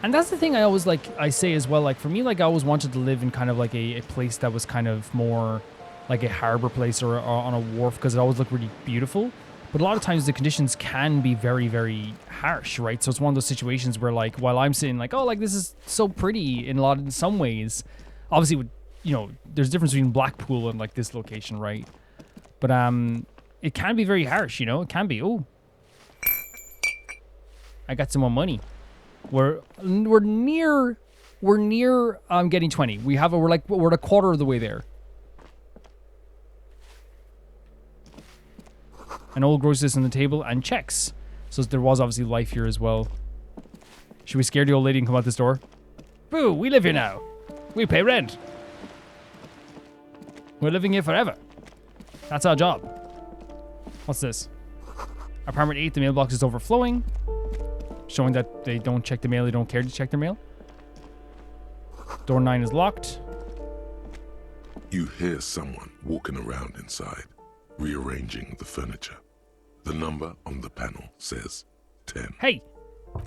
And that's the thing I say as well, like for me, like I always wanted to live in kind of like a place that was kind of more like a harbor place or on a wharf, because it always looked really beautiful. But a lot of times the conditions can be very, very harsh, right? So it's one of those situations where like, while I'm saying like, oh, like this is so pretty in some ways, obviously with, there's a difference between Blackpool and like this location, right? But it can be very harsh, it can be. Oh, I got some more money. We're near We're near getting 20. We're a quarter of the way there. An old grocer's on the table and checks. So there was obviously life here as well. Should we scare the old lady and come out this door? Boo, we live here now. We pay rent. We're living here forever. That's our job. What's this? Apartment 8, the mailbox is overflowing. Showing that they don't check the mail, they don't care to check their mail. Door 9 is locked. You hear someone walking around inside, rearranging the furniture. The number on the panel says 10. Hey!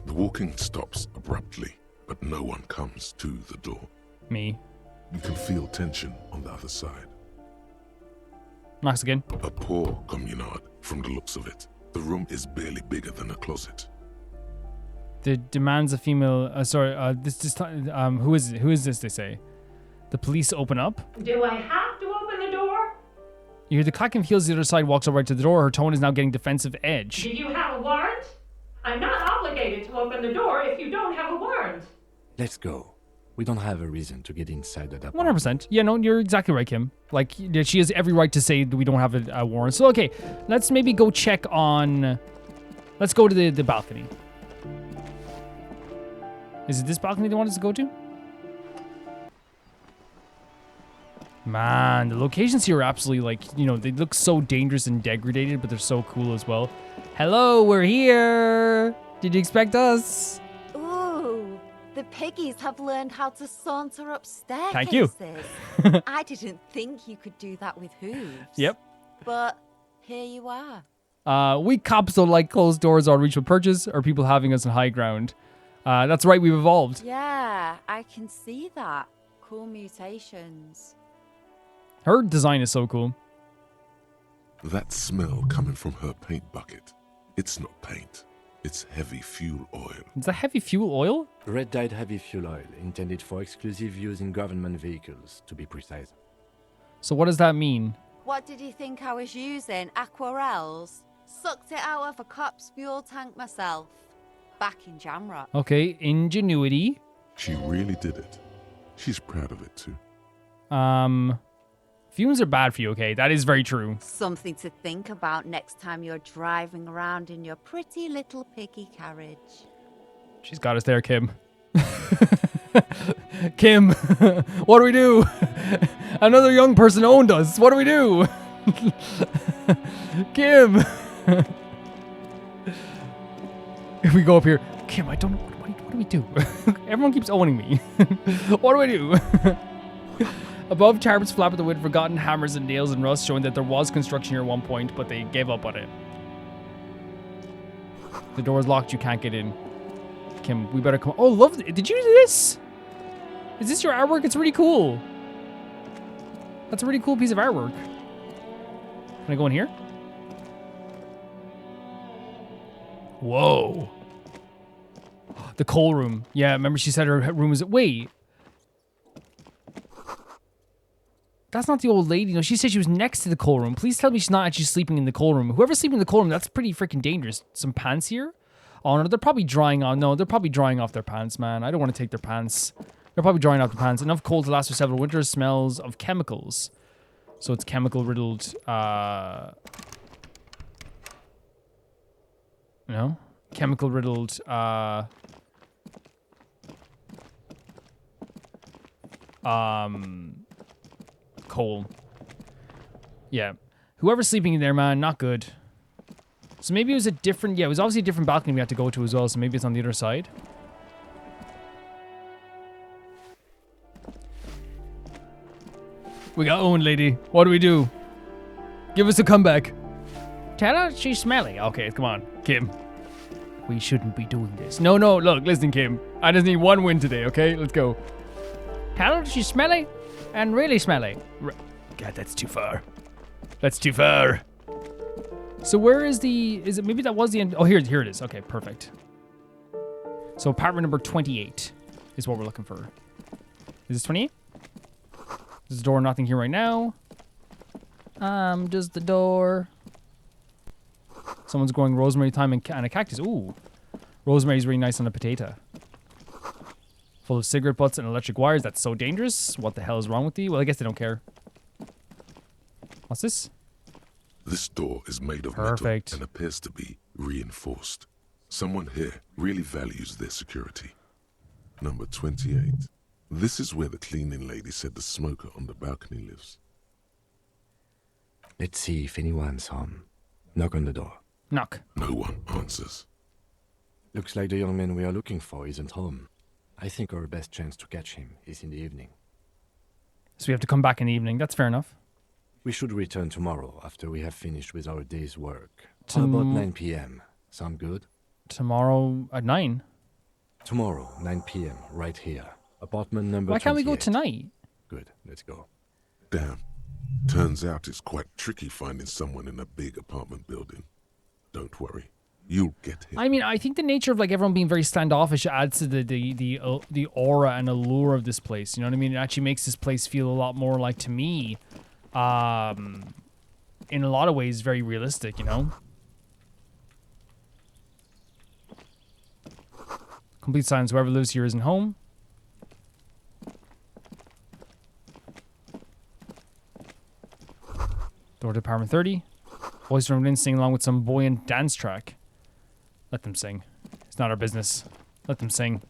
The walking stops abruptly, but no one comes to the door. Me. You can feel tension on the other side. Knocks again. A poor communard, from the looks of it. The room is barely bigger than a closet. The demands a female. Who is it? Who is this? They say. The police open up. Do I have to open the door? You hear the clacking of heels. The other side walks over to the door. Her tone is now getting defensive edge. Do you have a warrant? I'm not obligated to open the door if you don't have a warrant. Let's go. We don't have a reason to get inside that apartment. 100%. Yeah, no, you're exactly right, Kim. Like, she has every right to say that we don't have a warrant. So, okay, let's maybe go check on... Let's go to the balcony. Is it this balcony they want us to go to? Man, the locations here are absolutely, like, they look so dangerous and degraded, but they're so cool as well. Hello, we're here! Did you expect us? Ooh, the piggies have learned how to saunter up staircases. Thank you. I didn't think you could do that with hooves. Yep. But here you are. We cops don't like closed doors or reachable perches or people having us on high ground. That's right, we've evolved. Yeah, I can see that. Cool mutations. Her design is so cool. That smell coming from her paint bucket. It's not paint. It's heavy fuel oil. Is that heavy fuel oil? Red-dyed heavy fuel oil, intended for exclusive use in government vehicles, to be precise. So what does that mean? What did you think I was using? Aquarels? Sucked it out of a cop's fuel tank myself. Back in Jamrock. Okay, ingenuity. She really did it. She's proud of it too. Fumes are bad for you, okay? That is very true. Something to think about next time you're driving around in your pretty little piggy carriage. She's got us there, Kim. Kim, what do we do? Another young person owned us. What do we do? Kim. If we go up here, Kim, I don't know. What do we do? Everyone keeps owning me. What do I do? Above, tarps flap at the wind, forgotten hammers and nails and rust, showing that there was construction here at one point, but they gave up on it. The door's locked, you can't get in. Kim, we better come. Oh, love it. Did you do this? Is this your artwork? It's really cool. That's a really cool piece of artwork. Can I go in here? Whoa. The coal room. Yeah, remember she said her room was... Wait. That's not the old lady. No, she said she was next to the coal room. Please tell me she's not actually sleeping in the coal room. Whoever's sleeping in the coal room, that's pretty freaking dangerous. Some pants here? Oh, no, they're probably drying on. No, they're probably drying off their pants, man. I don't want to take their pants. They're probably drying off the pants. Enough coal to last for several winters. Smells of chemicals. So it's chemical-riddled, no? Chemical-riddled, coal. Yeah. Whoever's sleeping in there, man, not good. So maybe it was a different... Yeah, it was obviously a different balcony we had to go to as well, so maybe it's on the other side. We got owned, lady. What do we do? Give us a comeback. Tell her she's smelly. Okay, come on, Kim. We shouldn't be doing this. No, look, listen, Kim. I just need one win today, okay? Let's go. Tell her she's smelly and really smelly. God, that's too far. That's too far. So where is the... Is it... Maybe that was the end... Oh, here it is. Okay, perfect. So apartment number 28 is what we're looking for. Is this 28? There's a door, nothing here right now. Just the door. Someone's growing rosemary, thyme, and a cactus. Ooh. Rosemary's really nice on a potato. Full of cigarette butts and electric wires. That's so dangerous. What the hell is wrong with you? Well, I guess they don't care. What's this? This door is made of Perfect. metal and appears to be reinforced. Someone here really values their security. Number 28. This is where the cleaning lady said the smoker on the balcony lives. Let's see if anyone's home. Knock on the door. Knock. No one answers. Looks like the young man we are looking for isn't home. I think our best chance to catch him is in the evening. So we have to come back in the evening. That's fair enough. We should return tomorrow after we have finished with our day's work. How about 9 p.m.? Sound good? Tomorrow at 9? Tomorrow, 9 p.m., right here. Apartment number Why can't we go 28. tonight? Good, let's go. Damn. Turns out it's quite tricky finding someone in a big apartment building. Don't worry. You'll get him. I mean, I think the nature of like everyone being very standoffish adds to the aura and allure of this place. You know what I mean? It actually makes this place feel a lot more like, to me, in a lot of ways, very realistic, you know? Complete silence. Whoever lives here isn't home. Door to apartment 30. Boys from within sing along with some buoyant dance track. Let them sing. It's not our business. Let them sing.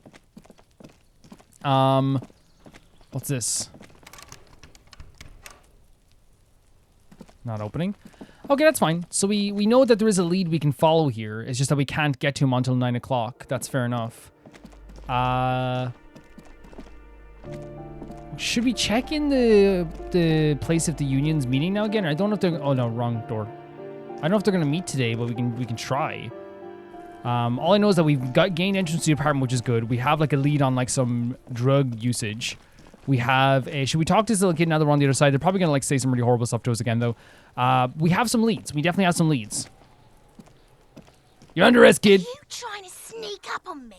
What's this? Not opening. Okay, that's fine. So we know that there is a lead we can follow here. It's just that we can't get to him until 9 o'clock. That's fair enough. Should we check in the place of the union's meeting now again? I don't know if they're... Oh, no, wrong door. I don't know if they're going to meet today, but we can try. All I know is that we've gained entrance to the apartment, which is good. We have like a lead on like some drug usage. We have a... Should we talk to this little kid now that we're on the other side? They're probably going to like say some really horrible stuff to us again, though. We have some leads. We definitely have some leads. You're under arrest, kid. Are you trying to sneak up on me?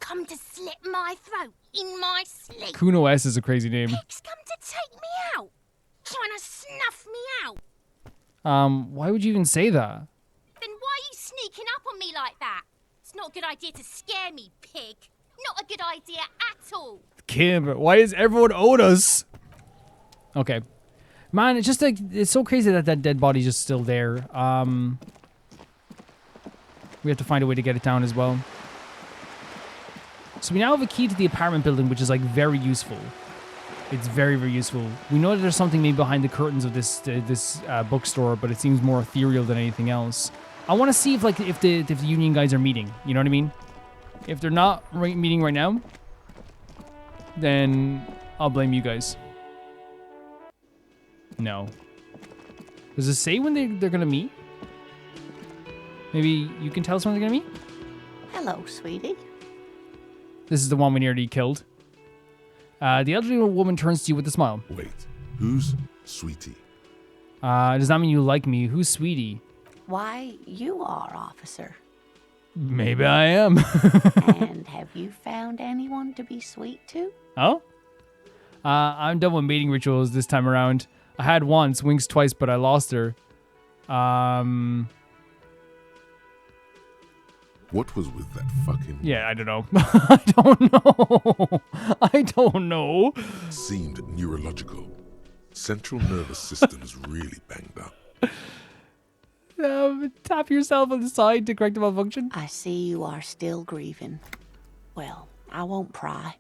Come to slit my throat in my sleep. Kuno S is a crazy name. Pigs come to take me out. Trying to snuff me out. Why would you even say that? Then why are you sneaking up on me like that? It's not a good idea to scare me, pig. Not a good idea at all. Kim, why is everyone owed us? Okay. Man, it's just like, it's so crazy that that dead body's just still there. We have to find a way to get it down as well. So we now have a key to the apartment building, which is like very useful. It's very, very useful. We know that there's something maybe behind the curtains of this bookstore, but it seems more ethereal than anything else. I want to see if the union guys are meeting. You know what I mean? If they're not meeting right now, then I'll blame you guys. No. Does it say when they're gonna meet? Maybe you can tell us when they're gonna meet? Hello, sweetie. This is the one we nearly killed. The elderly woman turns to you with a smile. Wait, who's Sweetie? Does that mean you like me? Who's Sweetie? Why, you are, officer. Maybe I am. And have you found anyone to be sweet to? Oh? I'm done with mating rituals this time around. I had once, Winks twice, but I lost her. What was with that fucking... Yeah, I don't know. I don't know. I don't know. Seemed neurological. Central nervous system's really banged up. Tap yourself on the side to correct the malfunction. I see you are still grieving. Well, I won't pry.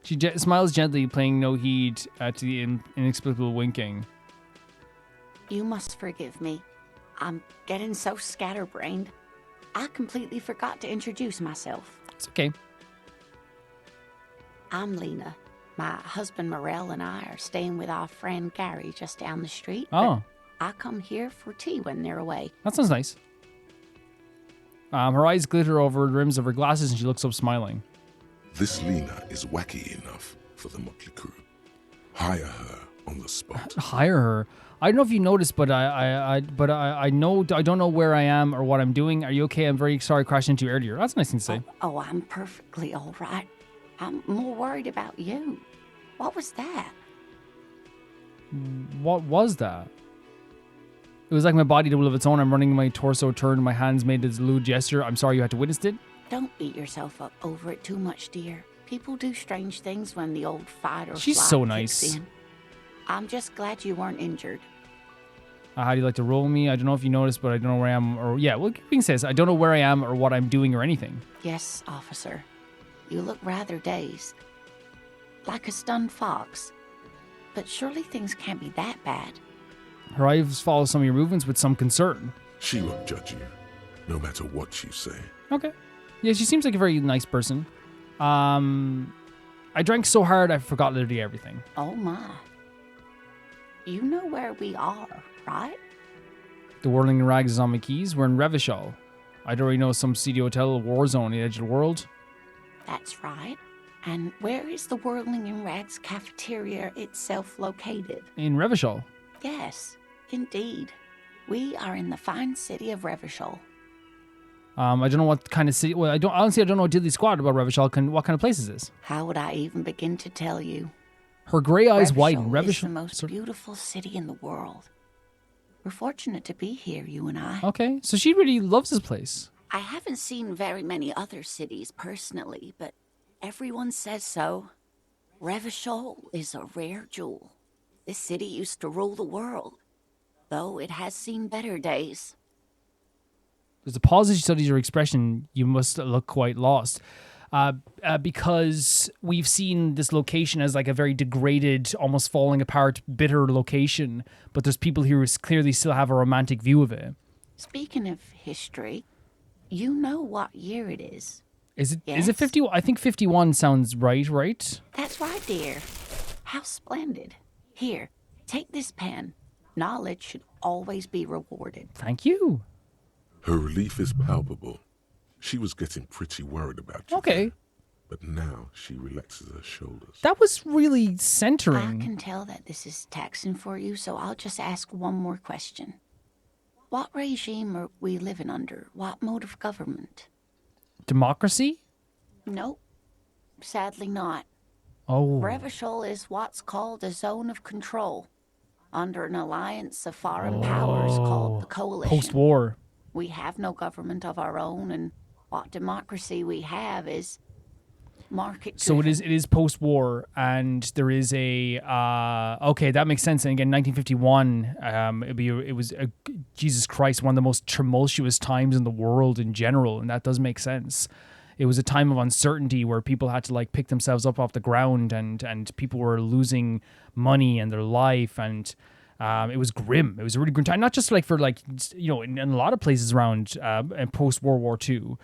She smiles gently, paying no heed to the inexplicable winking. You must forgive me. I'm getting so scatterbrained. I completely forgot to introduce myself. It's okay. I'm Lena. My husband Morel and I are staying with our friend Gary just down the street. Oh. I come here for tea when they're away. That sounds nice. Her eyes glitter over the rims of her glasses and she looks up smiling. This Lena is wacky enough for the motley crew. Hire her on the spot. Hire her? I don't know if you noticed, but I don't know where I am or what I'm doing. Are you okay? I'm very sorry I crashed into you earlier. That's a nice thing to say. Oh, I'm perfectly all right. I'm more worried about you. What was that? What was that? It was like my body did a will of its own. I'm running my torso turned. My hands made this lewd gesture. I'm sorry you had to witness it. Don't beat yourself up over it too much, dear. People do strange things when the old fight or She's flight so kicks nice. in. I'm just glad you weren't injured. How do you like to roll me? I don't know if you noticed, but I don't know where I am. Or yeah, well, King says I don't know where I am or what I'm doing or anything. Yes, officer. You look rather dazed. Like a stunned fox. But surely things can't be that bad. Her eyes follow some of your movements with some concern. She won't judge you, no matter what you say. Okay. Yeah, she seems like a very nice person. I drank so hard I forgot literally everything. Oh my. You know where we are, right? The Whirling Rags is on my keys. We're in Revachol. I already know some seedy hotel, a war zone on the edge of the world. That's right. And where is the Whirling in Rags cafeteria itself located? In Revachol. Yes, indeed. We are in the fine city of Revachol. I don't know what kind of city. Well, I don't know diddly squat about Revachol. What kind of place is this? How would I even begin to tell you? Her gray eyes widen. Revachol is the most beautiful city in the world. We're fortunate to be here, you and I. Okay, so she really loves this place. I haven't seen very many other cities personally, but everyone says so. Revachol is a rare jewel. This city used to rule the world, though it has seen better days. There's a pause as you study your expression. You must look quite lost. Because we've seen this location as like a very degraded, almost falling apart, bitter location, but there's people here who clearly still have a romantic view of it. Speaking of history, you know what year it is. Is it? Yes? Is it 51? I think 51 sounds right? That's right, dear. How splendid. Here, take this pen. Knowledge should always be rewarded. Thank you. Her relief is palpable. She was getting pretty worried about you. Okay. There, but now she relaxes her shoulders. That was really centering. I can tell that this is taxing for you, so I'll just ask one more question. What regime are we living under? What mode of government? Democracy? Nope. Sadly not. Oh. Revachol is what's called a zone of control, under an alliance of foreign powers called the Coalition. Post-war. We have no government of our own, and what democracy we have is market-driven. So it is post-war, and there is a okay, that makes sense. And again, 1951, it was Jesus Christ, one of the most tumultuous times in the world in general, and that does make sense. It was a time of uncertainty where people had to like pick themselves up off the ground, and people were losing money and their life, and it was grim. It was a really grim time, not just like for like, you know, in a lot of places around and post World War II.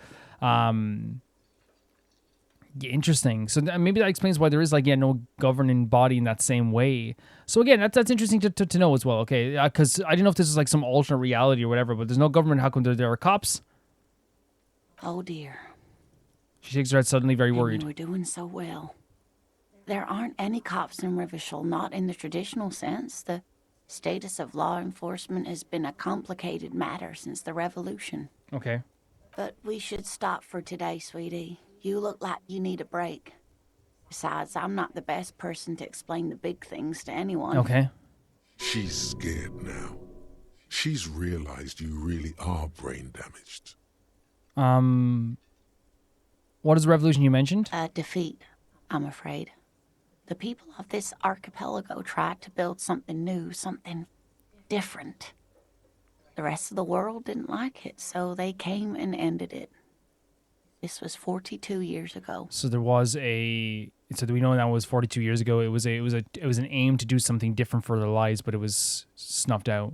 Interesting. So maybe that explains why there is like no governing body in that same way. So again, that's interesting to know as well. Okay, because I didn't know if this is like some alternate reality or whatever. But there's no government. How come there are cops? Oh dear. She shakes her head suddenly, very worried. We're doing so well. There aren't any cops in Revachol, not in the traditional sense. The status of law enforcement has been a complicated matter since the revolution. Okay. But we should stop for today, sweetie. You look like you need a break. Besides, I'm not the best person to explain the big things to anyone. Okay. She's scared now. She's realized you really are brain damaged. What is the revolution you mentioned? A defeat, I'm afraid. The people of this archipelago tried to build something new, something different. The rest of the world didn't like it, so they came and ended it. This was 42 years ago. So there was so do we know that was 42 years ago? It was an aim to do something different for their lives, but it was snuffed out.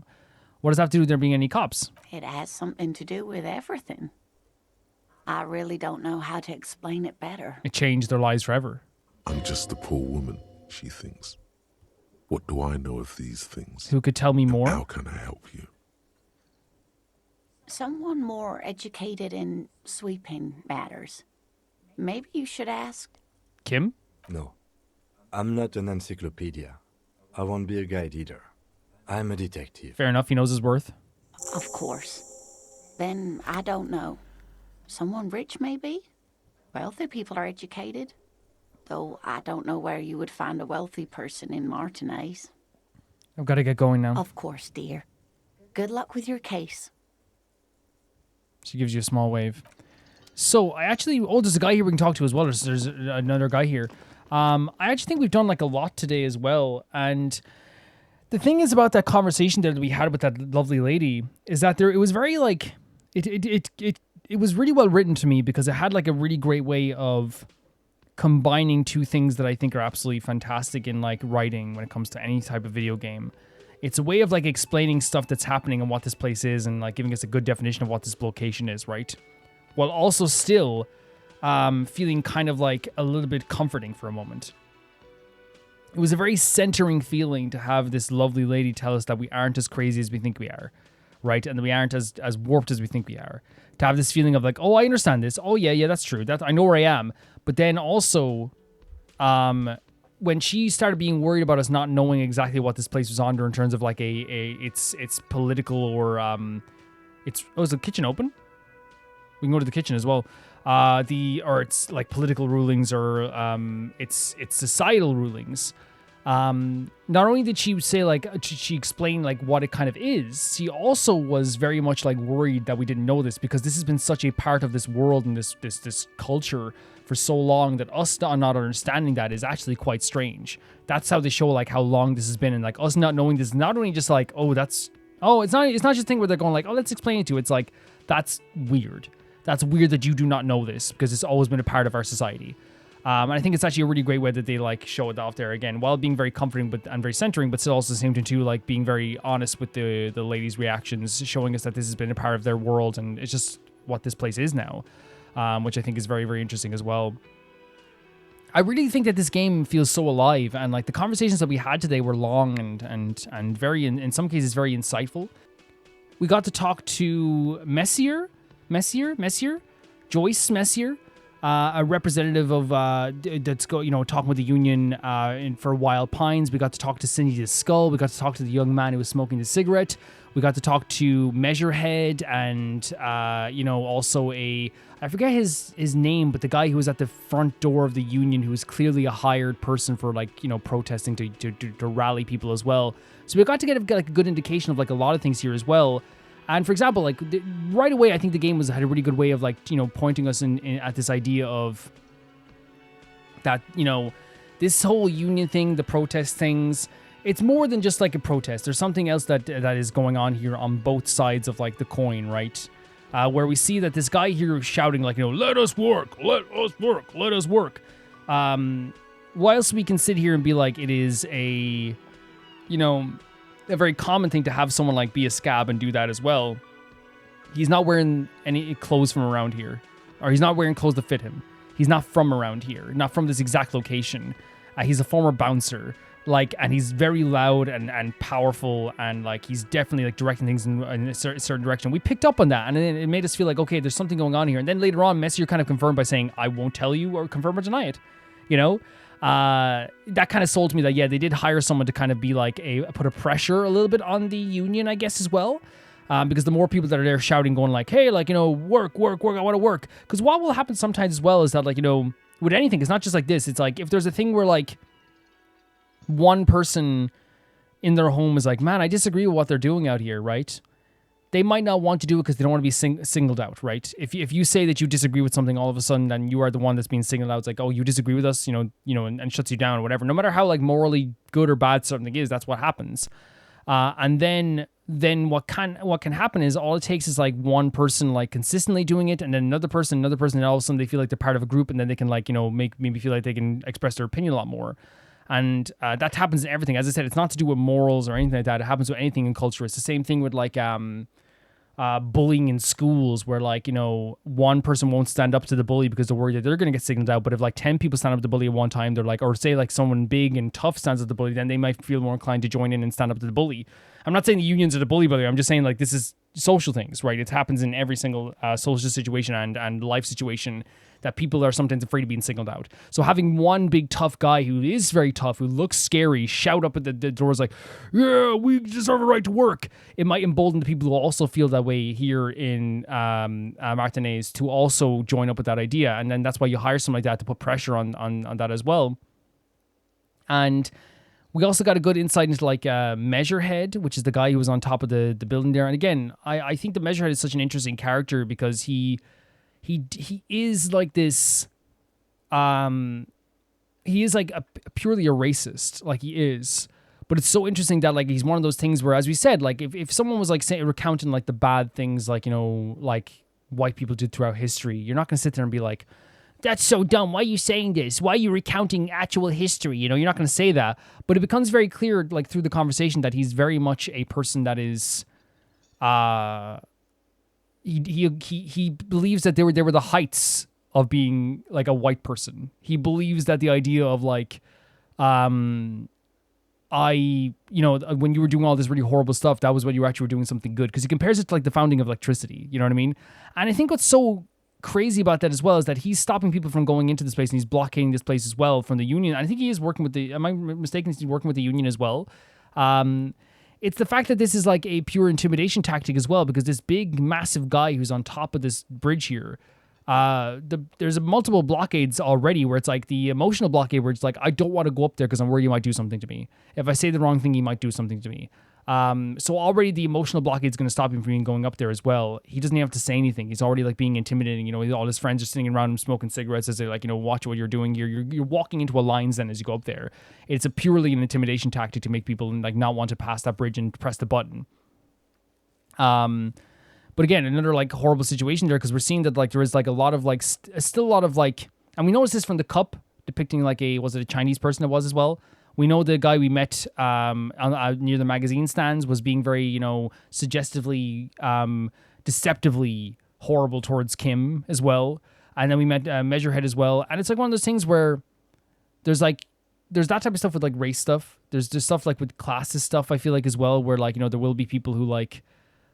What does that have to do with there being any cops? It has something to do with everything. I really don't know how to explain it better. It changed their lives forever. I'm just a poor woman, she thinks. What do I know of these things? Who could tell me more? How can I help you? Someone more educated in sweeping matters. Maybe you should ask... Kim? No. I'm not an encyclopedia. I won't be a guide either. I'm a detective. Fair enough, he knows his worth. Of course. Then I don't know. Someone rich, maybe? Wealthy people are educated. Though I don't know where you would find a wealthy person in Martinez. I've got to get going now. Of course, dear. Good luck with your case. She gives you a small wave. So I actually, there's a guy here we can talk to as well. There's another guy here. I actually think we've done like a lot today as well. And the thing is about that conversation that we had with that lovely lady is that it was very like, it was really well written to me because it had like a really great way of combining two things that I think are absolutely fantastic in like writing when it comes to any type of video game. It's a way of like explaining stuff that's happening and what this place is and like giving us a good definition of what this location is, right? While also still feeling kind of like a little bit comforting for a moment. It was a very centering feeling to have this lovely lady tell us that we aren't as crazy as we think we are, right? And that we aren't as warped as we think we are. To have this feeling of like, oh, I understand this. Oh, yeah, that's true. That I know where I am. But then also, when she started being worried about us not knowing exactly what this place was under in terms of like it's political or is the kitchen open? We can go to the kitchen as well. It's like political rulings or it's societal rulings. Not only did she say like she explained like what it kind of is, she also was very much like worried that we didn't know this because this has been such a part of this world and this culture for so long that us not understanding that is actually quite strange. That's how they show like how long this has been, and like us not knowing this, not only just like it's not just a thing where they're going like, oh, let's explain it to you. It's like, that's weird. That's weird that you do not know this because it's always been a part of our society. And I think it's actually a really great way that they like show it off there again, while being very comforting and very centering, but still also the same thing too, like being very honest with the lady's reactions, showing us that this has been a part of their world and it's just what this place is now, which I think is very, very interesting as well. I really think that this game feels so alive, and like the conversations that we had today were long and very, in some cases, very insightful. We got to talk to Joyce Messier, a representative of that's talking with the union for Wild Pines. We got to talk to Cindy the Skull. We got to talk to the young man who was smoking the cigarette. We got to talk to Measurehead and also I forget his name, but the guy who was at the front door of the union, who was clearly a hired person for protesting to rally people as well. So we got to get a good indication of like a lot of things here as well. And for example, like right away, I think the game had a really good way of like, pointing us in at this idea of that, this whole union thing, the protest things, it's more than just like a protest. There's something else that is going on here on both sides of like the coin, right? Where we see that this guy here is shouting like, let us work, let us work, let us work. Whilst we can sit here and be like, it is a very common thing to have someone like be a scab and do that as well. He's not wearing any clothes from around here, or he's not wearing clothes to fit him. He's not from around here, not from this exact location. He's a former bouncer, and he's very loud and powerful, and like he's definitely like directing things in a certain direction. We picked up on that, and it made us feel like, okay, there's something going on here. And then later on, Messier kind of confirmed by saying, I won't tell you or confirm or deny it, that kind of sold me that, yeah, they did hire someone to kind of be like put a pressure a little bit on the union, I guess, as well. Because the more people that are there shouting, going like, hey, like, work, I want to work. Because what will happen sometimes as well is that, like, with anything, it's not just like this. It's like, if there's a thing where like one person in their home is like, man, I disagree with what they're doing out here, right? They might not want to do it because they don't want to be singled out, right? If you say that you disagree with something, all of a sudden, then you are the one that's being singled out. It's like, oh, you disagree with us, and shuts you down or whatever. No matter how like morally good or bad something is, that's what happens. And then what can happen is all it takes is like one person like consistently doing it, and then another person, and all of a sudden they feel like they're part of a group, and then they can like maybe feel like they can express their opinion a lot more. And that happens in everything. As I said, it's not to do with morals or anything like that. It happens with anything in culture. It's the same thing with like bullying in schools, where like one person won't stand up to the bully because they're worried that they're going to get signaled out. But if like 10 people stand up to the bully at one time, they're like, or say like someone big and tough stands up to the bully, then they might feel more inclined to join in and stand up to the bully. I'm not saying the unions are the bully, by the way. I'm just saying like this is social things, right? It happens in every single social situation and life situation, that people are sometimes afraid of being singled out. So having one big tough guy who is very tough, who looks scary, shout up at the doors like, yeah, we deserve a right to work, it might embolden the people who also feel that way here in Martinez to also join up with that idea. And then that's why you hire someone like that to put pressure on that as well. And we also got a good insight into like Measurehead, which is the guy who was on top of the building there. And again, I think the Measurehead is such an interesting character because he he is like this, he is like a purely a racist, like he is. But it's so interesting that like he's one of those things where, as we said, like if someone was like saying, recounting like the bad things, like, you know, like white people did throughout history, you're not going to sit there and be like, that's so dumb. Why are you saying this? Why are you recounting actual history? You know, you're not going to say that. But it becomes very clear, like through the conversation, that he's very much a person that is, he believes that they were the heights of being like a white person. He believes that the idea of like, you know, when you were doing all this really horrible stuff, that was when you actually were doing something good. Because he compares it to like the founding of electricity. You know what I mean? And I think what's so crazy about that as well is that he's stopping people from going into this place, and he's blockading this place as well from the union. I think he is working with the, am I mistaken? He's working with the union as well. It's the fact that this is like a pure intimidation tactic as well, because this big, massive guy who's on top of this bridge here, there's multiple blockades already where it's like the emotional blockade where it's like, I don't want to go up there because I'm worried he might do something to me. If I say the wrong thing, he might do something to me. So already the emotional blockade is going to stop him from even going up there as well. He doesn't even have to say anything. He's already like being intimidating. You know, all his friends are sitting around him smoking cigarettes as they're like, you know, watch what you're doing. You're walking into a lines then as you go up there. It's a purely an intimidation tactic to make people like not want to pass that bridge and press the button. But again, another like horrible situation there, because we're seeing that like there is like a lot of like still a lot of like, and we noticed this from the cup depicting like was it a Chinese person it was as well. We know the guy we met near the magazine stands was being very, you know, suggestively, deceptively horrible towards Kim as well. And then we met Measurehead as well. And it's like one of those things where there's that type of stuff with like race stuff. There's just stuff like with classes stuff, I feel like as well, where like, you know, there will be people who like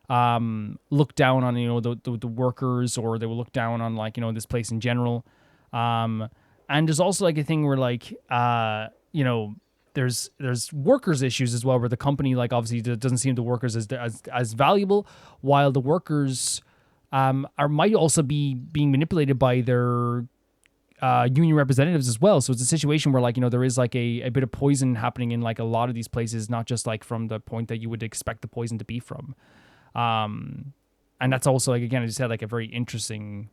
look down on, you know, the workers, or they will look down on like, you know, this place in general. And there's also like a thing where like, you know, there's workers issues as well, where the company like obviously doesn't see the workers as valuable, while the workers might also be being manipulated by their union representatives as well. So it's a situation where like, you know, there is like a bit of poison happening in like a lot of these places, not just like from the point that you would expect the poison to be from. And that's also like, again, I just said, like a very interesting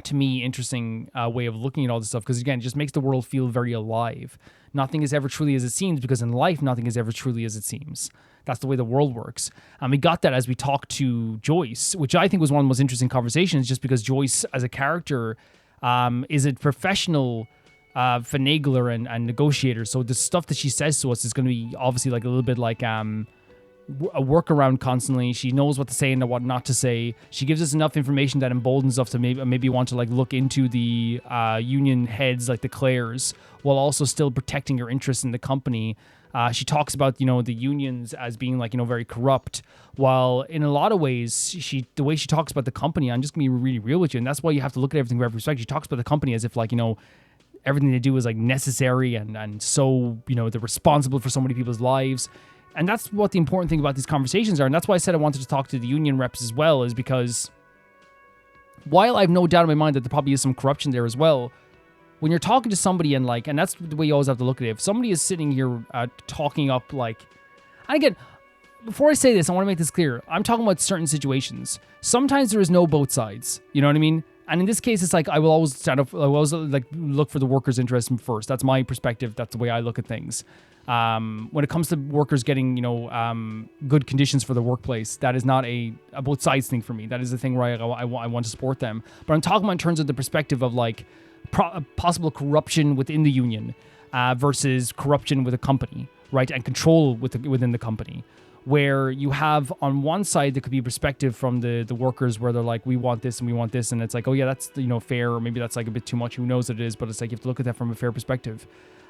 way of looking at all this stuff, because again, it just makes the world feel very alive. Nothing is ever truly as it seems, because in life, nothing is ever truly as it seems. That's the way the world works. And we got that as we talked to Joyce, which I think was one of the most interesting conversations, just because Joyce as a character is a professional finagler and negotiator. So the stuff that she says to us is going to be obviously like a little bit like a workaround constantly. She knows what to say and what not to say. She gives us enough information that emboldens us to maybe want to like look into the union heads, like the Claires, while also still protecting her interests in the company. She talks about, you know, the unions as being like, you know, very corrupt, while in a lot of ways, the way she talks about the company, I'm just gonna be really real with you, and that's why you have to look at everything from every perspective. She talks about the company as if like, you know, everything they do is like necessary and so, you know, they're responsible for so many people's lives. And that's what the important thing about these conversations are. And that's why I said I wanted to talk to the union reps as well, is because while I have no doubt in my mind that there probably is some corruption there as well, when you're talking to somebody and like, and that's the way you always have to look at it. If somebody is sitting here talking up like, and again, before I say this, I want to make this clear. I'm talking about certain situations. Sometimes there is no both sides. You know what I mean? And in this case, it's like, I will always stand up, I will always like look for the workers' interest first. That's my perspective. That's the way I look at things. When it comes to workers getting, you know, good conditions for the workplace, that is not a both sides thing for me. That is the thing where I want to support them. But I'm talking about in terms of the perspective of like possible corruption within the union versus corruption with a company, right? And control within the company, where you have on one side, there could be a perspective from the workers where they're like, we want this and we want this. And it's like, oh yeah, that's, you know, fair. Or maybe that's like a bit too much. Who knows what it is? But it's like, you have to look at that from a fair perspective.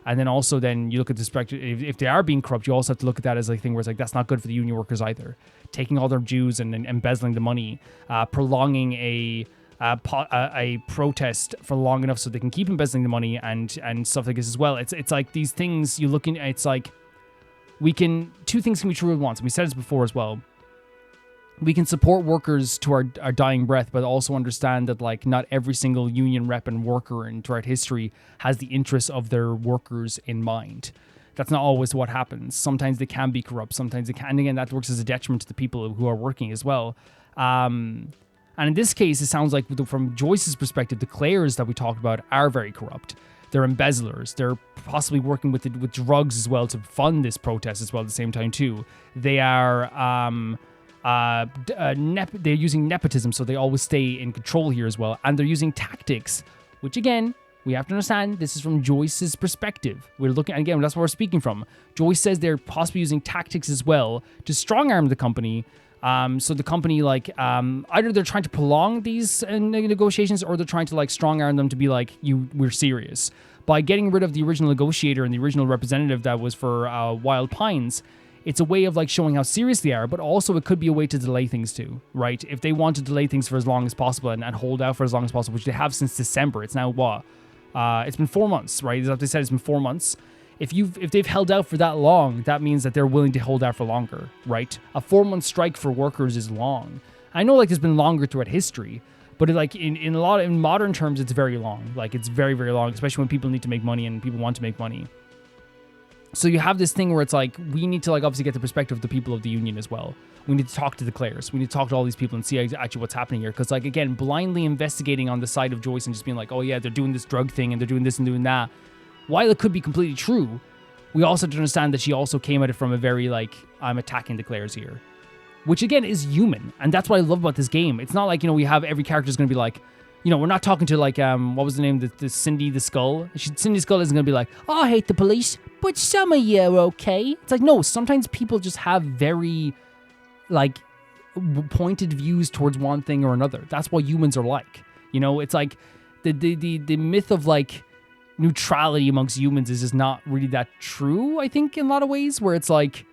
And then also then you look at the perspective, if they are being corrupt, you also have to look at that as a thing where it's like, that's not good for the union workers either. Taking all their dues and embezzling the money, prolonging a protest for long enough so they can keep embezzling the money and stuff like this as well. It's like these things you look in, it's like two things can be true at once. And we said this before as well. We can support workers to our dying breath, but also understand that like not every single union rep and worker in throughout history has the interests of their workers in mind. That's not always what happens. Sometimes they can be corrupt. Sometimes they can. And again, that works as a detriment to the people who are working as well. And And in this case, it sounds like from Joyce's perspective, the Clares that we talked about are very corrupt. They're embezzlers. They're possibly working with drugs as well to fund this protest as well at the same time too. They are they're using nepotism, so they always stay in control here as well. And they're using tactics, which again, we have to understand this is from Joyce's perspective. We're looking, again, that's what we're speaking from. Joyce says they're possibly using tactics as well to strong arm the company. So the company, like, either they're trying to prolong these negotiations, or they're trying to, like, strong arm them to be like, we're serious. By getting rid of the original negotiator and the original representative that was for Wild Pines, it's a way of, like, showing how serious they are, but also it could be a way to delay things too, right? If they want to delay things for as long as possible and hold out for as long as possible, which they have since December. It's now what? It's been 4 months, right? As they said, it's been 4 months. If they've held out for that long, that means that they're willing to hold out for longer, right? A 4-month strike for workers is long. I know, like, it's been longer throughout history, but in modern terms, it's very long. Like, it's very, very long, especially when people need to make money and people want to make money. So you have this thing where it's like, we need to, like, obviously get the perspective of the people of the union as well. We need to talk to the Clares. We need to talk to all these people and see actually what's happening here. Because, like, again, blindly investigating on the side of Joyce and just being like, oh yeah, they're doing this drug thing and they're doing this and doing that. While it could be completely true, we also have to understand that she also came at it from a very, like, I'm attacking the Clares here. Which, again, is human. And that's what I love about this game. It's not like, we have every character is going to be like, we're not talking to, like, what was the name? The Cindy the Skull. Cindy the Skull isn't going to be like, oh, I hate the police, but some of you are okay. It's like, no, sometimes people just have very, like, pointed views towards one thing or another. That's what humans are like. It's like the myth of, like, neutrality amongst humans is just not really that true, I think, in a lot of ways, where it's like,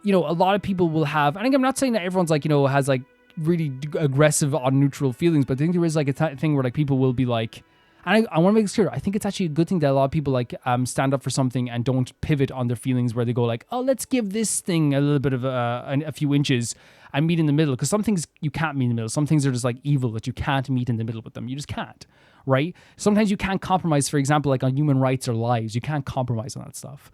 a lot of people will have, and I'm not saying that everyone's, like, has, like, really aggressive on neutral feelings, but I think there is, like, a thing where, like, people will be like, and I want to make this clear, I think it's actually a good thing that a lot of people, like, stand up for something and don't pivot on their feelings, where they go like, oh, let's give this thing a little bit of a few inches and meet in the middle, because some things you can't meet in the middle. Some things are just, like, evil that you can't meet in the middle with them. You just can't, right? Sometimes you can't compromise, for example, like on human rights or lives. You can't compromise on that stuff.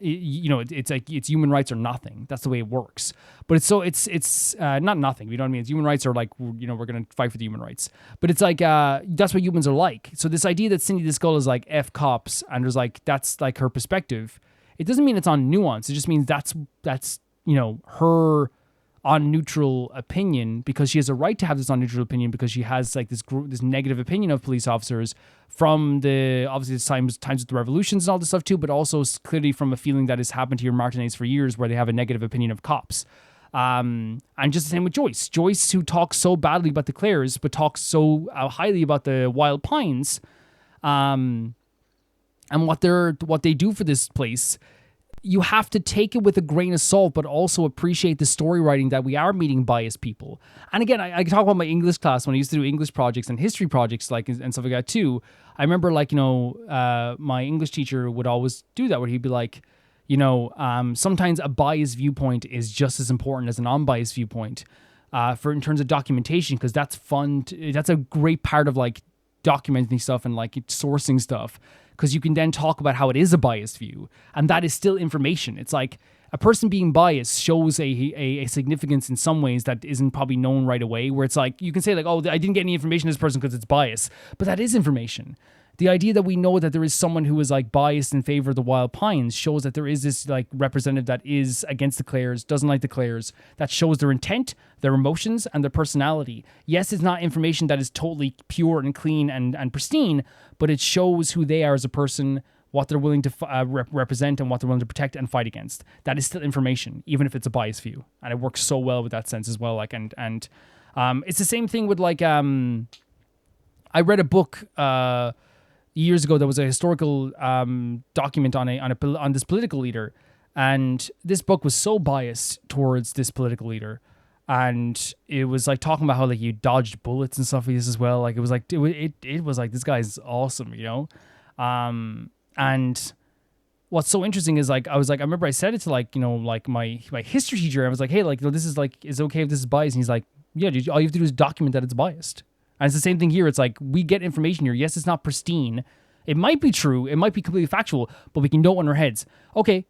It's like, it's human rights or nothing. That's the way it works. But it's not nothing. You know what I mean? It's human rights are like, we're going to fight for the human rights. But it's like, that's what humans are like. So this idea that Cindy the Skull is like F cops and there's like, that's like her perspective. It doesn't mean it's on nuance. It just means that's her on neutral opinion, because she has a right to have this on neutral opinion, because she has, like, this negative opinion of police officers from obviously the times of the revolutions and all this stuff too, but also clearly from a feeling that has happened here in Martinez for years, where they have a negative opinion of cops. And just the same with Joyce. Joyce, who talks so badly about the Clares, but talks so highly about the Wild Pines, and what they do for this place. You have to take it with a grain of salt, but also appreciate the story writing that we are meeting biased people. And again, I talk about my English class when I used to do English projects and history projects, like, and stuff like that too. I remember, like, my English teacher would always do that, where he'd be like, sometimes a biased viewpoint is just as important as an unbiased viewpoint, in terms of documentation, because that's fun. That's a great part of, like, documenting stuff and, like, sourcing stuff, because you can then talk about how it is a biased view, and that is still information. It's like a person being biased shows a significance in some ways that isn't probably known right away, where it's like, you can say, like, oh, I didn't get any information on this person because it's biased, but that is information. The idea that we know that there is someone who is, like, biased in favor of the Wild Pines shows that there is this, like, representative that is against the Clares, doesn't like the Clares. That shows their intent, their emotions, and their personality. Yes, it's not information that is totally pure and clean and pristine, but it shows who they are as a person, what they're willing to represent, and what they're willing to protect and fight against. That is still information, even if it's a biased view. And it works so well with that sense as well. Like, and it's the same thing with, like, I read a book years ago that was a historical document on this political leader, and this book was so biased towards this political leader, and it was like talking about how, like, you dodged bullets and stuff like this as well. Like, it was like it was like, this guy's awesome, and what's so interesting is, like, I remember I said it to, like, like my history teacher. I was like, hey, like, this is, like, is it okay if this is biased? And he's like, yeah, dude, all you have to do is document that it's biased. And it's the same thing here. It's like, we get information here. Yes, it's not pristine. It might be true. It might be completely factual, but we can know it in our heads. Okay,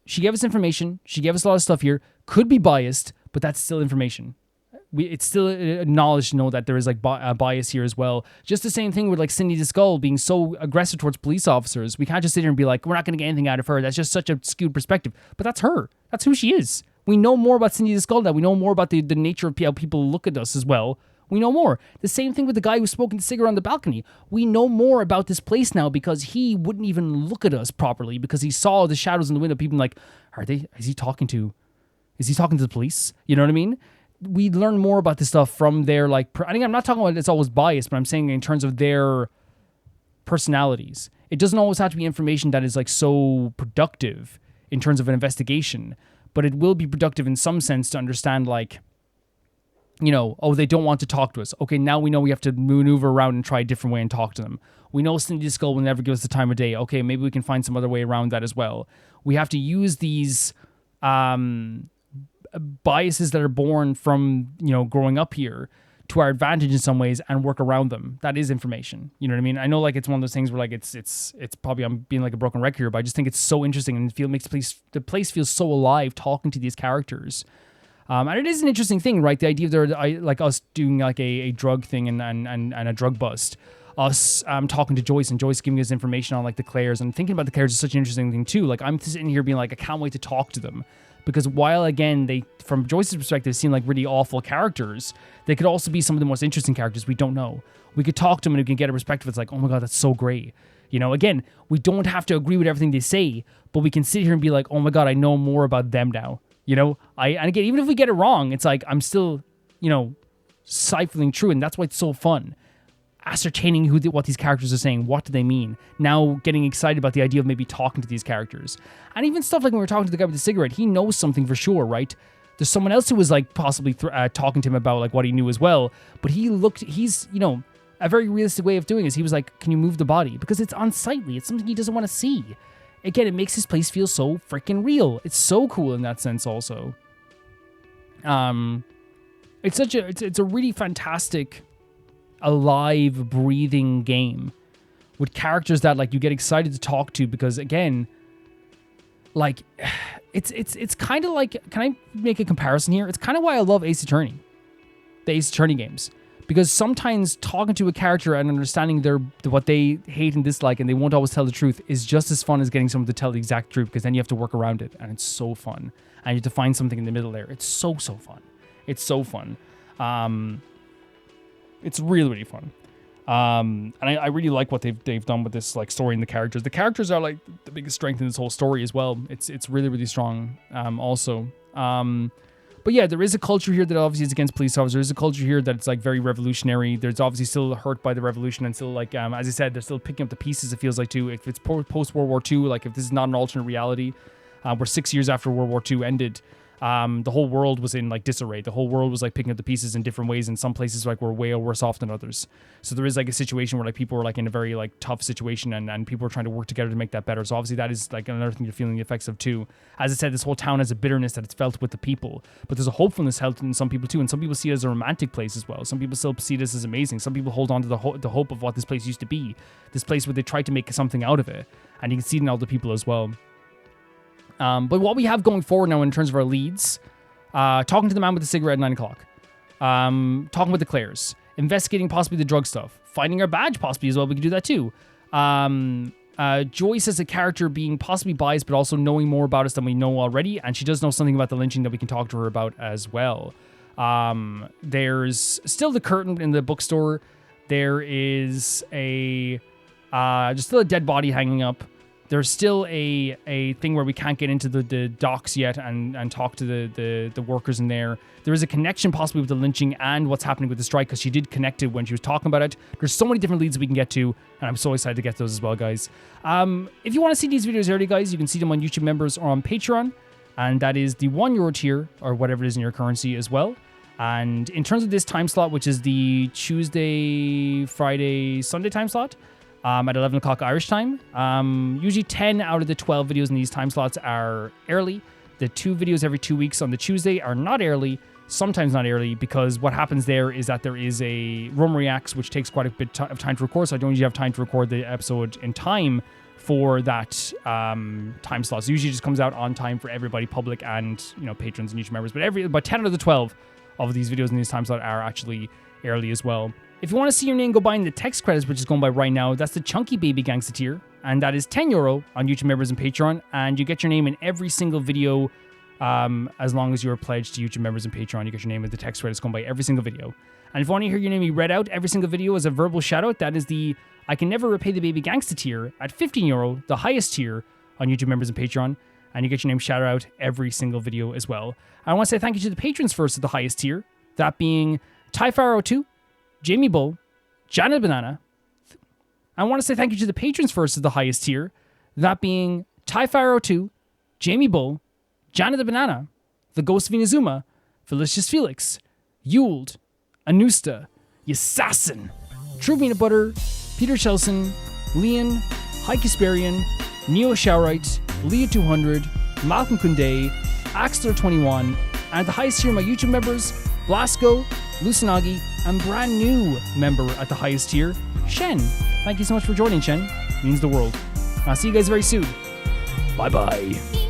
she gave us information. She gave us a lot of stuff here. Could be biased, but that's still information. it's still acknowledged to know that there is like bias here as well. Just the same thing with like Cindy DeSkull being so aggressive towards police officers. We can't just sit here and be like, we're not going to get anything out of her. That's just such a skewed perspective. But that's her. That's who she is. We know more about Cindy DeSkull now. We know more about the nature of how people look at us as well. We know more. The same thing with the guy who's smoking the cigarette on the balcony. We know more about this place now because he wouldn't even look at us properly because he saw the shadows in the window. People like, is he talking to the police? You know what I mean? We learn more about this stuff from their like. I think I'm not talking about it's always biased, but I'm saying in terms of their personalities. It doesn't always have to be information that is like so productive in terms of an investigation, but it will be productive in some sense to understand like, you know, oh, they don't want to talk to us. Okay, now we know we have to maneuver around and try a different way and talk to them. We know Cindy DeSkull will never give us the time of day. Okay, maybe we can find some other way around that as well. We have to use these biases that are born from, you know, growing up here to our advantage in some ways and work around them. That is information. You know what I mean? I know like it's one of those things where like it's probably I'm being like a broken record here, but I just think it's so interesting and makes the place feels so alive talking to these characters. And it is an interesting thing, right? The idea of like us doing like a drug thing and a drug bust. Us talking to Joyce and Joyce giving us information on like the Claires and thinking about the Claires is such an interesting thing too. Like I'm sitting here being like, I can't wait to talk to them. Because while, again, they, from Joyce's perspective, seem like really awful characters, they could also be some of the most interesting characters we don't know. We could talk to them and we can get a perspective. It's like, oh my God, that's so great. You know, again, we don't have to agree with everything they say, but we can sit here and be like, oh my God, I know more about them now. You know, and again, even if we get it wrong, it's like, I'm still, you know, siphoning through, and that's why it's so fun. Ascertaining what these characters are saying, what do they mean? Now getting excited about the idea of maybe talking to these characters. And even stuff like when we were talking to the guy with the cigarette, he knows something for sure, right? There's someone else who was like possibly talking to him about like what he knew as well. But he's, you know, a very realistic way of doing it is he was like, can you move the body? Because it's unsightly. It's something he doesn't want to see. Again, it makes his place feel so freaking real. It's so cool in that sense also. It's a really fantastic, alive, breathing game with characters that like you get excited to talk to because again, like it's kind of like, can I make a comparison here? It's kind of why I love Ace Attorney, the Ace Attorney games, because sometimes talking to a character and understanding what they hate and dislike and they won't always tell the truth is just as fun as getting someone to tell the exact truth, because then you have to work around it and it's so fun and you have to find something in the middle there. It's so fun. It's so fun. It's really, really fun. And I really like what they've done with this like story and the characters. The characters are like the biggest strength in this whole story as well. It's really, really strong. Also. But yeah, there is a culture here that obviously is against police officers. There's a culture here that's like very revolutionary. There's obviously still hurt by the revolution and still like, as I said, they're still picking up the pieces, it feels like too. If it's post World War II, like if this is not an alternate reality, we're 6 years after World War II ended. The whole world was in like disarray. The whole world was like picking up the pieces in different ways. And some places like were way worse off than others. So there is like a situation where like people were like in a very like tough situation and people were trying to work together to make that better. So obviously that is like another thing you're feeling the effects of too. As I said, this whole town has a bitterness that it's felt with the people, but there's a hopefulness held in some people too. And some people see it as a romantic place as well. Some people still see this as amazing. Some people hold on to the hope of what this place used to be. This place where they tried to make something out of it. And you can see it in all the people as well. But what we have going forward now in terms of our leads, talking to the man with the cigarette at 9 o'clock, talking with the Claires, investigating possibly the drug stuff, finding our badge possibly as well. We could do that too. Joyce as a character being possibly biased, but also knowing more about us than we know already. And she does know something about the lynching that we can talk to her about as well. There's still the curtain in the bookstore. There is there's still a dead body hanging up. There's still a thing where we can't get into the docks yet and talk to the workers in there. There is a connection possibly with the lynching and what's happening with the strike, because she did connect it when she was talking about it. There's so many different leads we can get to, and I'm so excited to get those as well, guys. If you want to see these videos early, guys, you can see them on YouTube members or on Patreon, and that is the €1 tier, or whatever it is in your currency as well. And in terms of this time slot, which is the Tuesday, Friday, Sunday time slot, at 11 o'clock Irish time. Usually 10 out of the 12 videos in these time slots are early. The 2 videos every 2 weeks on the Tuesday are not early, sometimes not early, because what happens there is that there is a Room Reacts, which takes quite a bit of time to record, so I don't usually have time to record the episode in time for that time slot. So usually it just comes out on time for everybody, public and patrons and YouTube members. But about 10 out of the 12 of these videos and these time slot are actually early as well. If you want to see your name go by in the text credits, which is going by right now, that's the Chunky Baby Gangsta tier, and that is €10 on YouTube members and Patreon, and you get your name in every single video as long as you're pledged to YouTube members and Patreon. You get your name in the text credits going by every single video. And if you want to hear your name be read out every single video as a verbal shout out, that is the I Can Never Repay the Baby Gangsta tier at €15, the highest tier on YouTube members and Patreon, and you get your name shouted out every single video as well. I want to say thank you to the patrons first at the highest tier, that being Typharo2, Jamie Bull, Janet Banana. I want to say thank you to the patrons first at the highest tier, that being Typharo2, Jamie Bull, Janet the Banana, The Ghost of Inazuma, Felicius Felix, Yuled, Anusta, Yassassin, True Peanut Butter, Peter Chelson, Leon, Heike Sparian, Neo Showerite, Leah 200, Malcolm Kunde, Axler21, and the highest tier of my YouTube members, Blasco, Lucinagi, and brand new member at the highest tier, Shen. Thank you so much for joining, Shen. It means the world. I'll see you guys very soon. Bye-bye.